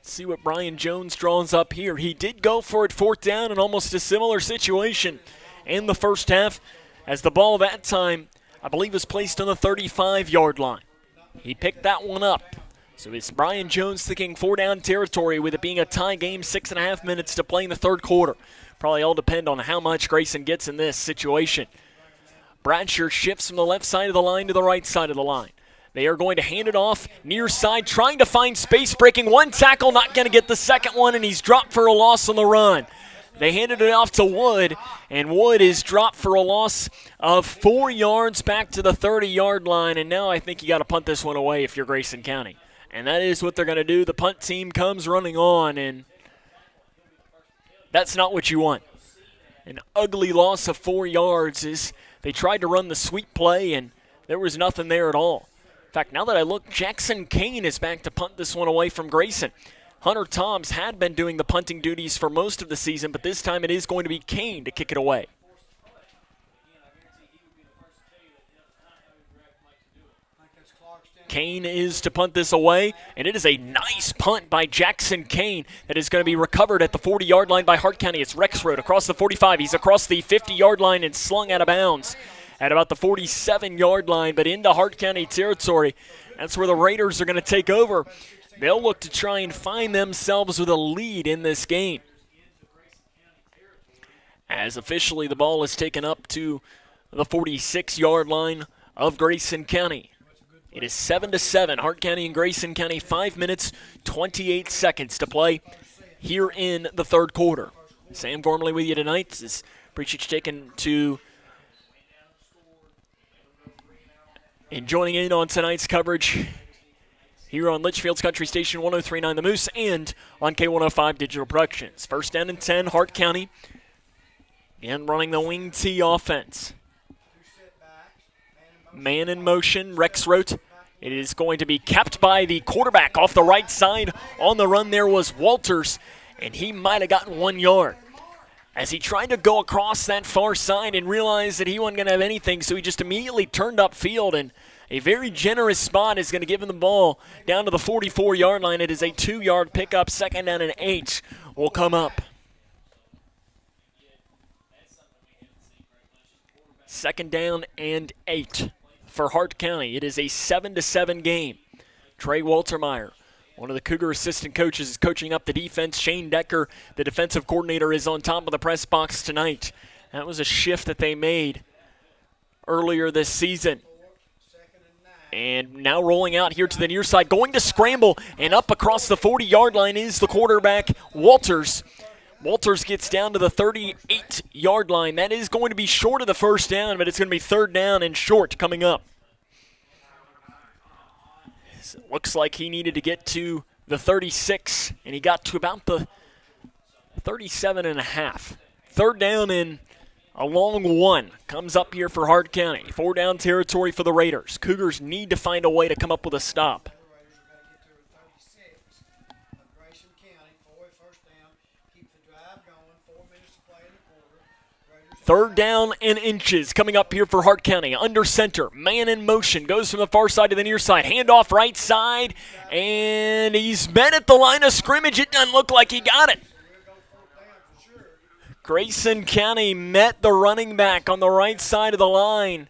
Speaker 1: See what Brian Jones draws up here. He did go for it 4th down in almost a similar situation in the first half, as the ball that time, I believe, was placed on the 35-yard line. He picked that one up. So it's Brian Jones thinking 4-down territory with it being a tie game, 6.5 minutes to play in the third quarter. Probably all depend on how much Grayson gets in this situation. Bradsher shifts from the left side of the line to the right side of the line. They are going to hand it off near side, trying to find space, breaking one tackle, not going to get the second one, and he's dropped for a loss on the run. They handed it off to Wood, and Wood is dropped for a loss of 4 yards back to the 30-yard line, and now I think you got to punt this one away if you're Grayson County. And that is what they're going to do. The punt team comes running on, and that's not what you want. An ugly loss of 4 yards is They tried to run the sweep play, and there was nothing there at all. In fact, now that I look, Jackson Kane is back to punt this one away from Grayson. Hunter Toms had been doing the punting duties for most of the season, but this time it is going to be Kane to kick it away. Kane is to punt this away, and it is a nice punt by Jackson Kane that is going to be recovered at the 40-yard line by Hart County. It's Rexroad across the 45. He's across the 50-yard line and slung out of bounds at about the 47-yard line, but into Hart County territory. That's where the Raiders are going to take over. They'll look to try and find themselves with a lead in this game. As officially the ball is taken up to the 46-yard line of Grayson County. It is 7-7. Hart County and Grayson County, 5 minutes, 28 seconds to play here in the third quarter. Sam Gormley with you tonight. This is Preachich taken to and joining in on tonight's coverage here on Leitchfield's Country Station 103.9 The Moose and on K105 Digital Productions. First down and 10, Hart County. And running the wing T offense. Man in motion, Rexroth. It is going to be kept by the quarterback off the right side. On the run there was Walters, and he might have gotten 1 yard. As he tried to go across that far side and realized that he wasn't going to have anything, so he just immediately turned upfield, and a very generous spot is going to give him the ball down to the 44-yard line. It is a 2-yard pickup. Second down and 8 will come up. Second down and 8 for Hart County. It is a 7-7 game. Trey Waltermeyer, one of the Cougar assistant coaches, is coaching up the defense. Shane Decker, the defensive coordinator, is on top of the press box tonight. That was a shift that they made earlier this season. And now rolling out here to the near side, going to scramble, and up across the 40-yard line is the quarterback, Walters. Walters gets down to the 38-yard line. That is going to be short of the first down, but it's going to be third down and short coming up. It looks like he needed to get to the 36, and he got to about the 37 and a half. Third down and a long one comes up here for Hart County. 4 down territory for the Raiders. Cougars need to find a way to come up with a stop. Third down and inches coming up here for Hart County. Under center, man in motion, goes from the far side to the near side. Handoff right side, and he's met at the line of scrimmage. It doesn't look like he got it. Grayson County met the running back on the right side of the line.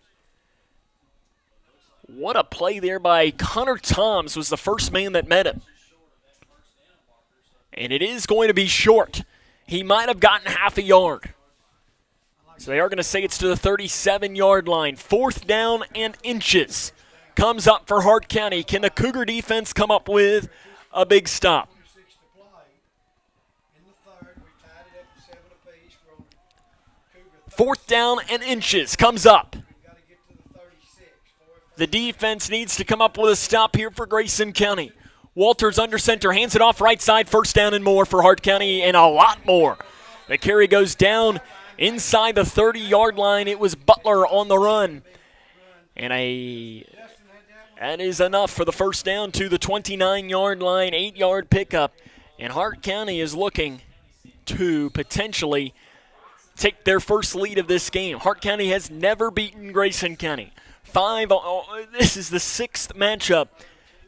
Speaker 1: What a play there by Hunter Toms, was the first man that met him. And it is going to be short. He might have gotten half a yard. So they are going to say it's to the 37-yard line. Fourth down and inches comes up for Hart County. Can the Cougar defense come up with a big stop? Fourth down and inches comes up. The defense needs to come up with a stop here for Grayson County. Walters under center, hands it off right side. First down and more for Hart County, and a lot more. The carry goes down inside the 30-yard line. It was Butler on the run. And that is enough for the first down to the 29-yard line, 8-yard pickup. And Hart County is looking to potentially take their first lead of this game. Hart County has never beaten Grayson County. This is the 6th matchup,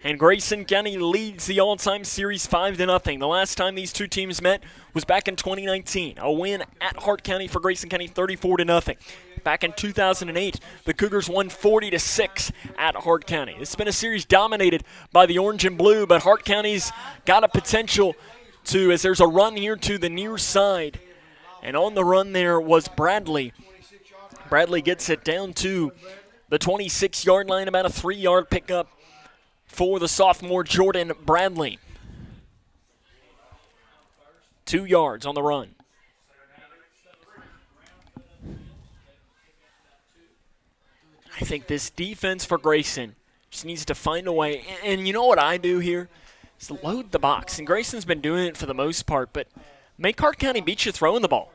Speaker 1: and Grayson County leads the all-time series 5-0. The last time these two teams met was back in 2019, a win at Hart County for Grayson County, 34-0. Back in 2008, the Cougars won 40-6 at Hart County. It's been a series dominated by the orange and blue, but Hart County's got a potential to, as there's a run here to the near side. And on the run there was Bradley. Bradley gets it down to the 26-yard line, about a 3-yard pickup for the sophomore Jordan Bradley. 2 yards on the run. I think this defense for Grayson just needs to find a way. And you know what I do here? Is load the box. And Grayson's been doing it for the most part, but make Hart County beat you throwing the ball.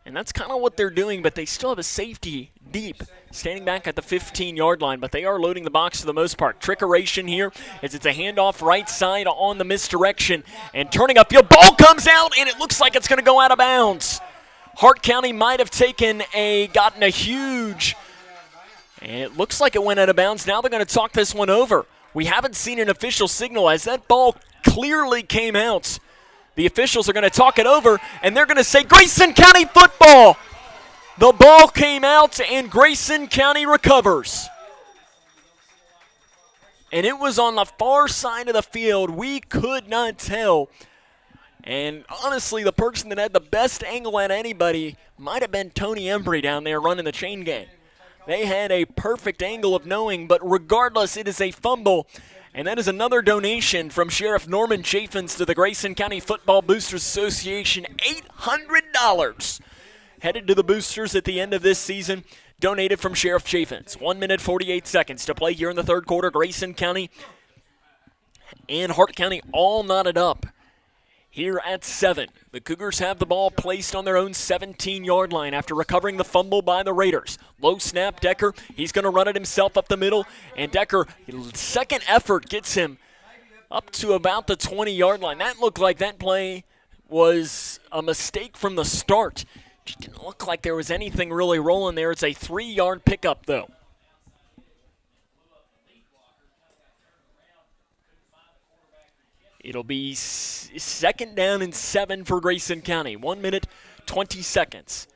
Speaker 1: And that's kind of what they're doing, but they still have a safety deep, standing back at the 15-yard line, but they are loading the box for the most part. Trickeration here as it's a handoff right side on the misdirection, and turning upfield, ball comes out, and it looks like it's going to go out of bounds. Hart County might have gotten a huge, and it looks like it went out of bounds. Now they're going to talk this one over. We haven't seen an official signal as that ball clearly came out. The officials are going to talk it over, and they're going to say Grayson County football. The ball came out, and Grayson County recovers. And it was on the far side of the field. We could not tell. And honestly, the person that had the best angle at anybody might have been Tony Embry down there running the chain gang. They had a perfect angle of knowing, but regardless, it is a fumble. And that is another donation from Sheriff Norman Chaffins to the Grayson County Football Boosters Association, $800 headed to the Boosters at the end of this season, donated from Sheriff Chaffins. 1 minute, 48 seconds to play here in the third quarter. Grayson County and Hart County all knotted up here at 7. The Cougars have the ball placed on their own 17-yard line after recovering the fumble by the Raiders. Low snap, Decker. He's going to run it himself up the middle, and Decker, second effort, gets him up to about the 20-yard line. That looked like that play was a mistake from the start. Just didn't look like there was anything really rolling there. It's a 3-yard pickup, though. It'll be second down and 7 for Grayson County. 1 minute, 20 seconds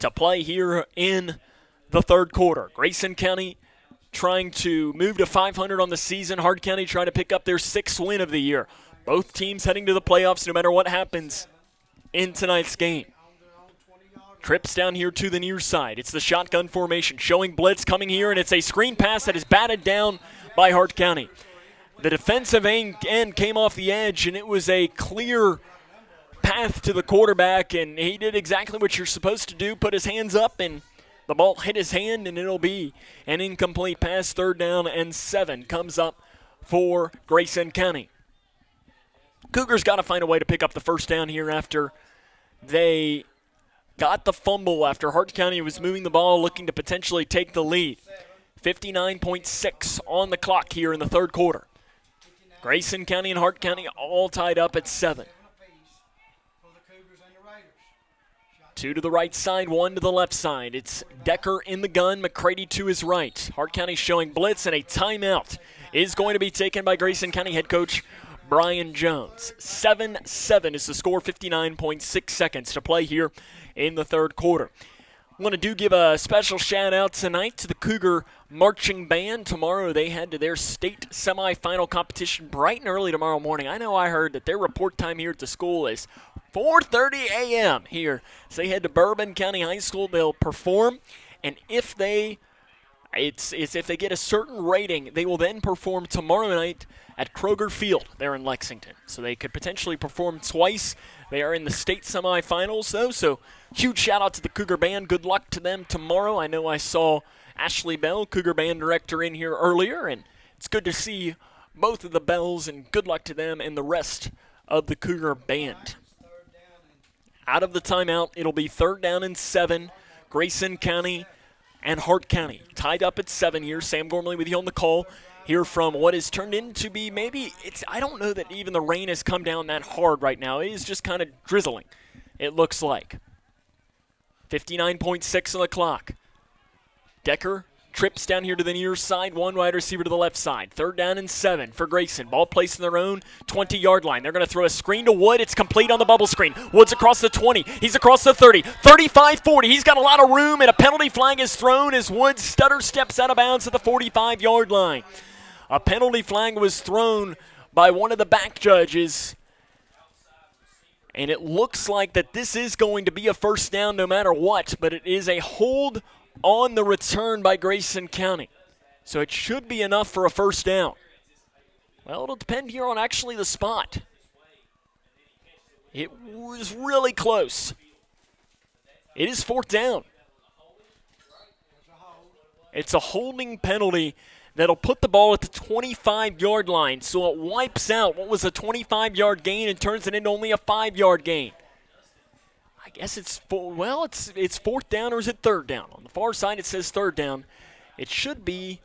Speaker 1: to play here in the third quarter. Grayson County trying to move to 500 on the season. Hart County trying to pick up their 6th win of the year. Both teams heading to the playoffs no matter what happens in tonight's game. Trips down here to the near side. It's the shotgun formation showing blitz coming here, and it's a screen pass that is batted down by Hart County. The defensive end came off the edge, and it was a clear path to the quarterback, and he did exactly what you're supposed to do, put his hands up, and the ball hit his hand, and it'll be an incomplete pass. 3rd down and 7 comes up for Grayson County. Cougars got to find a way to pick up the first down here after they got the fumble after Hart County was moving the ball, looking to potentially take the lead. 59.6 on the clock here in the third quarter. Grayson County and Hart County all tied up at 7. 2 to the right side, 1 to the left side. It's Decker in the gun, McCready to his right. Hart County showing blitz, and a timeout is going to be taken by Grayson County head coach Brian Jones. 7-7 is the score, 59.6 seconds to play here in the third quarter. I want to give a special shout-out tonight to the Cougar Marching Band. Tomorrow they head to their state semifinal competition bright and early tomorrow morning. I know I heard that their report time here at the school is 4:30 a.m. here. So they head to Bourbon County High School. They'll perform, and if they get a certain rating, they will then perform tomorrow night at Cougar Field there in Lexington. So they could potentially perform twice. They are in the state semifinals, though, so huge shout-out to the Cougar Band. Good luck to them tomorrow. I know I saw Ashley Bell, Cougar Band director, in here earlier, and it's good to see both of the Bells, and good luck to them and the rest of the Cougar Band. Out of the timeout, it'll be 3rd down and 7. Grayson County and Hart County tied up at 7 here. Sam Gormley with you on the call here from what has turned into be I don't know that even the rain has come down that hard right now. It is just kind of drizzling, it looks like. 59.6 on the clock. Decker trips down here to the near side, 1 wide receiver to the left side. 3rd down and 7 for Grayson. Ball placed in their own 20-yard line. They're going to throw a screen to Wood. It's complete on the bubble screen. Wood's across the 20. He's across the 30. 35, 40. He's got a lot of room, and a penalty flag is thrown as Wood steps out of bounds at the 45-yard line. A penalty flag was thrown by one of the back judges, and it looks like that this is going to be a first down no matter what, but it is a hold on the return by Grayson County. So it should be enough for a first down. Well, it'll depend here on actually the spot. It was really close. It is 4th down. It's a holding penalty that'll put the ball at the 25-yard line, so it wipes out what was a 25-yard gain and turns it into only a 5-yard gain. I guess it's it's fourth down, or is it third down? On the far side it says third down. It should be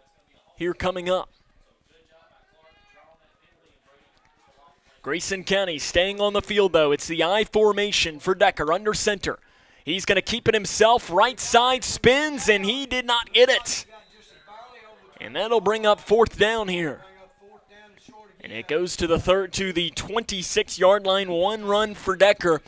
Speaker 1: here coming up. Grayson County staying on the field, though. It's the I formation for Decker under center. He's going to keep it himself. Right side spins, and he did not get it. And that'll bring up fourth down here. And it goes to the 26-yard line. One run for Decker.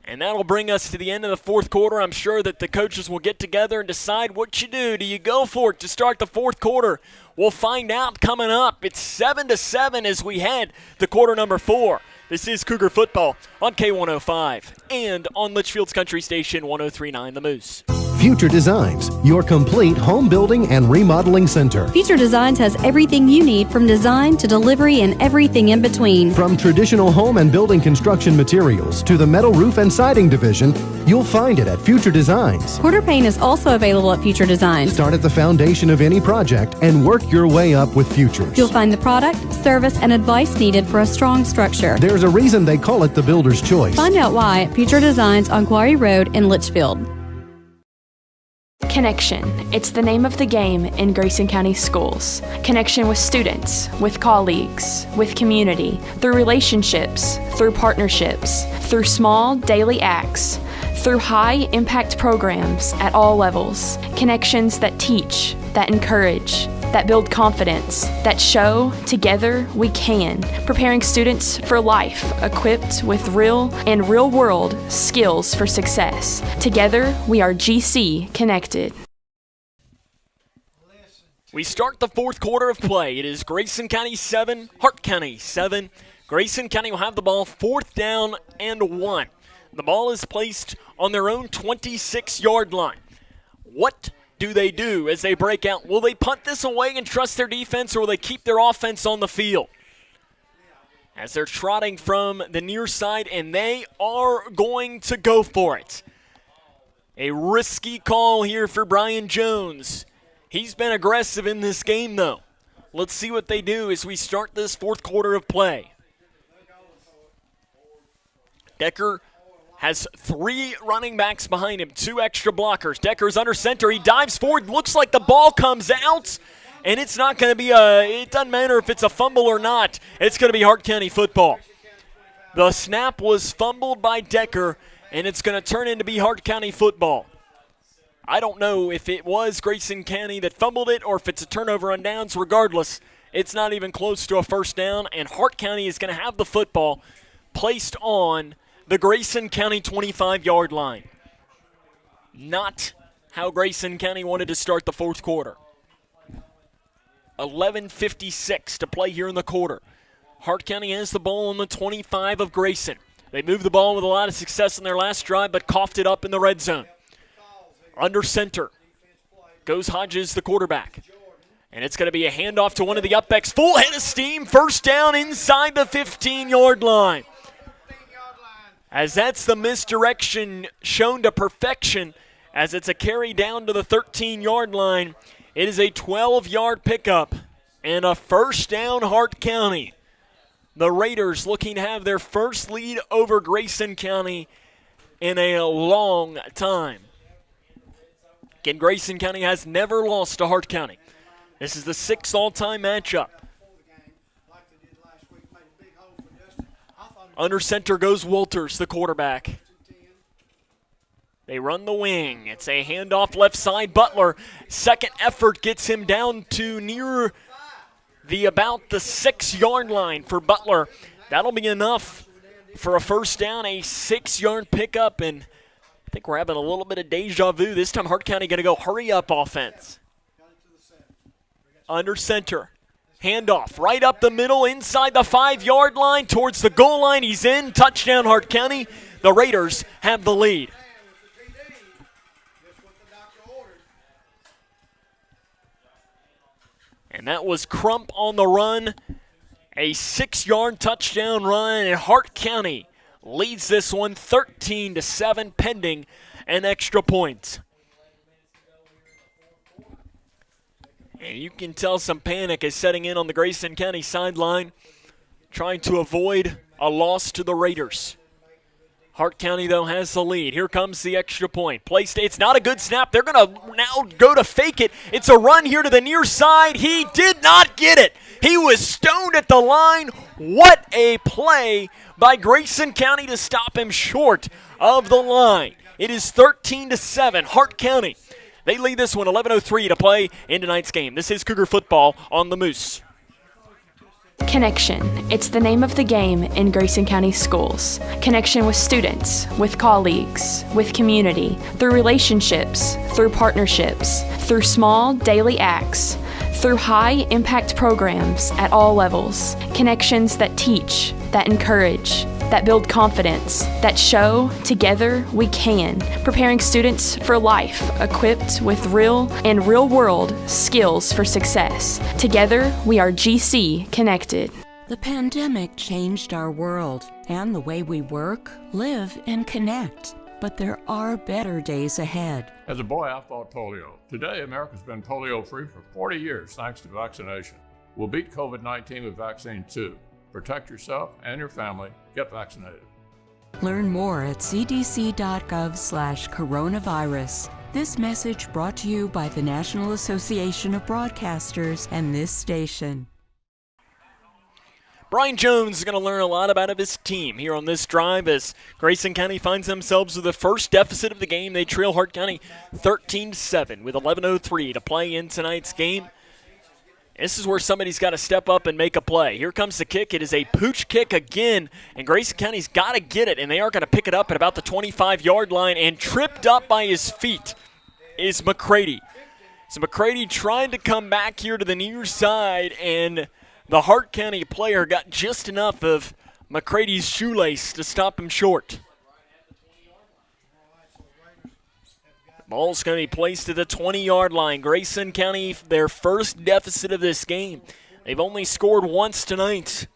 Speaker 1: And that'll bring us to the end of the fourth quarter. I'm sure that the coaches will get together and decide what you do. Do you go for it to start the fourth quarter? We'll find out coming up. It's 7-7 as we head to quarter number 4. This is Cougar football on K105 and on Leitchfield's Country Station 103.9 The Moose.
Speaker 15: Future Designs, your complete home building and remodeling center.
Speaker 16: Future Designs has everything you need from design to delivery and everything in between.
Speaker 15: From traditional home and building construction materials to the metal roof and siding division, you'll find it at Future Designs.
Speaker 16: Quarter paint is also available at Future Designs.
Speaker 15: Start at the foundation of any project and work your way up with Futures.
Speaker 16: You'll find the product, service, and advice needed for a strong structure.
Speaker 15: There's a reason they call it the builder's choice.
Speaker 16: Find out why at Future Designs on Quarry Road in Litchfield.
Speaker 6: Connection. It's the name of the game in Grayson County schools. Connection with students, with colleagues, with community, through relationships, through partnerships, through small daily acts, through high-impact programs at all levels. Connections that teach, that encourage, that build confidence, that show together we can, preparing students for life, equipped with real and real-world skills for success. Together, we are GC Connected.
Speaker 1: We start the fourth quarter of play. It is Grayson County 7, Hart County 7. Grayson County will have the ball fourth down and 1. The ball is placed on their own 26-yard line. What do they do as they break out? Will they punt this away and trust their defense, or will they keep their offense on the field? As they're trotting from the near side, and they are going to go for it. A risky call here for Brian Jones. He's been aggressive in this game, though. Let's see what they do as we start this fourth quarter of play. Decker has 3 running backs behind him, 2 extra blockers. Decker's under center. He dives forward. Looks like the ball comes out, and it's not going to be it doesn't matter if it's a fumble or not. It's going to be Hart County football. The snap was fumbled by Decker, and it's going to turn into be Hart County football. I don't know if it was Grayson County that fumbled it or if it's a turnover on downs. Regardless, it's not even close to a first down, and Hart County is going to have the football placed on the Grayson County 25-yard line. Not how Grayson County wanted to start the fourth quarter. 11:56 to play here in the quarter. Hart County has the ball on the 25 of Grayson. They moved the ball with a lot of success in their last drive, but coughed it up in the red zone. Under center goes Hodges, the quarterback. And it's going to be a handoff to one of the upbacks. Full head of steam, first down inside the 15-yard line. As that's the misdirection shown to perfection, as it's a carry down to the 13-yard line. It is a 12-yard pickup and a first down, Hart County. The Raiders looking to have their first lead over Grayson County in a long time. Again, Grayson County has never lost to Hart County. This is the 6th all-time matchup. Under center goes Walters, the quarterback. They run the wing. It's a handoff left side. Butler, second effort gets him down to near about the 6-yard line for Butler. That'll be enough for a first down, a 6-yard pickup, and I think we're having a little bit of deja vu. This time Hart County going to go hurry-up offense. Under center. Handoff right up the middle, inside the 5-yard line, towards the goal line. He's in. Touchdown, Hart County. The Raiders have the lead. And that was Crump on the run. A 6-yard touchdown run, and Hart County leads this one 13-7, pending an extra point. And you can tell some panic is setting in on the Grayson County sideline, trying to avoid a loss to the Raiders. Hart County, though, has the lead. Here comes the extra point. It's not a good snap. They're going to now go to fake it. It's a run here to the near side. He did not get it. He was stoned at the line. What a play by Grayson County to stop him short of the line. It is 13-7. Hart County, they lead this one, 11:03 to play in tonight's game. This is Cougar football on the Moose.
Speaker 6: Connection. It's the name of the game in Grayson County schools. Connection with students, with colleagues, with community, through relationships, through partnerships, through small daily acts, through high-impact programs at all levels. Connections that teach, that encourage, that build confidence, that show together we can, preparing students for life, equipped with real and real-world skills for success. Together, we are GC Connected.
Speaker 24: The pandemic changed our world and the way we work, live, and connect. But there are better days ahead.
Speaker 5: As a boy, I fought polio. Today, America's been polio-free for 40 years thanks to vaccination. We'll beat COVID-19 with vaccine too. Protect yourself and your family. Get vaccinated.
Speaker 24: Learn more at cdc.gov/coronavirus. This message brought to you by the National Association of Broadcasters and this station.
Speaker 1: Brian Jones is going to learn a lot about his team here on this drive as Grayson County finds themselves with the first deficit of the game. They trail Hart County 13-7 with 11:03 to play in tonight's game. This is where somebody's got to step up and make a play. Here comes the kick. It is a pooch kick again, and Grayson County's got to get it, and they are going to pick it up at about the 25-yard line, and tripped up by his feet is McCready. So McCready trying to come back here to the near side, and the Hart County player got just enough of McCready's shoelace to stop him short. Ball's going to be placed at the 20-yard line. Grayson County, their first deficit of this game. They've only scored once tonight.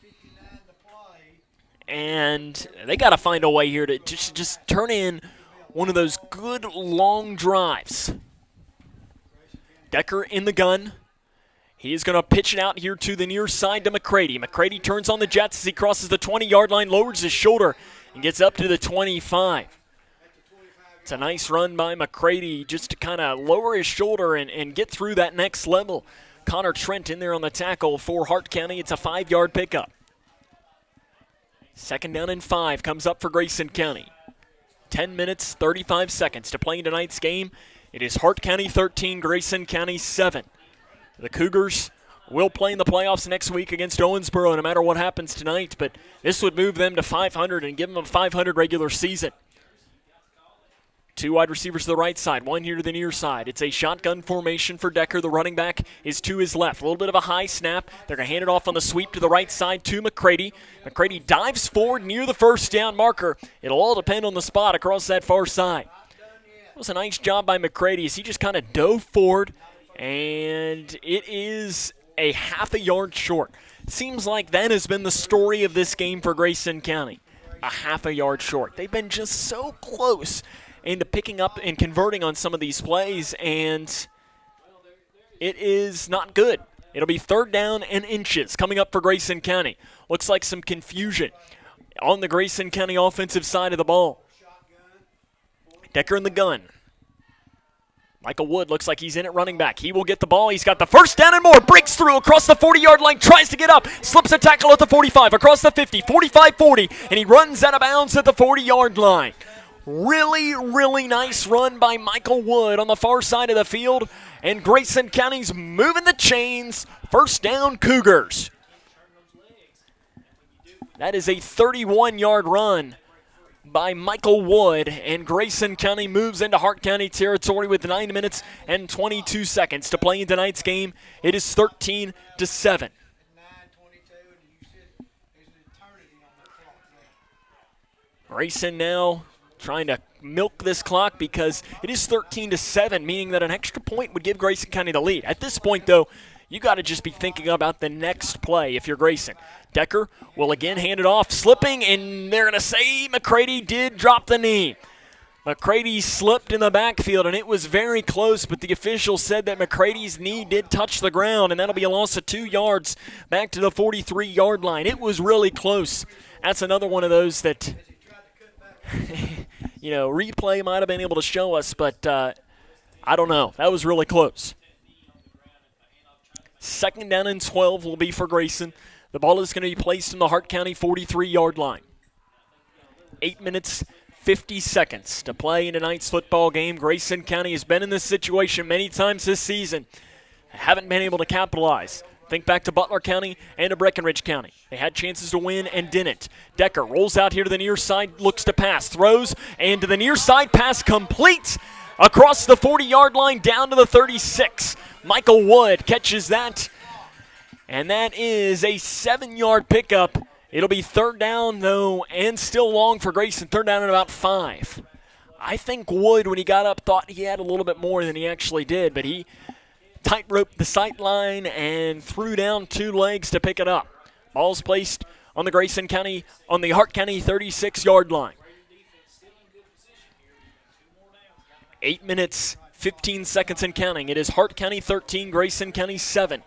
Speaker 1: And they got to find a way here to just turn in one of those good long drives. Decker in the gun. He is going to pitch it out here to the near side to McCready. McCready turns on the Jets as he crosses the 20-yard line, lowers his shoulder, and gets up to the 25. It's a nice run by McCready just to kind of lower his shoulder and get through that next level. Connor Trent in there on the tackle for Hart County. It's a 5-yard pickup. 2nd down and 5 comes up for Grayson County. 10 minutes, 35 seconds to play in tonight's game. It is Hart County 13, Grayson County 7. The Cougars will play in the playoffs next week against Owensboro no matter what happens tonight, but this would move them to 500 and give them a 500 regular season. 2 wide receivers to the right side, 1 here to the near side. It's a shotgun formation for Decker. The running back is to his left. A little bit of a high snap. They're going to hand it off on the sweep to the right side to McCready. McCready dives forward near the first down marker. It'll all depend on the spot across that far side. It was a nice job by McCready as he just kind of dove forward, and it is a half a yard short. Seems like that has been the story of this game for Grayson County. A half a yard short. They've been just so close into picking up and converting on some of these plays, and it is not good. It'll be 3rd down and inches coming up for Grayson County. Looks like some confusion on the Grayson County offensive side of the ball. Decker in the gun. Michael Wood looks like he's in at running back. He will get the ball. He's got the 1st down and more. Breaks through across the 40-yard line. Tries to get up. Slips a tackle at the 45. Across the 50. 45-40. And he runs out of bounds at the 40-yard line. Really, really nice run by Michael Wood on the far side of the field. And Grayson County's moving the chains. 1st down, Cougars. That is a 31-yard run by Michael Wood. And Grayson County moves into Hart County territory with 9 minutes and 22 seconds to play in tonight's game. It is 13-7. Grayson now trying to milk this clock because it is 13-7, meaning that an extra point would give Grayson County the lead. At this point, though, you got to just be thinking about the next play if you're Grayson. Decker will again hand it off, slipping, and they're going to say McCready did drop the knee. McCready slipped in the backfield, and it was very close, but the official said that McCready's knee did touch the ground, and that'll be a loss of 2 yards back to the 43-yard line. It was really close. That's another one of those that replay might have been able to show us, but I don't know. That was really close. 2nd down and 12 will be for Grayson. The ball is going to be placed in the Hart County 43-yard line. 8 minutes, 50 seconds to play in tonight's football game. Grayson County has been in this situation many times this season. Haven't been able to capitalize. Think back to Butler County and to Breckenridge County. They had chances to win and didn't. Decker rolls out here to the near side, looks to pass, throws, and to the near side, pass complete across the 40-yard line down to the 36. Michael Wood catches that, and that is a 7-yard pickup. It'll be 3rd down, though, and still long for Grayson. 3rd down at about 5. I think Wood, when he got up, thought he had a little bit more than he actually did, but he tightrope the sight line and threw down 2 legs to pick it up. Ball's placed on the Hart County 36-yard line. 8 minutes, 15 seconds and counting. It is Hart County 13, Grayson County 7.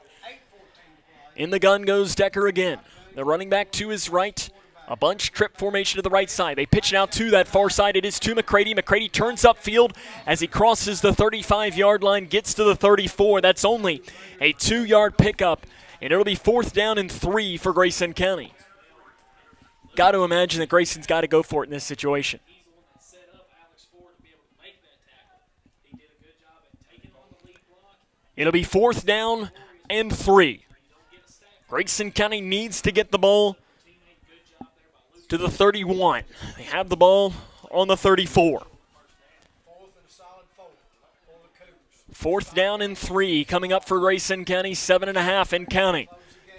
Speaker 1: In the gun goes Decker again. The running back to his right. A bunch trip formation to the right side. They pitch it out to that far side. It is to McCready. McCready turns upfield as he crosses the 35-yard line, gets to the 34. That's only a 2-yard pickup, and it'll be 4th down and 3 for Grayson County. Got to imagine that Grayson's got to go for it in this situation. It'll be 4th down and 3. Grayson County needs to get the ball to the 31. They have the ball on the 34. 4th down and 3 coming up for Grayson County, 7.5 and counting.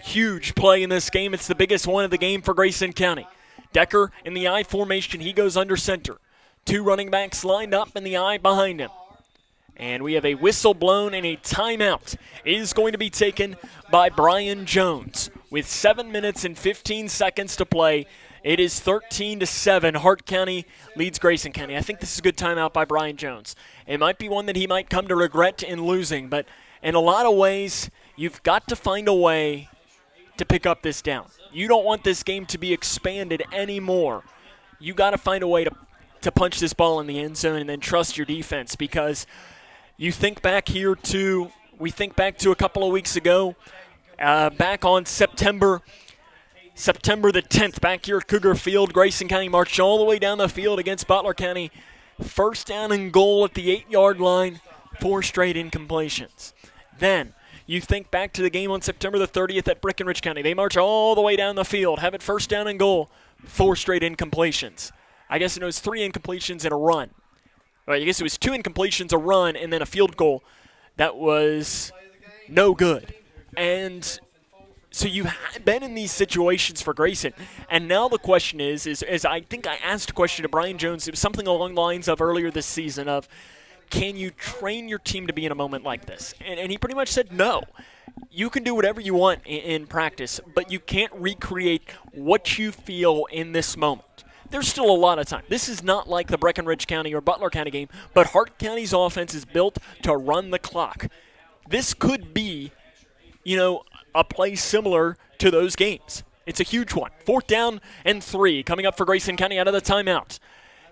Speaker 1: Huge play in this game. It's the biggest one of the game for Grayson County. Decker in the I formation. He goes under center. 2 running backs lined up in the I behind him. And we have a whistle blown and a timeout is going to be taken by Brian Jones. With 7 minutes and 15 seconds to play, it is 13-7. Hart County leads Grayson County. I think this is a good timeout by Brian Jones. It might be one that he might come to regret in losing, but in a lot of ways, you've got to find a way to pick up this down. You don't want this game to be expanded anymore. You got to find a way to punch this ball in the end zone and then trust your defense, because we think back to a couple of weeks ago, back on September the 10th, back here at Cougar Field. Grayson County marched all the way down the field against Butler County. 1st down and goal at the 8-yard line, 4 straight incompletions. Then you think back to the game on September the 30th at Breckenridge County. They march all the way down the field, have it 1st down and goal, 4 straight incompletions. I guess it was 3 incompletions and a run. I guess it was 2 incompletions, a run, and then a field goal that was no good. And so you've been in these situations for Grayson. And now the question is I think I asked a question to Brian Jones. It was something along the lines of earlier this season of, can you train your team to be in a moment like this? And he pretty much said no. You can do whatever you want in practice, but you can't recreate what you feel in this moment. There's still a lot of time. This is not like the Breckenridge County or Butler County game, but Hart County's offense is built to run the clock. This could be, a play similar to those games. It's a huge one. 4th down and 3 coming up for Grayson County out of the timeout.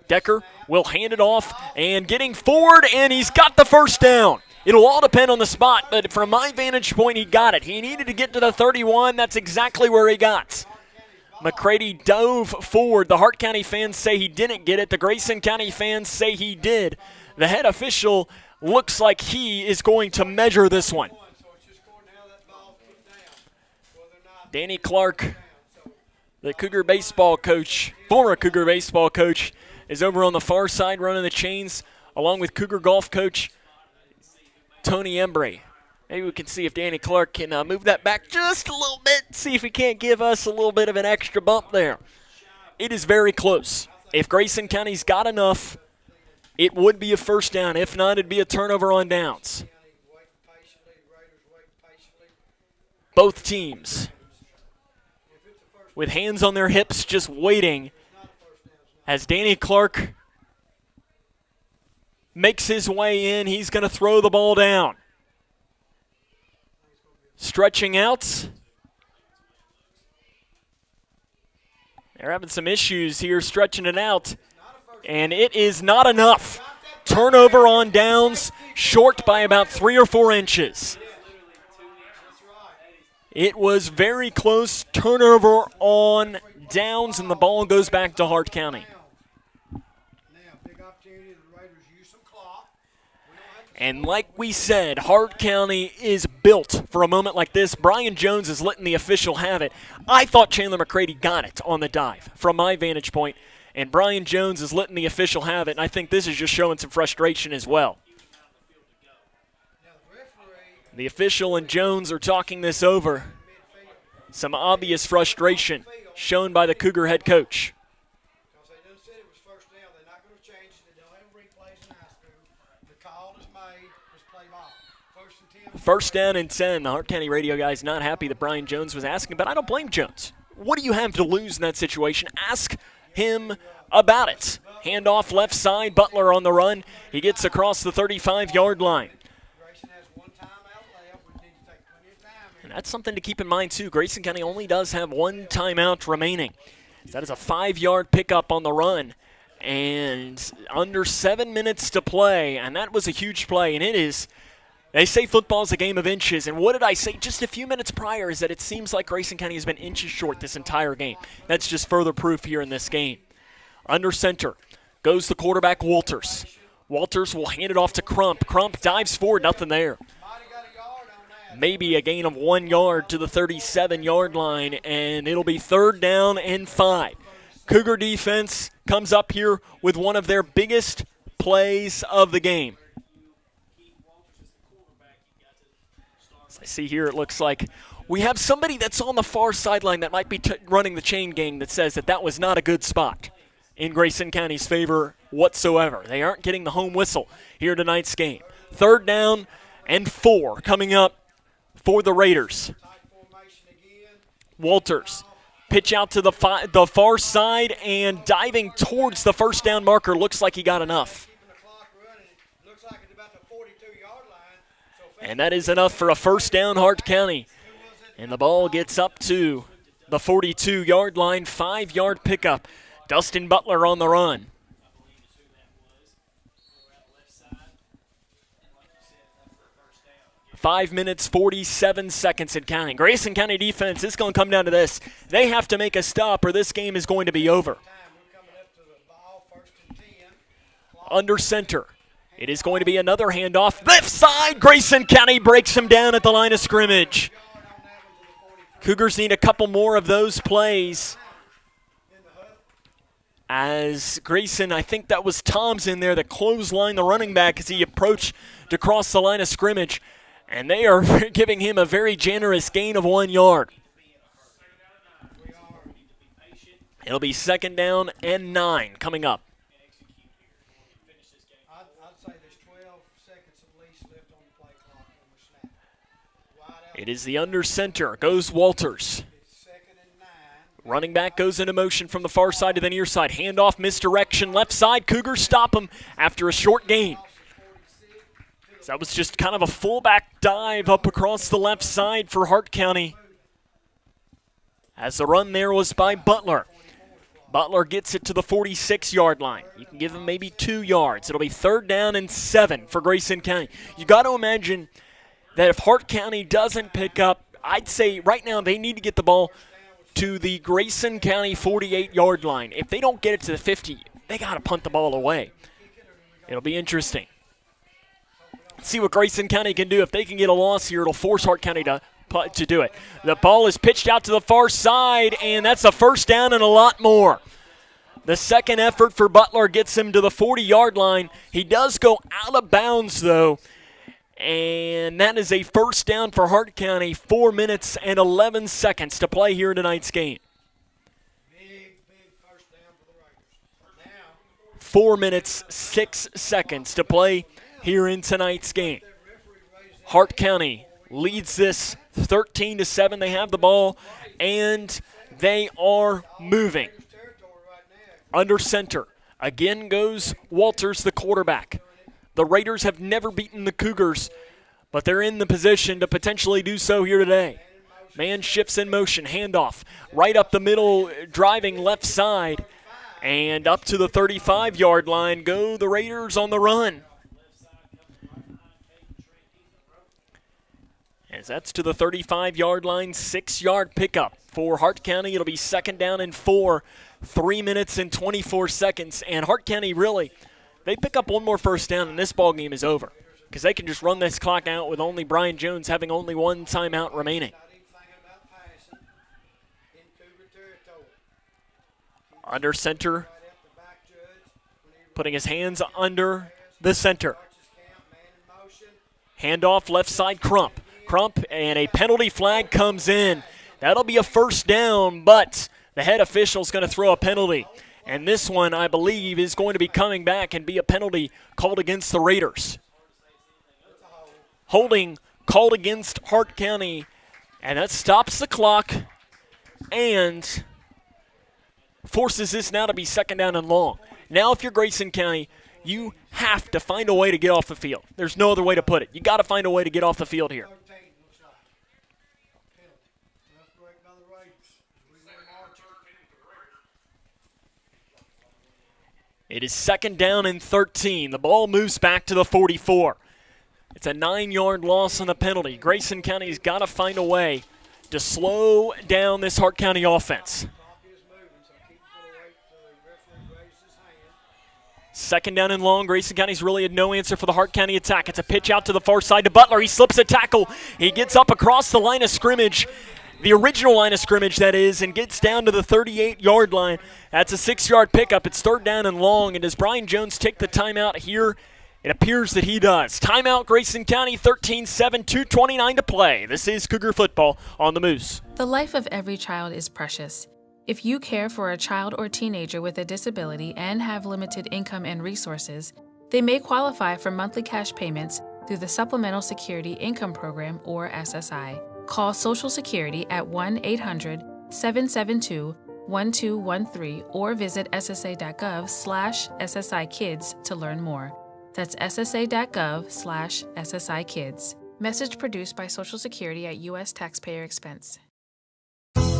Speaker 1: Decker will hand it off and getting forward, and he's got the 1st down. It'll all depend on the spot, but from my vantage point, he got it. He needed to get to the 31. That's exactly where he got. McCready dove forward. The Hart County fans say he didn't get it. The Grayson County fans say he did. The head official looks like he is going to measure this one. Danny Clark, the Cougar baseball coach, former Cougar baseball coach, is over on the far side running the chains, along with Cougar golf coach Tony Embry. Maybe we can see if Danny Clark can move that back just a little bit, see if he can't give us a little bit of an extra bump there. It is very close. If Grayson County's got enough, it would be a 1st down. If not, it'd be a turnover on downs. Both teams with hands on their hips just waiting as Danny Clark makes his way in. He's going to throw the ball down. Stretching out. They're having some issues here stretching it out. And it is not enough. Turnover on downs, short by about 3 or 4 inches. It was very close. Turnover on downs, and the ball goes back to Hart County. And like we said, Hart County is built for a moment like this. Brian Jones is letting the official have it. I thought Chandler McCready got it on the dive from my vantage point, and Brian Jones is letting the official have it, and I think this is just showing some frustration as well. The official and Jones are talking this over. Some obvious frustration shown by the Cougar head coach. First down and 10. The Hart County radio guys not happy that Brian Jones was asking, but I don't blame Jones. What do you have to lose in that situation? Ask him about it. Handoff left side, Butler on the run. He gets across the 35-yard line. And that's something to keep in mind, too. Grayson County only does have 1 timeout remaining. That is a 5-yard pickup on the run. And under 7 minutes to play, and that was a huge play, and it is. They say football is a game of inches, and what did I say just a few minutes prior is that it seems like Grayson County has been inches short this entire game. That's just further proof here in this game. Under center goes the quarterback, Walters. Walters will hand it off to Crump. Crump dives forward, nothing there. Maybe a gain of 1 yard to the 37-yard line, and it'll be 3rd down and 5. Cougar defense comes up here with one of their biggest plays of the game. As I see here, it looks like we have somebody that's on the far sideline that might be running the chain gang that says that was not a good spot in Grayson County's favor whatsoever. They aren't getting the home whistle here tonight's game. 3rd down and 4 coming up for the Raiders. Walters, pitch out to the far side and diving towards the first down marker. Looks like he got enough. And that is enough for a first down, Hart County. And the ball gets up to the 42-yard line, 5-yard pickup. Dustin Butler on the run. Five minutes, 47 seconds and counting. Grayson County defense, it's going to come down to this. They have to make a stop or this game is going to be over. Under center. It is going to be another handoff. Left side, Grayson County breaks him down at the line of scrimmage. Cougars need a couple more of those plays. As Grayson, I think that was Tom's in there that clotheslined the running back as he approached to cross the line of scrimmage. And they are giving him a very generous gain of 1 yard. It'll be 2nd down and 9 coming up. It is the under center. Goes Walters. Running back goes into motion from the far side to the near side. Handoff, misdirection, left side. Cougars stop him after a short gain. So that was just kind of a fullback dive up across the left side for Hart County. As the run there was by Butler. Butler gets it to the 46-yard line. You can give him maybe 2 yards. It'll be 3rd down and 7 for Grayson County. You got to imagine that if Hart County doesn't pick up, I'd say right now they need to get the ball to the Grayson County 48-yard line. If they don't get it to the 50, they got to punt the ball away. It'll be interesting. Let's see what Grayson County can do. If they can get a loss here, it'll force Hart County to do it. The ball is pitched out to the far side, and that's a first down and a lot more. The second effort for Butler gets him to the 40-yard line. He does go out of bounds, though. And that is a first down for Hart County. 4 minutes and 11 seconds to play here in tonight's game. 4 minutes, 6 seconds to play here in tonight's game. Hart County leads this 13-7. They have the ball, and they are moving. Under center. Again goes Walters, the quarterback. The Raiders have never beaten the Cougars, but they're in the position to potentially do so here today. Man shifts in motion, handoff, right up the middle, driving left side, And up to the 35-yard line go the Raiders on the run. As that's to the 35-yard line, 6-yard pickup for Hart County. It'll be 2nd down and 4, 3 minutes and 24 seconds. And Hart County really, they pick up one more first down and this ball game is over because they can just run this clock out with only Brian Jones having only one timeout remaining. Under center, putting his hands under the center. Handoff left side, Crump, and a penalty flag comes in. That'll be a first down, but the head official's going to throw a penalty. And this one, I believe, is going to be coming back and be a penalty called against the Raiders. Holding called against Hart County, and that stops the clock and forces this now to be 2nd down and long. Now if you're Grayson County, you have to find a way to get off the field. There's no other way to put it. You got to find a way to get off the field here. It is 2nd down and 13. The ball moves back to the 44. It's a 9-yard loss on the penalty. Grayson County's got to find a way to slow down this Hart County offense. 2nd down and long. Grayson County's really had no answer for the Hart County attack. It's a pitch out to the far side to Butler. He slips a tackle. He gets up across the line of scrimmage, the original line of scrimmage, that is, and gets down to the 38-yard line. That's a 6-yard pickup. It's 3rd down and long. And does Brian Jones take the timeout here? It appears that he does. Timeout, Grayson County, 13-7, 2:29 to play. This is Cougar football on the Moose.
Speaker 3: The life of every child is precious. If you care for a child or teenager with a disability and have limited income and resources, they may qualify for monthly cash payments through the Supplemental Security Income Program, or SSI. Call Social Security at 1-800-772-1213 or visit ssa.gov/SSI-Kids to learn more. That's ssa.gov/SSI-Kids. Message produced by Social Security at U.S. taxpayer expense.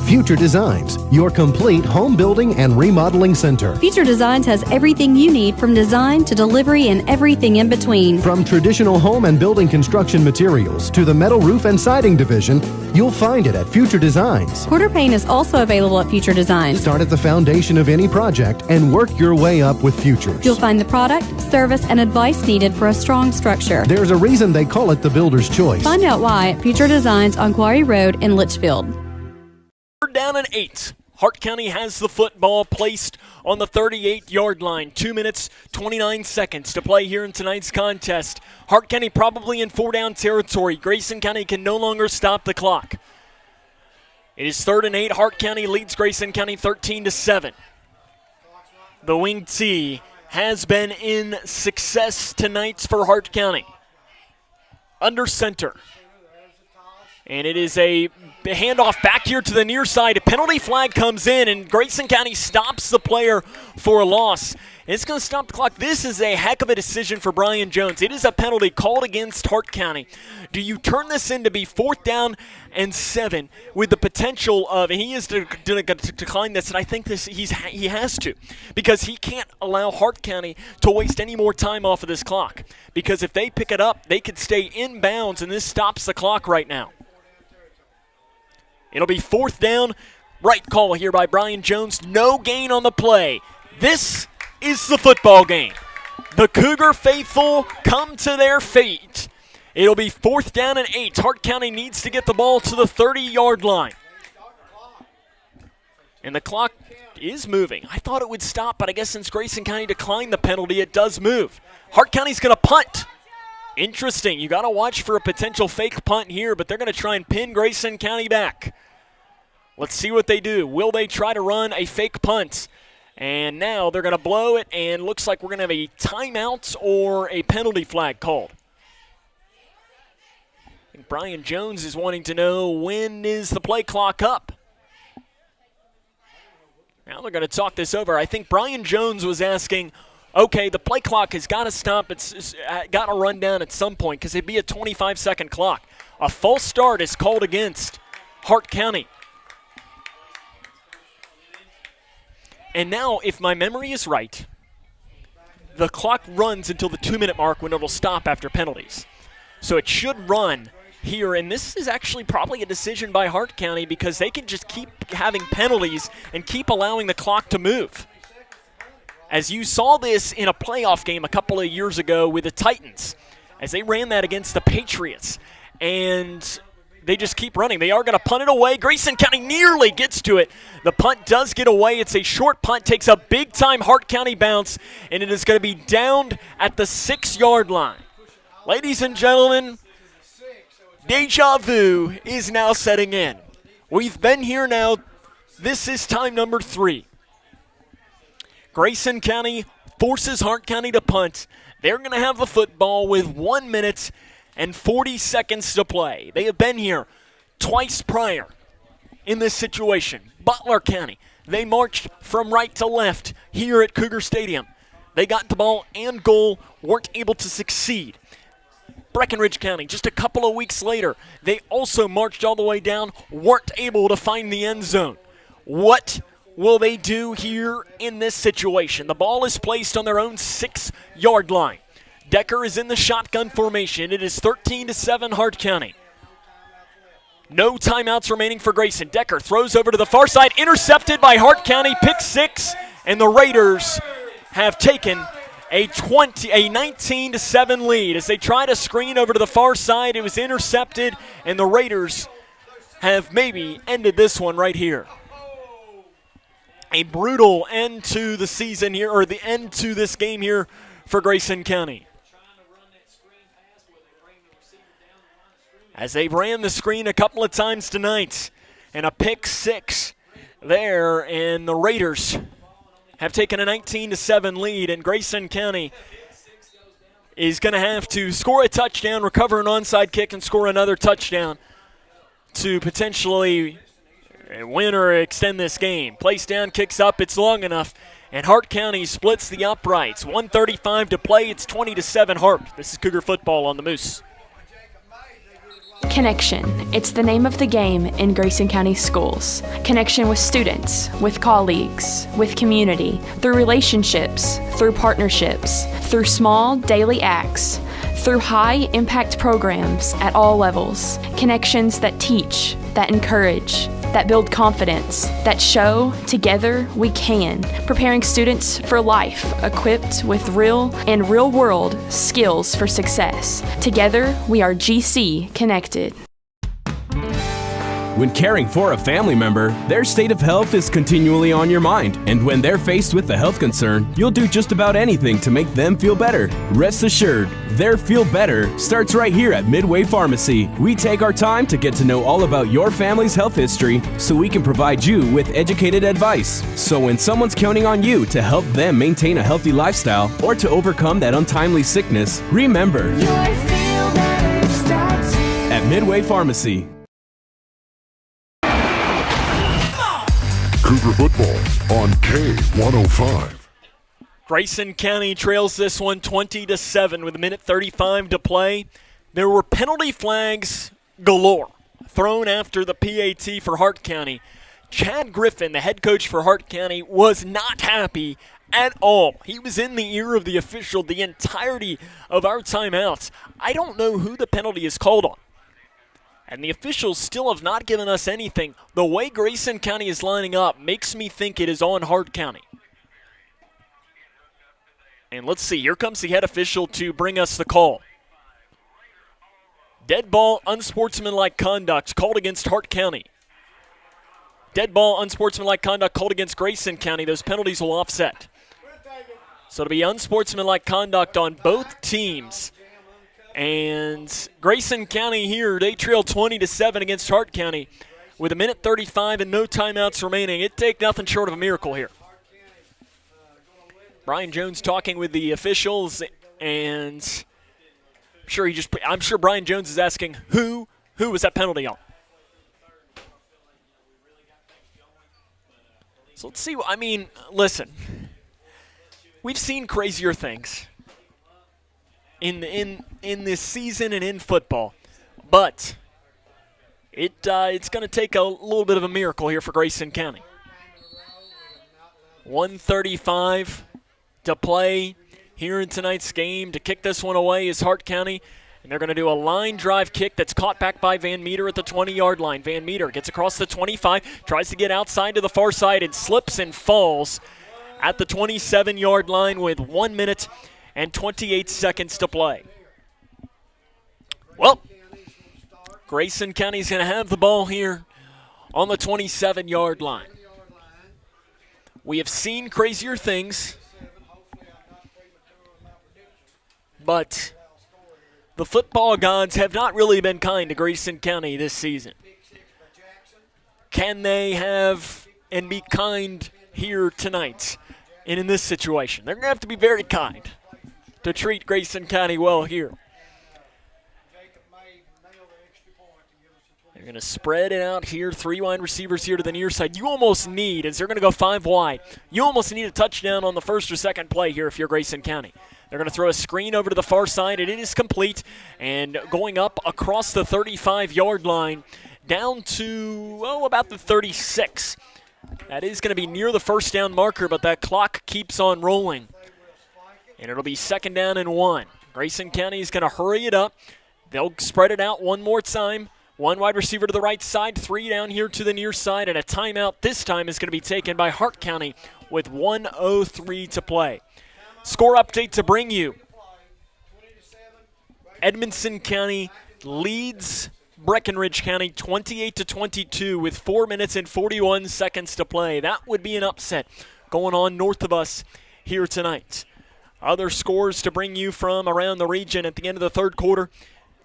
Speaker 15: Future Designs, your complete home building and remodeling center.
Speaker 16: Future Designs has everything you need from design to delivery and everything in between.
Speaker 15: From traditional home and building construction materials to the metal roof and siding division, you'll find it at Future Designs.
Speaker 16: Quarter paint is also available at Future Designs.
Speaker 15: Start at the foundation of any project and work your way up with Futures.
Speaker 16: You'll find the product, service, and advice needed for a strong structure.
Speaker 15: There's a reason they call it the builder's choice.
Speaker 16: Find out why at Future Designs on Quarry Road in Leitchfield.
Speaker 1: 3rd down and 8. Hart County has the football placed on the 38-yard line. 2 minutes, 29 seconds to play here in tonight's contest. Hart County probably in 4-down territory. Grayson County can no longer stop the clock. It is 3rd and 8. Hart County leads Grayson County 13-7. The wing T has been in success tonight for Hart County. Under center. And it is a handoff back here to the near side. A penalty flag comes in, and Grayson County stops the player for a loss. And it's going to stop the clock. This is a heck of a decision for Brian Jones. It is a penalty called against Hart County. Do you turn this in to be 4th down and 7 with the potential of, and he is going to decline this, and I think he has to, because he can't allow Hart County to waste any more time off of this clock. Because if they pick it up, they could stay in bounds, and this stops the clock right now. It'll be 4th down. Right call here by Brian Jones. No gain on the play. This is the football game. The Cougar faithful come to their feet. It'll be 4th down and 8. Hart County needs to get the ball to the 30-yard line. And the clock is moving. I thought it would stop, but I guess since Grayson County declined the penalty, it does move. Hart County's going to punt. Interesting. You got to watch for a potential fake punt here, but they're going to try and pin Grayson County back. Let's see what they do. Will they try to run a fake punt? And now they're going to blow it, and looks like we're going to have a timeout or a penalty flag called. I think Brian Jones is wanting to know, when is the play clock up? Now they're going to talk this over. I think Brian Jones was asking, okay, the play clock has got to stop. It's got to run down at some point because it'd be a 25-second clock. A false start is called against Hart County. And now, if my memory is right, the clock runs until the 2-minute mark when it'll stop after penalties. So it should run here, and this is actually probably a decision by Hart County because they can just keep having penalties and keep allowing the clock to move. As you saw this in a playoff game a couple of years ago with the Titans, as they ran that against the Patriots, and they just keep running. They are going to punt it away. Grayson County nearly gets to it. The punt does get away. It's a short punt, takes a big-time Hart County bounce, and it is going to be downed at the 6-yard line. Ladies and gentlemen, deja vu is now setting in. We've been here now. This is time number 3. Grayson County forces Hart County to punt. They're going to have the football with 1 minute and 40 seconds to play. They have been here twice prior in this situation. Butler County, they marched from right to left here at Cougar Stadium. They got the ball and goal, weren't able to succeed. Breckenridge County, just a couple of weeks later, they also marched all the way down, weren't able to find the end zone. What will they do here in this situation? The ball is placed on their own 6-yard line. Decker is in the shotgun formation. It is 13-7 Hart County. No timeouts remaining for Grayson. Decker throws over to the far side, intercepted by Hart County, pick 6, and the Raiders have taken a 19-7 lead. As they try to screen over to the far side, it was intercepted, and the Raiders have maybe ended this one right here. A brutal end to the season here, or the end to this game here for Grayson County. As they ran the screen a couple of times tonight, and a pick 6 there, and the Raiders have taken a 19-7 lead, and Grayson County is going to have to score a touchdown, recover an onside kick, and score another touchdown to potentially win or extend this game. Place down, kicks up, it's long enough, and Hart County splits the uprights. 1:35 to play, it's 20-7 Hart. This is Cougar football on the Moose.
Speaker 6: Connection. It's the name of the game in Grayson County schools. Connection with students, with colleagues, with community, through relationships, through partnerships, through small daily acts, through high-impact programs at all levels. Connections that teach, that encourage, that build confidence, that show together we can, preparing students for life, equipped with real and real-world skills for success. Together, we are GC Connected.
Speaker 13: When caring for a family member, their state of health is continually on your mind. And when they're faced with a health concern, you'll do just about anything to make them feel better. Rest assured, their feel better starts right here at Midway Pharmacy. We take our time to get to know all about your family's health history so we can provide you with educated advice. So when someone's counting on you to help them maintain a healthy lifestyle or to overcome that untimely sickness, remember, your feel better starts here at Midway Pharmacy.
Speaker 12: Cougar football on K105.
Speaker 1: Grayson County trails this one 20-7 with 1:35 to play. There were penalty flags galore thrown after the PAT for Hart County. Chad Griffin, the head coach for Hart County, was not happy at all. He was in the ear of the official the entirety of our timeouts. I don't know who the penalty is called on. And the officials still have not given us anything. The way Grayson County is lining up makes me think it is on Hart County. And let's see, here comes the head official to bring us the call. Dead ball, unsportsmanlike conduct called against Hart County. Dead ball, unsportsmanlike conduct called against Grayson County. Those penalties will offset. So it'll be unsportsmanlike conduct on both teams. And Grayson County here, they trail 20-7 against Hart County with 1:35 and no timeouts remaining. It'd take nothing short of a miracle here. Brian Jones talking with the officials, and I'm sure Brian Jones is asking who was that penalty on. So let's see. Listen, we've seen crazier things in this season and in football, but it's going to take a little bit of a miracle here for Grayson County. 1:35 to play here in tonight's game. To kick this one away is Hart County, and they're going to do a line drive kick that's caught back by Van Meter at the 20-yard line. Van Meter gets across the 25, tries to get outside to the far side, and slips and falls at the 27-yard line with 1 minute and 28 seconds to play. Well, Grayson County's going to have the ball here on the 27-yard line. We have seen crazier things, but the football gods have not really been kind to Grayson County this season. Can they have and be kind here tonight and in this situation? They're going to have to be very kind to treat Grayson County well here. They're going to spread it out here. 3 wide receivers here to the near side. You almost need, as they're going to go 5 wide, you almost need a touchdown on the first or second play here if you're Grayson County. They're going to throw a screen over to the far side, and it is complete. And going up across the 35-yard line down to, about the 36. That is going to be near the first down marker, but that clock keeps on rolling. And it'll be 2nd down and 1. Grayson County is going to hurry it up. They'll spread it out one more time. 1 wide receiver to the right side, 3 down here to the near side, and a timeout this time is going to be taken by Hart County with 1:03 to play. Score update to bring you. Edmondson County leads Breckenridge County 28-22 with 4 minutes and 41 seconds to play. That would be an upset going on north of us here tonight. Other scores to bring you from around the region at the end of the third quarter.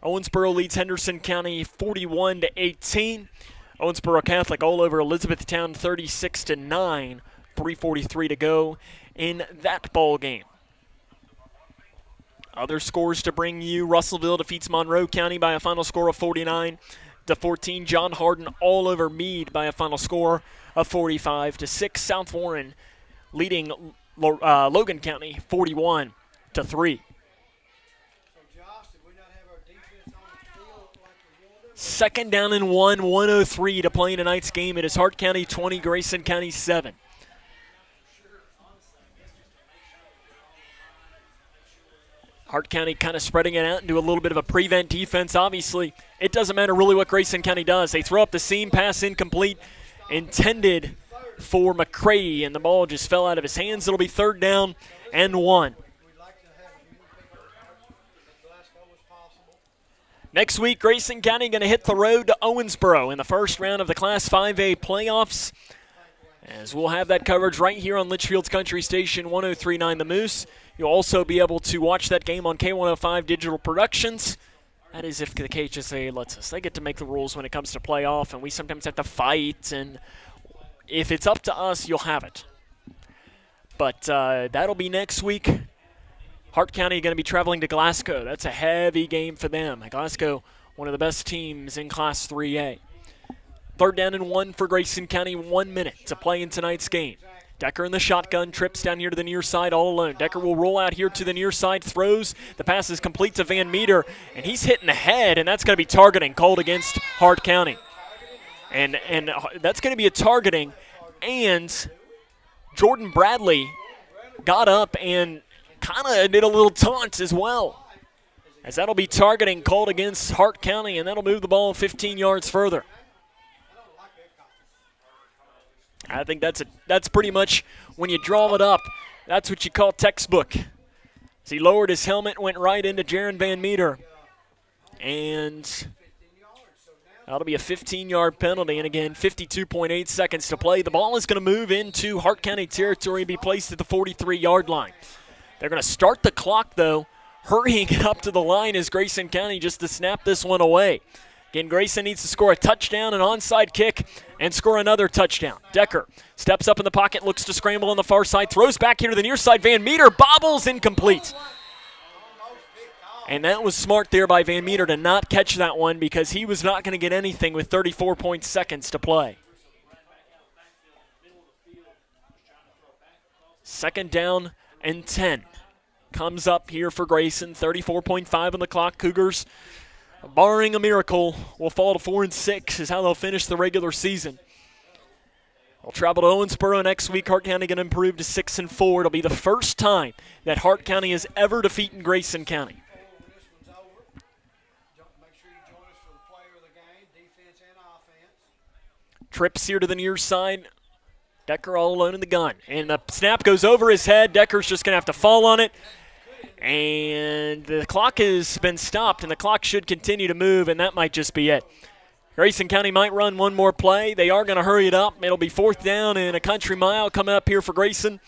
Speaker 1: Owensboro leads Henderson County 41-18. Owensboro Catholic all over Elizabethtown 36-9. 3:43 to go in that ball game. Other scores to bring you. Russellville defeats Monroe County by a final score of 49-14. John Hardin all over Meade by a final score of 45-6. South Warren leading Logan County 41-3. 2nd down and 1, 1:03 to play in tonight's game. It is Hart County 20, Grayson County 7. Hart County kind of spreading it out into a little bit of a prevent defense. Obviously, it doesn't matter really what Grayson County does. They throw up the seam, pass incomplete, intended for McCray, and the ball just fell out of his hands. It'll be 3rd down and 1. Next week, Grayson County going to hit the road to Owensboro in the first round of the Class 5A playoffs. As we'll have that coverage right here on Litchfield's Country Station 103.9 The Moose. You'll also be able to watch that game on K105 Digital Productions. That is if the KHSA lets us. They get to make the rules when it comes to playoff, and we sometimes have to fight. And if it's up to us, you'll have it. But that'll be next week. Hart County going to be traveling to Glasgow. That's a heavy game for them. Glasgow, one of the best teams in Class 3A. 3rd down and 1 for Grayson County. 1 minute to play in tonight's game. Decker in the shotgun, trips down here to the near side all alone. Decker will roll out here to the near side, throws. The pass is complete to Van Meter, and he's hitting the head, and that's going to be targeting called against Hart County. And that's going to be a targeting, and Jordan Bradley got up and kind of did a little taunt as well, as that'll be targeting called against Hart County, and that'll move the ball 15 yards further. I think that's pretty much, when you draw it up, that's what you call textbook. As he lowered his helmet, went right into Jaron Van Meter, and that'll be a 15-yard penalty. And again, 52.8 seconds to play. The ball is going to move into Hart County territory and be placed at the 43-yard line. They're going to start the clock, though, hurrying it up to the line as Grayson County just to snap this one away. Again, Grayson needs to score a touchdown, an onside kick, and score another touchdown. Decker steps up in the pocket, looks to scramble on the far side, throws back here to the near side. Van Meter bobbles, incomplete. And that was smart there by Van Meter to not catch that one, because he was not going to get anything with 34 seconds to play. 2nd down and 10 comes up here for Grayson. 34.5 on the clock. Cougars, barring a miracle, will fall to 4-6 is how they'll finish the regular season. They'll travel to Owensboro next week. Hart County going to improve to 6-4. It'll be the first time that Hart County has ever defeated Grayson County. Trips here to the near side. Decker all alone in the gun. And the snap goes over his head. Decker's just going to have to fall on it. And the clock has been stopped, and the clock should continue to move, and that might just be it. Grayson County might run one more play. They are going to hurry it up. It'll be 4th down and a country mile coming up here for Grayson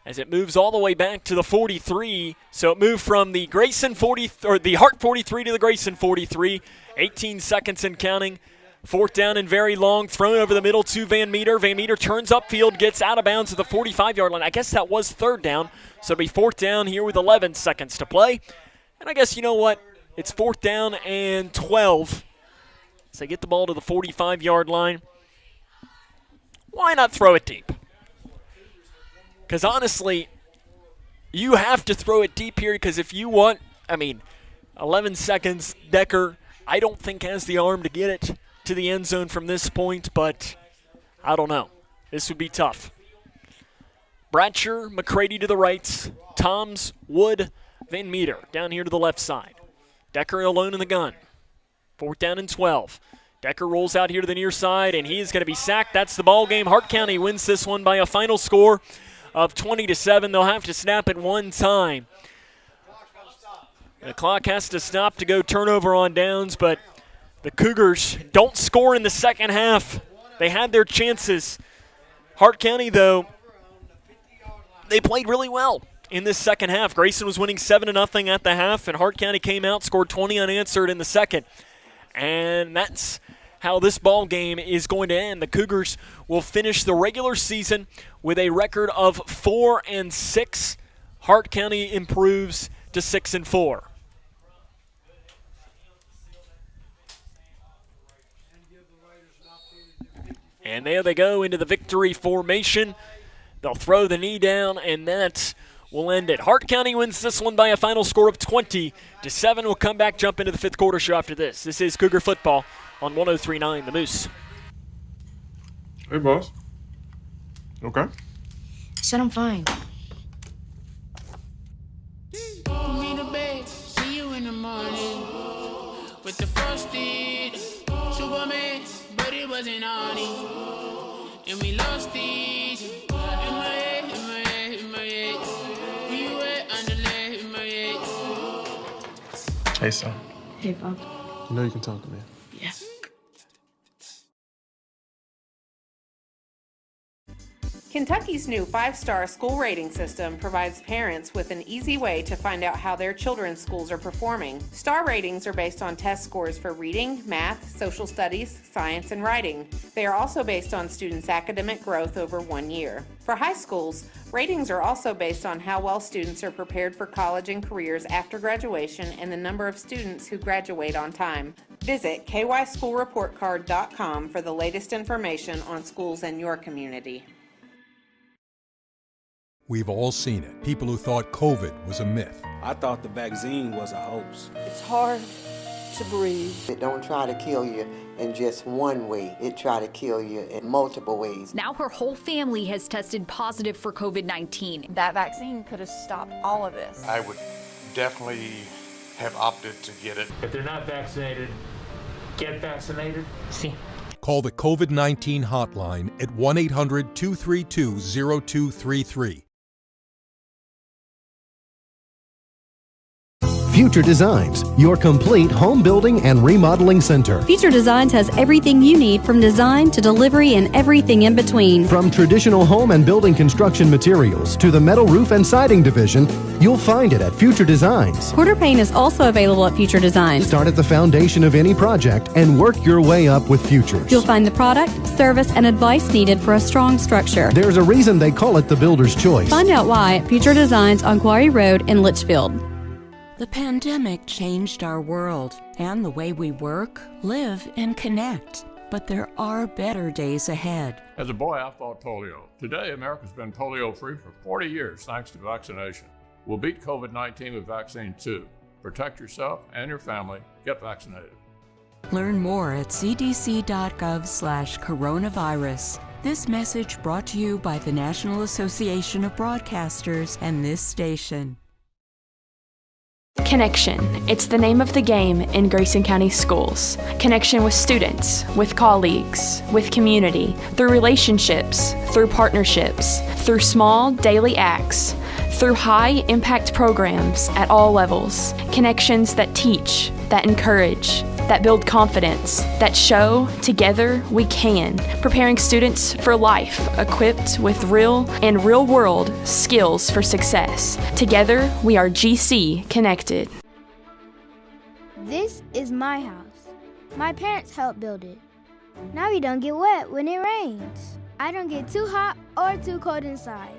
Speaker 1: as it moves all the way back to the 43. So it moved from the Grayson 40 or the Hart 43 to the Grayson 43. 18 seconds and counting. 4th down and very long, thrown over the middle to Van Meter. Van Meter turns upfield, gets out of bounds at the 45-yard line. I guess that was 3rd down, so it'll be 4th down here with 11 seconds to play. And I guess, you know what, it's 4th down and 12. So they get the ball to the 45-yard line. Why not throw it deep? Because honestly, you have to throw it deep here because if you want, 11 seconds, Decker, I don't think has the arm to get it to the end zone from this point, but I don't know. This would be tough. Bratcher, McCready to the right, Toms, Wood, Van Meter down here to the left side. Decker alone in the gun. 4th down and 12. Decker rolls out here to the near side, and he is going to be sacked. That's the ball game. Hart County wins this one by a final score of 20-7. They'll have to snap it one time. The clock has to stop to go turnover on downs, but the Cougars don't score in the second half. They had their chances. Hart County, though, they played really well in this second half. Grayson was winning 7-0 at the half, and Hart County came out, scored 20 unanswered in the second. And that's how this ball game is going to end. The Cougars will finish the regular season with a record of 4-6. Hart County improves to 6-4. And there they go into the victory formation. They'll throw the knee down, and that will end it. Hart County wins this one by a final score of 20-7. We'll come back, jump into the 5th quarter show after this. This is Cougar football on 103.9 The Moose.
Speaker 4: Hey, boss. Okay.
Speaker 7: I said I'm fine.
Speaker 8: Put me to bed, see you in the morning. With the frosted Superman, but it wasn't on it. And we lost it. In my head, in my head, in my head. We were underlay in my head.
Speaker 9: Hey, son.
Speaker 7: Hey, Bob.
Speaker 4: You know you can talk to me.
Speaker 7: Yeah.
Speaker 2: Kentucky's new 5-star school rating system provides parents with an easy way to find out how their children's schools are performing. Star ratings are based on test scores for reading, math, social studies, science, and writing. They are also based on students' academic growth over 1 year. For high schools, ratings are also based on how well students are prepared for college and careers after graduation and the number of students who graduate on time. Visit kyschoolreportcard.com for the latest information on schools in your community.
Speaker 11: We've all seen it. People who thought COVID was a myth.
Speaker 14: I thought the vaccine was a hoax.
Speaker 18: It's hard to breathe. It don't try to kill you in just one way. It try to kill you in multiple ways.
Speaker 25: Now her whole family has tested positive for COVID-19.
Speaker 26: That vaccine could have stopped all of this.
Speaker 27: I would definitely have opted to get it.
Speaker 28: If they're not vaccinated, get vaccinated. See.
Speaker 11: Call the COVID-19 hotline at 1-800-232-0233.
Speaker 15: Future Designs, your complete home building and remodeling center.
Speaker 16: Future Designs has everything you need from design to delivery and everything in between.
Speaker 15: From traditional home and building construction materials to the metal roof and siding division, you'll find it at Future Designs.
Speaker 16: Quarter paint is also available at Future Designs.
Speaker 15: Start at the foundation of any project and work your way up with Futures.
Speaker 16: You'll find the product, service, and advice needed for a strong structure.
Speaker 15: There's a reason they call it the builder's choice.
Speaker 16: Find out why at Future Designs on Quarry Road in Leitchfield.
Speaker 24: The pandemic changed our world and the way we work, live, and connect. But there are better days ahead.
Speaker 5: As a boy, I fought polio. Today, America's been polio-free for 40 years thanks to vaccination. We'll beat COVID-19 with vaccine too. Protect yourself and your family. Get vaccinated.
Speaker 24: Learn more at cdc.gov/coronavirus. This message brought to you by the National Association of Broadcasters and this station.
Speaker 6: Connection. It's the name of the game in Grayson County Schools. Connection with students, with colleagues, with community, through relationships, through partnerships, through small daily acts, through high-impact programs at all levels. Connections that teach, that encourage, that build confidence, that show together we can, preparing students for life, equipped with real and real-world skills for success. Together, we are GC Connected.
Speaker 3: This is my house. My parents helped build it. Now we don't get wet when it rains. I don't get too hot or too cold inside.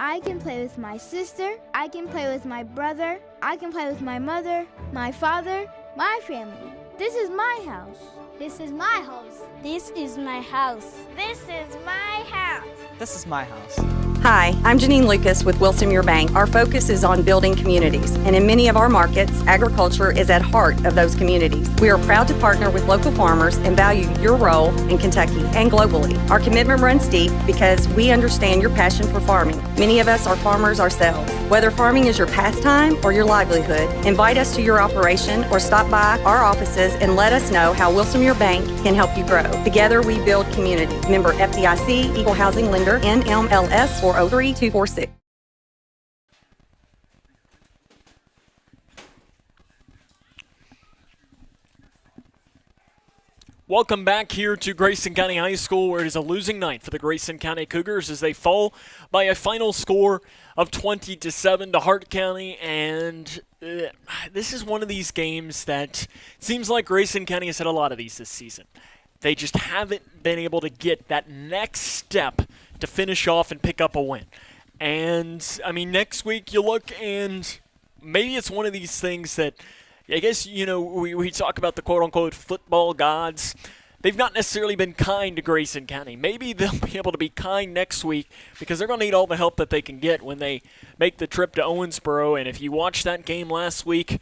Speaker 3: I can play with my sister, I can play with my brother, I can play with my mother, my father, my family. This is my house.
Speaker 10: This is my house.
Speaker 3: This is my house.
Speaker 10: This is my house.
Speaker 17: This is my house.
Speaker 19: Hi, I'm Janine Lucas with Wilson Muir Bank. Our focus is on building communities, and in many of our markets, agriculture is at heart of those communities. We are proud to partner with local farmers and value your role in Kentucky and globally. Our commitment runs deep because we understand your passion for farming. Many of us are farmers ourselves. Whether farming is your pastime or your livelihood, invite us to your operation or stop by our offices and let us know how Wilson Muir Bank can help you grow. Together we build community. Member FDIC, Equal Housing Lender, NMLS 403246.
Speaker 1: Welcome back here to Grayson County High School, where it is a losing night for the Grayson County Cougars as they fall by a final score of 20-7 to Hart County. And this is one of these games that seems like Grayson County has had a lot of these this season. They just haven't been able to get that next step to finish off and pick up a win. And, I mean, next week you look and maybe it's one of these things that, I guess, you know, we talk about the quote-unquote football gods. They've not necessarily been kind to Grayson County. Maybe they'll be able to be kind next week because they're going to need all the help that they can get when they make the trip to Owensboro. And if you watched that game last week,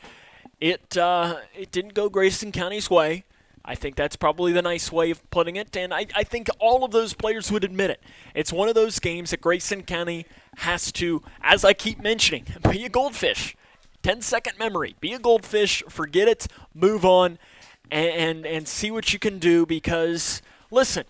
Speaker 1: it didn't go Grayson County's way. I think that's probably the nice way of putting it, and I think all of those players would admit it. It's one of those games that Grayson County has to, as I keep mentioning, be a goldfish. 10-second memory. Be a goldfish, forget it, move on, and see what you can do because, listen,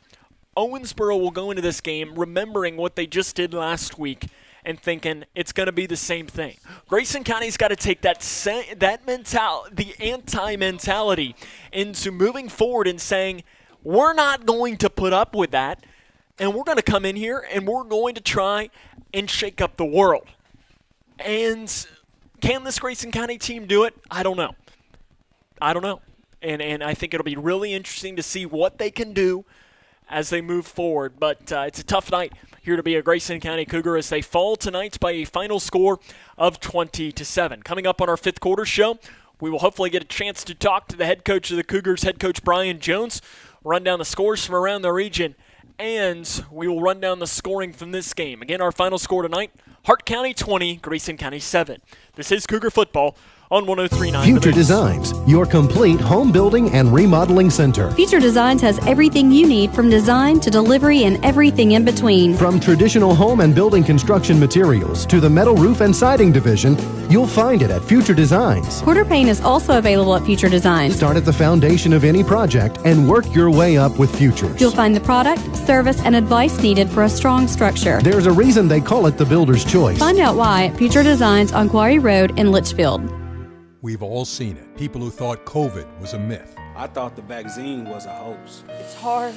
Speaker 1: Owensboro will go into this game remembering what they just did last week and thinking it's going to be the same thing. Grayson County's got to take that mentality, the anti-mentality, into moving forward and saying, we're not going to put up with that, and we're going to come in here and we're going to try and shake up the world. And can this Grayson County team do it? I don't know. And I think it'll be really interesting to see what they can do as they move forward. But it's a tough night here to be a Grayson County Cougar as they fall tonight by a final score of 20-7. Coming up on our fifth quarter show, we will hopefully get a chance to talk to the head coach of the Cougars, head coach Brian Jones, run down the scores from around the region, and we will run down the scoring from this game. Again, our final score tonight, Hart County 20, Grayson County 7. This is Cougar Football on 103.9.
Speaker 15: Future Designs, your complete home building and remodeling center.
Speaker 16: Future Designs has everything you need from design to delivery and everything in between.
Speaker 15: From traditional home and building construction materials to the metal roof and siding division, you'll find it at Future Designs.
Speaker 16: Quarter paint is also available at Future Designs.
Speaker 15: Start at the foundation of any project and work your way up with Futures.
Speaker 16: You'll find the product, service, and advice needed for a strong structure.
Speaker 15: There's a reason they call it the builder's choice.
Speaker 16: Find out why at Future Designs on Quarry Road in Leitchfield.
Speaker 11: We've all seen it. People who thought COVID was a myth.
Speaker 14: I thought the vaccine was a hoax.
Speaker 18: It's hard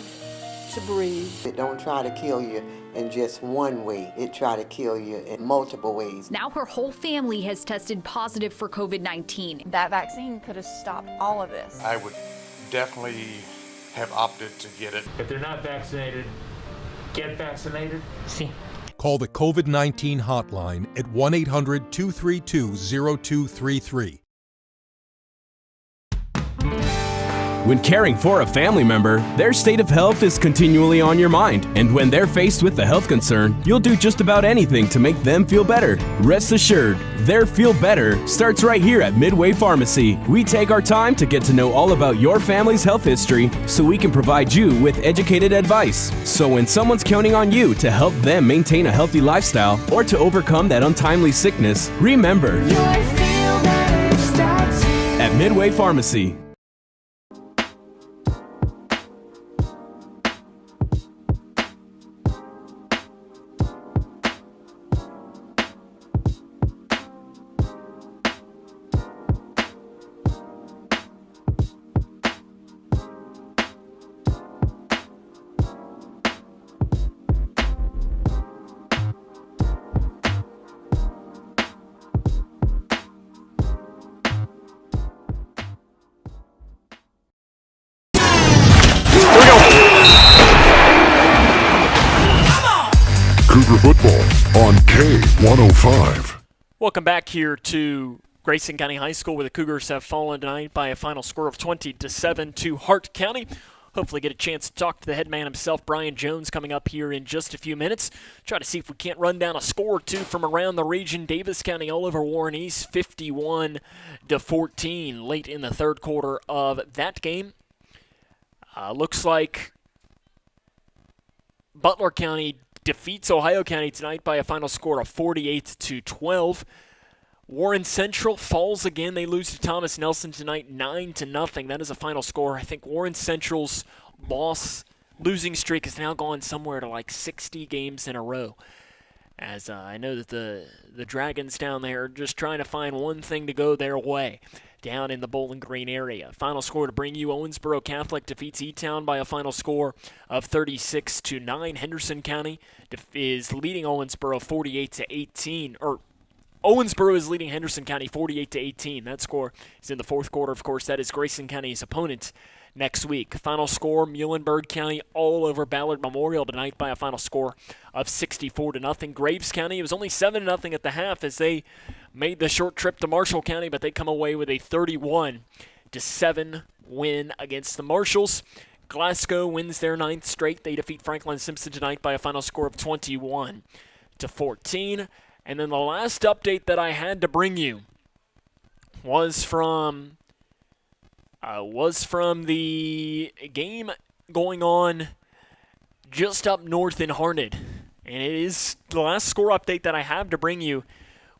Speaker 18: to breathe. It don't try to kill you in just one way. It try to kill you in multiple ways.
Speaker 25: Now her whole family has tested positive for COVID-19.
Speaker 26: That vaccine could have stopped all of this.
Speaker 27: I would definitely have opted to get it.
Speaker 28: If they're not vaccinated, get vaccinated.
Speaker 17: See.
Speaker 11: Call the COVID-19 hotline at 1-800-232-0233.
Speaker 8: When caring for a family member, their state of health is continually on your mind. And when they're faced with a health concern, you'll do just about anything to make them feel better. Rest assured, their feel better starts right here at Midway Pharmacy. We take our time to get to know all about your family's health history so we can provide you with educated advice. So when someone's counting on you to help them maintain a healthy lifestyle or to overcome that untimely sickness, remember, your feel better starts here at Midway Pharmacy.
Speaker 12: Cougar football on K105.
Speaker 1: Welcome back here to Grayson County High School, where the Cougars have fallen tonight by a final score of 20-7 to Hart County. Hopefully get a chance to talk to the head man himself, Brian Jones, coming up here in just a few minutes. Try to see if we can't run down a score or two from around the region. Davis County all over Warren East, 51-14 late in the third quarter of that game. Looks like Butler County defeats Ohio County tonight by a final score of 48-12. Warren Central falls again. They lose to Thomas Nelson tonight 9-0. That is a final score. I think Warren Central's losing streak has now gone somewhere to like 60 games in a row. As I know that the Dragons down there are just trying to find one thing to go their way down in the Bowling Green area. Final score to bring you: Owensboro Catholic defeats E-Town by a final score of 36-9. Henderson County is leading Owensboro 48-18, or Owensboro is leading Henderson County 48-18. That score is in the fourth quarter. Of course, that is Grayson County's opponent next week. Final score: Muhlenberg County all over Ballard Memorial tonight by a final score of 64-0. Graves County, it was only 7-0 at the half as they made the short trip to Marshall County, but they come away with a 31-7 win against the Marshalls. Glasgow wins their 9th straight. They defeat Franklin Simpson tonight by a final score of 21-14. And then the last update that I had to bring you was from the game going on just up north in Harned. And it is the last score update that I have to bring you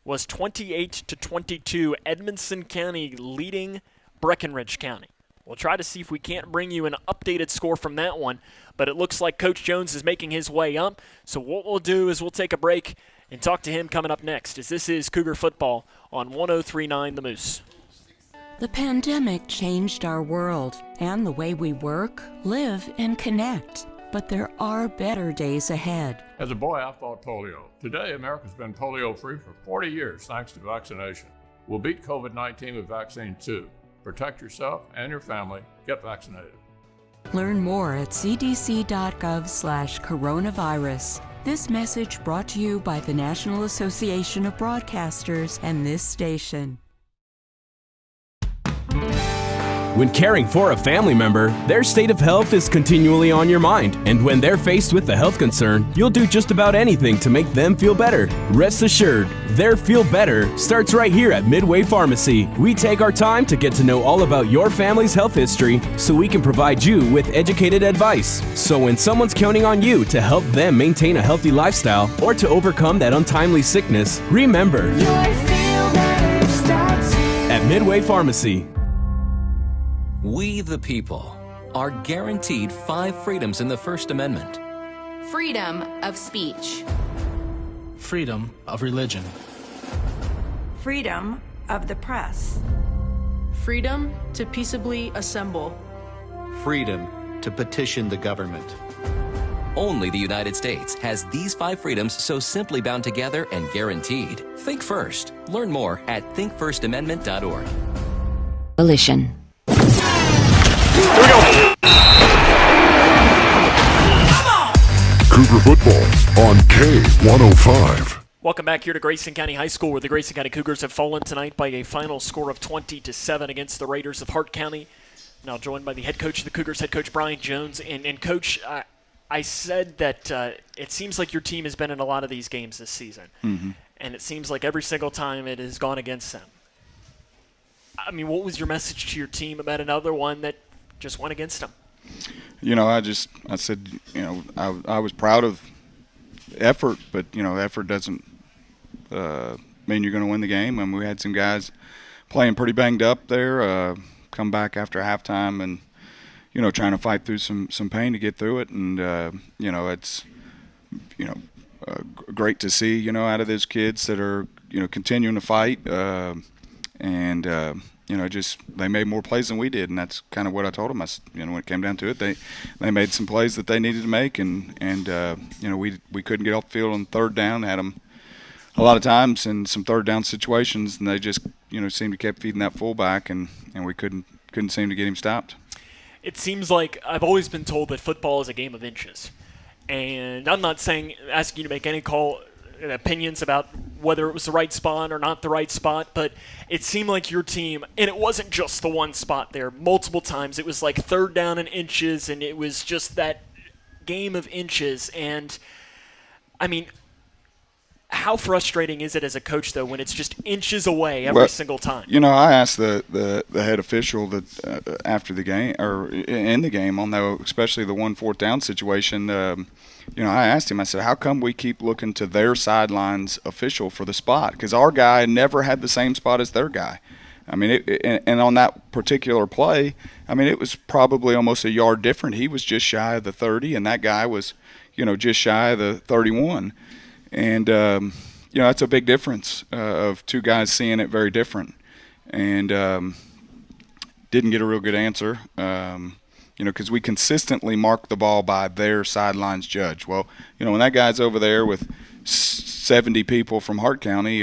Speaker 1: was 28-22, Edmondson County leading Breckenridge County. We'll try to see if we can't bring you an updated score from that one, but it looks like Coach Jones is making his way up. So what we'll do is we'll take a break and talk to him coming up next, as this is Cougar Football on 103.9 The Moose.
Speaker 24: The pandemic changed our world and the way we work, live, and connect. But there are better days ahead.
Speaker 5: As a boy, I fought polio. Today, America's been polio-free for 40 years thanks to vaccination. We'll beat COVID-19 with vaccine too. Protect yourself and your family. Get vaccinated.
Speaker 24: Learn more at cdc.gov/coronavirus. This message brought to you by the National Association of Broadcasters and this station.
Speaker 8: When caring for a family member, their state of health is continually on your mind. And when they're faced with a health concern, you'll do just about anything to make them feel better. Rest assured, their feel better starts right here at Midway Pharmacy. We take our time to get to know all about your family's health history so we can provide you with educated advice. So when someone's counting on you to help them maintain a healthy lifestyle or to overcome that untimely sickness, remember, your feel better starts here at Midway Pharmacy.
Speaker 13: We, the people, are guaranteed 5 freedoms in the First Amendment.
Speaker 17: Freedom of speech.
Speaker 20: Freedom of religion.
Speaker 21: Freedom of the press.
Speaker 22: Freedom to peaceably assemble.
Speaker 23: Freedom to petition the government.
Speaker 13: Only the United States has these 5 freedoms so simply bound together and guaranteed. Think first. Learn more at thinkfirstamendment.org.
Speaker 24: Abolition.
Speaker 12: Cougar football on K105.
Speaker 1: Welcome back here to Grayson County High School, where the Grayson County Cougars have fallen tonight by a final score of 20-7 against the Raiders of Hart County. now joined by the head coach of the Cougars, head coach Brian Jones. And Coach, I said that it seems like your team has been in a lot of these games this season.
Speaker 2: Mm-hmm.
Speaker 1: And it seems like every single time it has gone against them. I mean, what was your message to your team about another one that just went against them?
Speaker 2: I said, I was proud of effort, but, effort doesn't mean you're going to win the game. And we had some guys playing pretty banged up there, come back after halftime and, trying to fight through some pain to get through it. And, it's, great to see, out of those kids that are, continuing to fight. They made more plays than we did, and that's kind of what I told them. When it came down to it, they made some plays that they needed to make, and we couldn't get off the field on third down. Had them a lot of times in some third down situations, and they just seemed to keep feeding that fullback, and we couldn't seem to get him stopped.
Speaker 1: It seems like I've always been told that football is a game of inches, and I'm not asking you to make any opinions about whether it was the right spot or not the right spot, but it seemed like your team, and it wasn't just the one spot there, multiple times, it was like third down and inches, and it was just that game of inches. And I mean, how frustrating is it as a coach, though, when it's just inches away every single time?
Speaker 2: I asked the head official that after the game, or in the game, on that, especially the 1 4th down situation, I asked him, I said, how come we keep looking to their sidelines official for the spot? Because our guy never had the same spot as their guy. I mean, and on that particular play, I mean, it was probably almost a yard different. He was just shy of the 30, and that guy was, just shy of the 31. And, that's a big difference of two guys seeing it very different. And didn't get a real good answer. Because we consistently mark the ball by their sidelines judge. Well, when that guy's over there with 70 people from Hart County,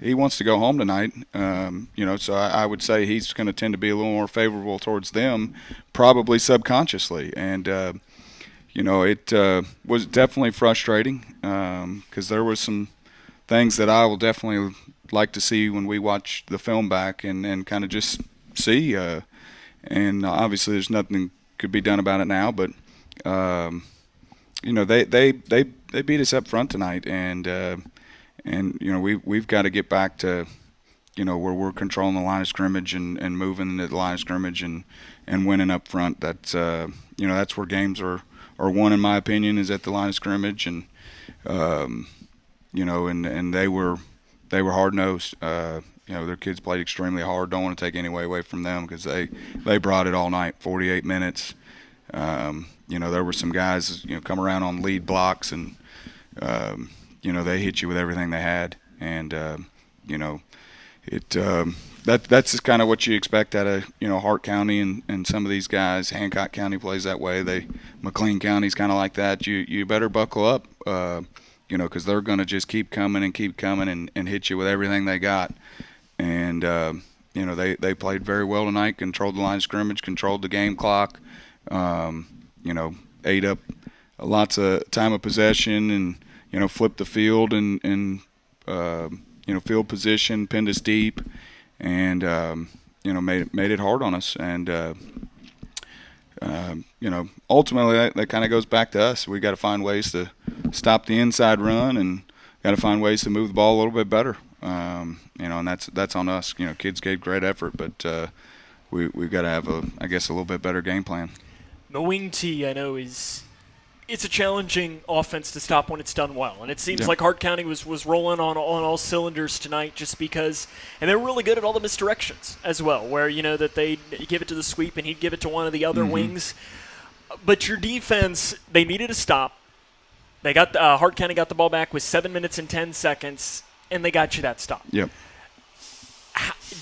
Speaker 2: he wants to go home tonight. So I would say he's going to tend to be a little more favorable towards them, probably subconsciously. And, it was definitely frustrating because there were some things that I will definitely like to see when we watch the film back and kind of just see and obviously there's nothing could be done about it now, but they beat us up front tonight, and we've got to get back to where we're controlling the line of scrimmage and moving into the line of scrimmage and winning up front. That's that's where games are won, in my opinion, is at the line of scrimmage, and and they were hard-nosed. Their kids played extremely hard. Don't want to take any away from them because they brought it all night, 48 minutes. There were some guys, come around on lead blocks and, they hit you with everything they had. And, that's just kind of what you expect out of, Hart County and some of these guys. Hancock County plays that way. McLean County's kind of like that. You better buckle up, because they're going to just keep coming and hit you with everything they got. And, they played very well tonight, controlled the line of scrimmage, controlled the game clock, ate up lots of time of possession and, flipped the field and field position, pinned us deep, and, made it hard on us. And, ultimately that kind of goes back to us. We got to find ways to stop the inside run and got to find ways to move the ball a little bit better. And that's on us. Kids gave great effort, but we've got to have a little bit better game plan.
Speaker 1: The wing tee, I know, it's a challenging offense to stop when it's done well, and it seems like Hart County was rolling on all cylinders tonight, just because, and they're really good at all the misdirections as well, where that they give it to the sweep and he'd give it to one of the other wings. But your defense, they needed a stop. They got Hart County got the ball back with 7 minutes and 10 seconds. And they got you that stop.
Speaker 2: Yep.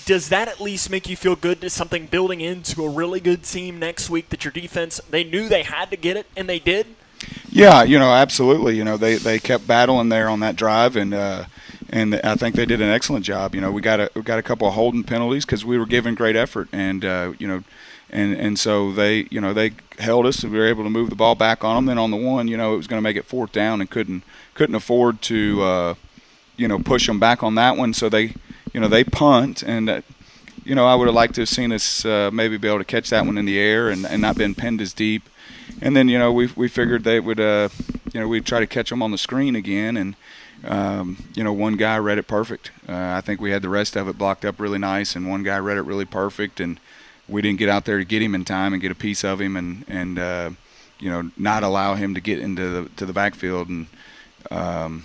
Speaker 1: Does that at least make you feel good to something building into a really good team next week, that your defense, they knew they had to get it, and they did?
Speaker 2: Yeah, absolutely. They kept battling there on that drive, and I think they did an excellent job. We got a couple of holding penalties because we were giving great effort, and and so they held us, and we were able to move the ball back on them. Then on the one, it was going to make it 4th down, and couldn't afford to push them back on that one. So they punt, and I would have liked to have seen us maybe be able to catch that one in the air and not been pinned as deep. And then, we figured they would, we'd try to catch them on the screen again. And, one guy read it perfect. I think we had the rest of it blocked up really nice, and one guy read it really perfect. And we didn't get out there to get him in time and get a piece of him and not allow him to get into the backfield. And, and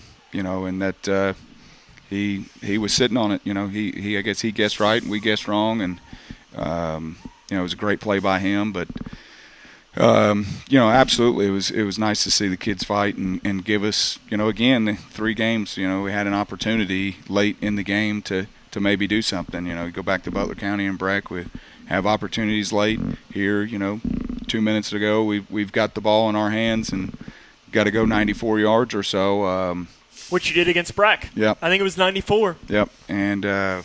Speaker 2: that he was sitting on it. He I guess he guessed right and we guessed wrong. And, it was a great play by him. But, absolutely, it was nice to see the kids fight and give us, again, the 3 games, we had an opportunity late in the game to maybe do something. Go back to Butler County and Breck, we have opportunities late. Here, 2 minutes ago, we've got the ball in our hands and got to go 94 yards or so.
Speaker 1: Which you did against Breck.
Speaker 2: Yep.
Speaker 1: I think it was 94.
Speaker 2: Yep. And, they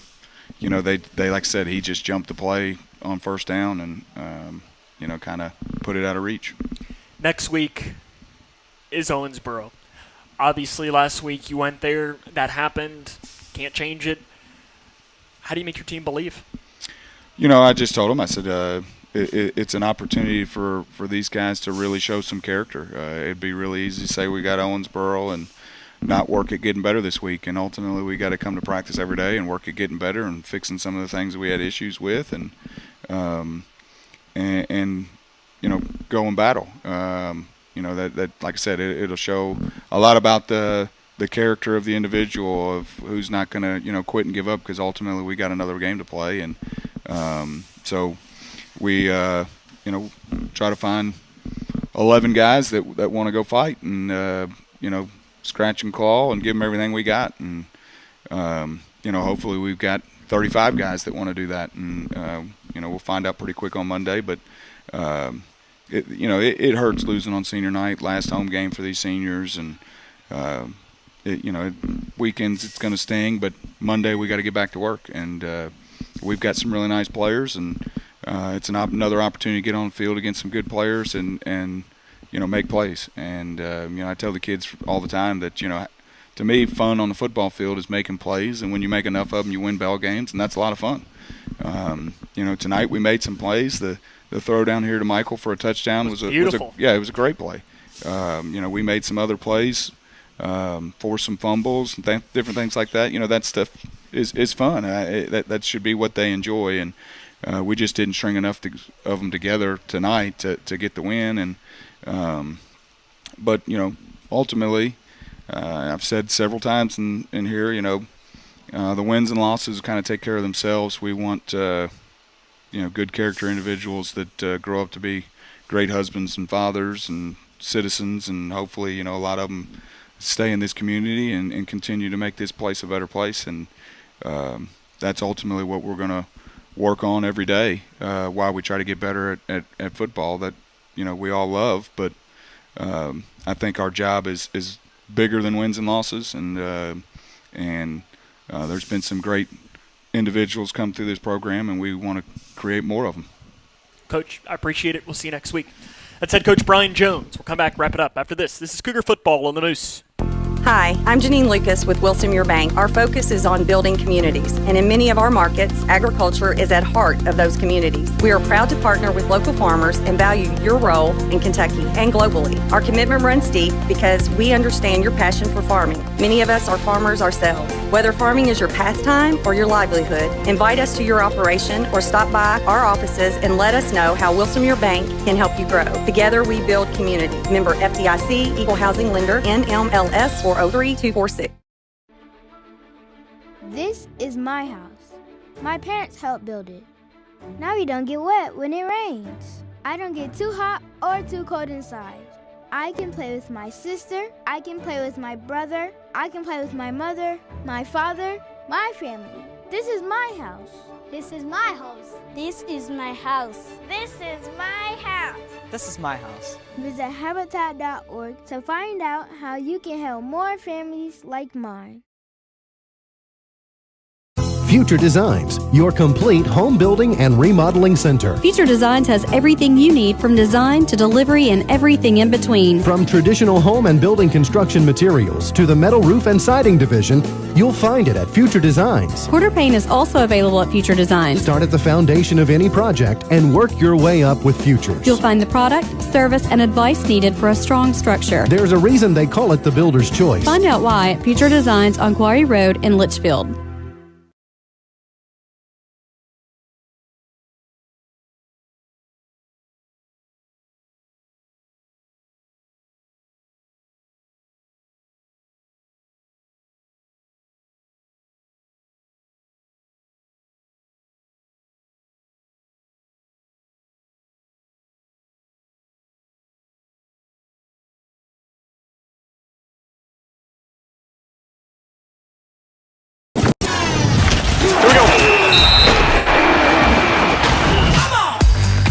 Speaker 2: like I said, he just jumped the play on first down and, kind of put it out of reach.
Speaker 1: Next week is Owensboro. Obviously, last week you went there. That happened. Can't change it. How do you make your team believe?
Speaker 2: I just told them, I said, it's an opportunity for these guys to really show some character. It'd be really easy to say we got Owensboro and not work at getting better this week. And ultimately, we got to come to practice every day and work at getting better and fixing some of the things that we had issues with and go and battle. That like I said, it'll show a lot about the character of the individual, of who's not going to quit and give up, because ultimately we got another game to play. And so we try to find 11 guys that want to go fight and scratch and claw and give them everything we got. And hopefully we've got 35 guys that want to do that. And we'll find out pretty quick on Monday. But it hurts losing on senior night, last home game for these seniors, and weekends it's going to sting. But Monday we got to get back to work, and we've got some really nice players, and it's another opportunity to get on the field against some good players and make plays. And I tell the kids all the time that to me, fun on the football field is making plays, and when you make enough of them, you win ball games, and that's a lot of fun. Tonight we made some plays. The throw down here to Michael for a touchdown was beautiful. It was a great play. We made some other plays, forced some fumbles and different things like that. That stuff is fun. That should be what they enjoy, and we just didn't string enough of them together tonight to get the win. And but ultimately, I've said several times in here, the wins and losses kind of take care of themselves. We want good character individuals that grow up to be great husbands and fathers and citizens, and hopefully a lot of them stay in this community and continue to make this place a better place. And that's ultimately what we're going to work on every day while we try to get better at football that we all love. But I think our job is bigger than wins and losses, and there's been some great individuals come through this program, and we want to create more of them.
Speaker 1: Coach, I appreciate it. We'll see you next week. That's head coach Brian Jones. We'll come back, wrap it up after this. This is Cougar Football on the Moose.
Speaker 3: Hi, I'm Janine Lucas with Wilson Muir Bank. Our focus is on building communities, and in many of our markets, agriculture is at heart of those communities. We are proud to partner with local farmers and value your role in Kentucky and globally. Our commitment runs deep because we understand your passion for farming. Many of us are farmers ourselves. Whether farming is your pastime or your livelihood, invite us to your operation or stop by our offices and let us know how Wilson Muir Bank can help you grow. Together we build community. Member FDIC, Equal Housing Lender, NMLS 403246.
Speaker 4: This is my house. My parents helped build it. Now we don't get wet when it rains. I don't get too hot or too cold inside. I can play with my sister, I can play with my brother, I can play with my mother, my father, my family. This is my house.
Speaker 6: This is my house.
Speaker 4: This is my house.
Speaker 6: This is my house.
Speaker 7: This is my house.
Speaker 4: Visit Habitat.org to find out how you can help more families like mine.
Speaker 7: Future Designs, your complete home building and remodeling center.
Speaker 9: Future Designs has everything you need from design to delivery and everything in between.
Speaker 7: From traditional home and building construction materials to the metal roof and siding division, you'll find it at Future Designs.
Speaker 9: Quarter paint is also available at Future Designs.
Speaker 7: Start at the foundation of any project and work your way up with Futures.
Speaker 9: You'll find the product, service, and advice needed for a strong structure.
Speaker 7: There's a reason they call it the builder's choice.
Speaker 9: Find out why at Future Designs on Quarry Road in Litchfield.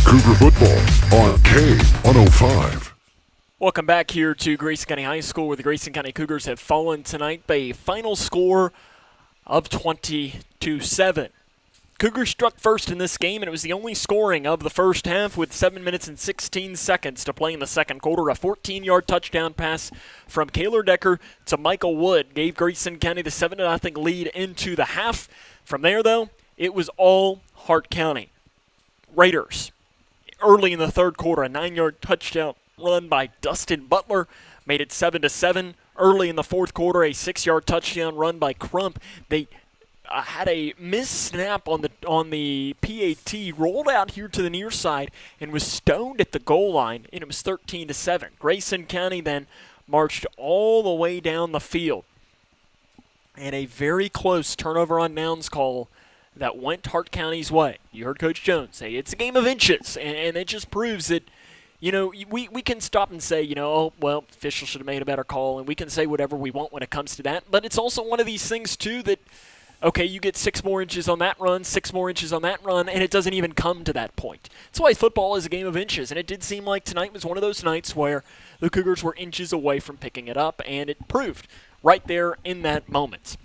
Speaker 12: Cougar football on K105.
Speaker 1: Welcome back here to Grayson County High School, where the Grayson County Cougars have fallen tonight by a final score of 20-7. Cougars struck first in this game, and it was the only scoring of the first half with 7 minutes and 16 seconds to play in the second quarter. A 14-yard touchdown pass from Kaylor Decker to Michael Wood gave Grayson County the 7-0 lead into the half. From there, though, it was all Hart County. Raiders, early in the third quarter, a 9-yard touchdown run by Dustin Butler made it 7-7. Early in the fourth quarter, a 6-yard touchdown run by Crump. They had a missed snap on the PAT, rolled out here to the near side, and was stoned at the goal line, and it was 13-7. Grayson County then marched all the way down the field. And a very close turnover on downs call that went Hart County's way. You heard Coach Jones say it's a game of inches, and it just proves that, you know, we can stop and say, you know, oh, well, officials should have made a better call, and we can say whatever we want when it comes to that. But it's also one of these things, too, that, okay, you get 6 more inches on that run, 6 more inches on that run, and it doesn't even come to that point. That's why football is a game of inches, and it did seem like tonight was one of those nights where the Cougars were inches away from picking it up, and it proved right there in that moment.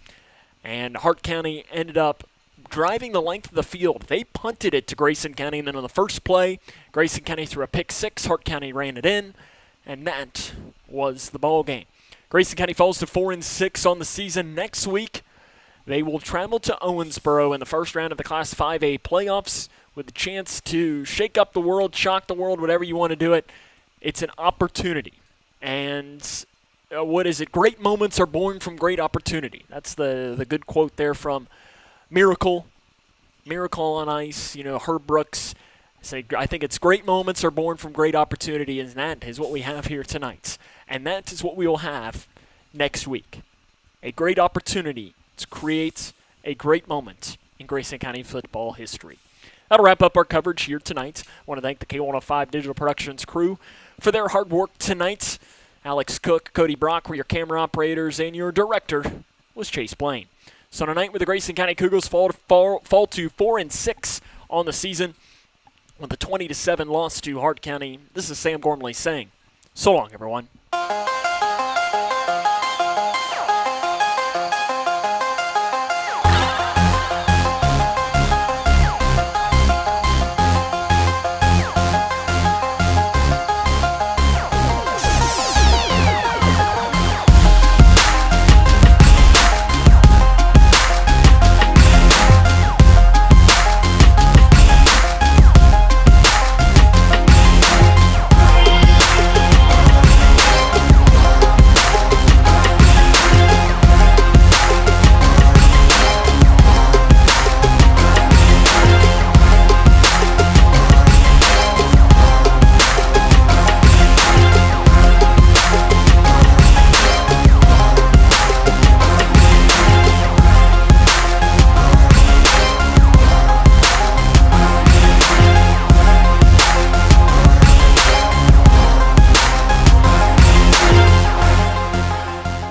Speaker 1: And Hart County ended up driving the length of the field. They punted it to Grayson County, and then on the first play, Grayson County threw a pick six. Hart County ran it in, and that was the ball game. Grayson County falls to 4-6 on the season. Next week, they will travel to Owensboro in the first round of the Class 5A playoffs with a chance to shake up the world, shock the world, whatever you want to do it. It's an opportunity. And what is it? Great moments are born from great opportunity. That's the good quote there from Miracle on Ice, you know, Herb Brooks. I think it's great moments are born from great opportunity, and that is what we have here tonight. And that is what we will have next week. A great opportunity to create a great moment in Grayson County football history. That'll wrap up our coverage here tonight. I want to thank the K105 Digital Productions crew for their hard work tonight. Alex Cook, Cody Brock were your camera operators, and your director was Chase Blaine. So tonight, with the Grayson County Cougars fall to 4-6 on the season with a 20-7 loss to Hart County, this is Sam Gormley saying, so long, everyone.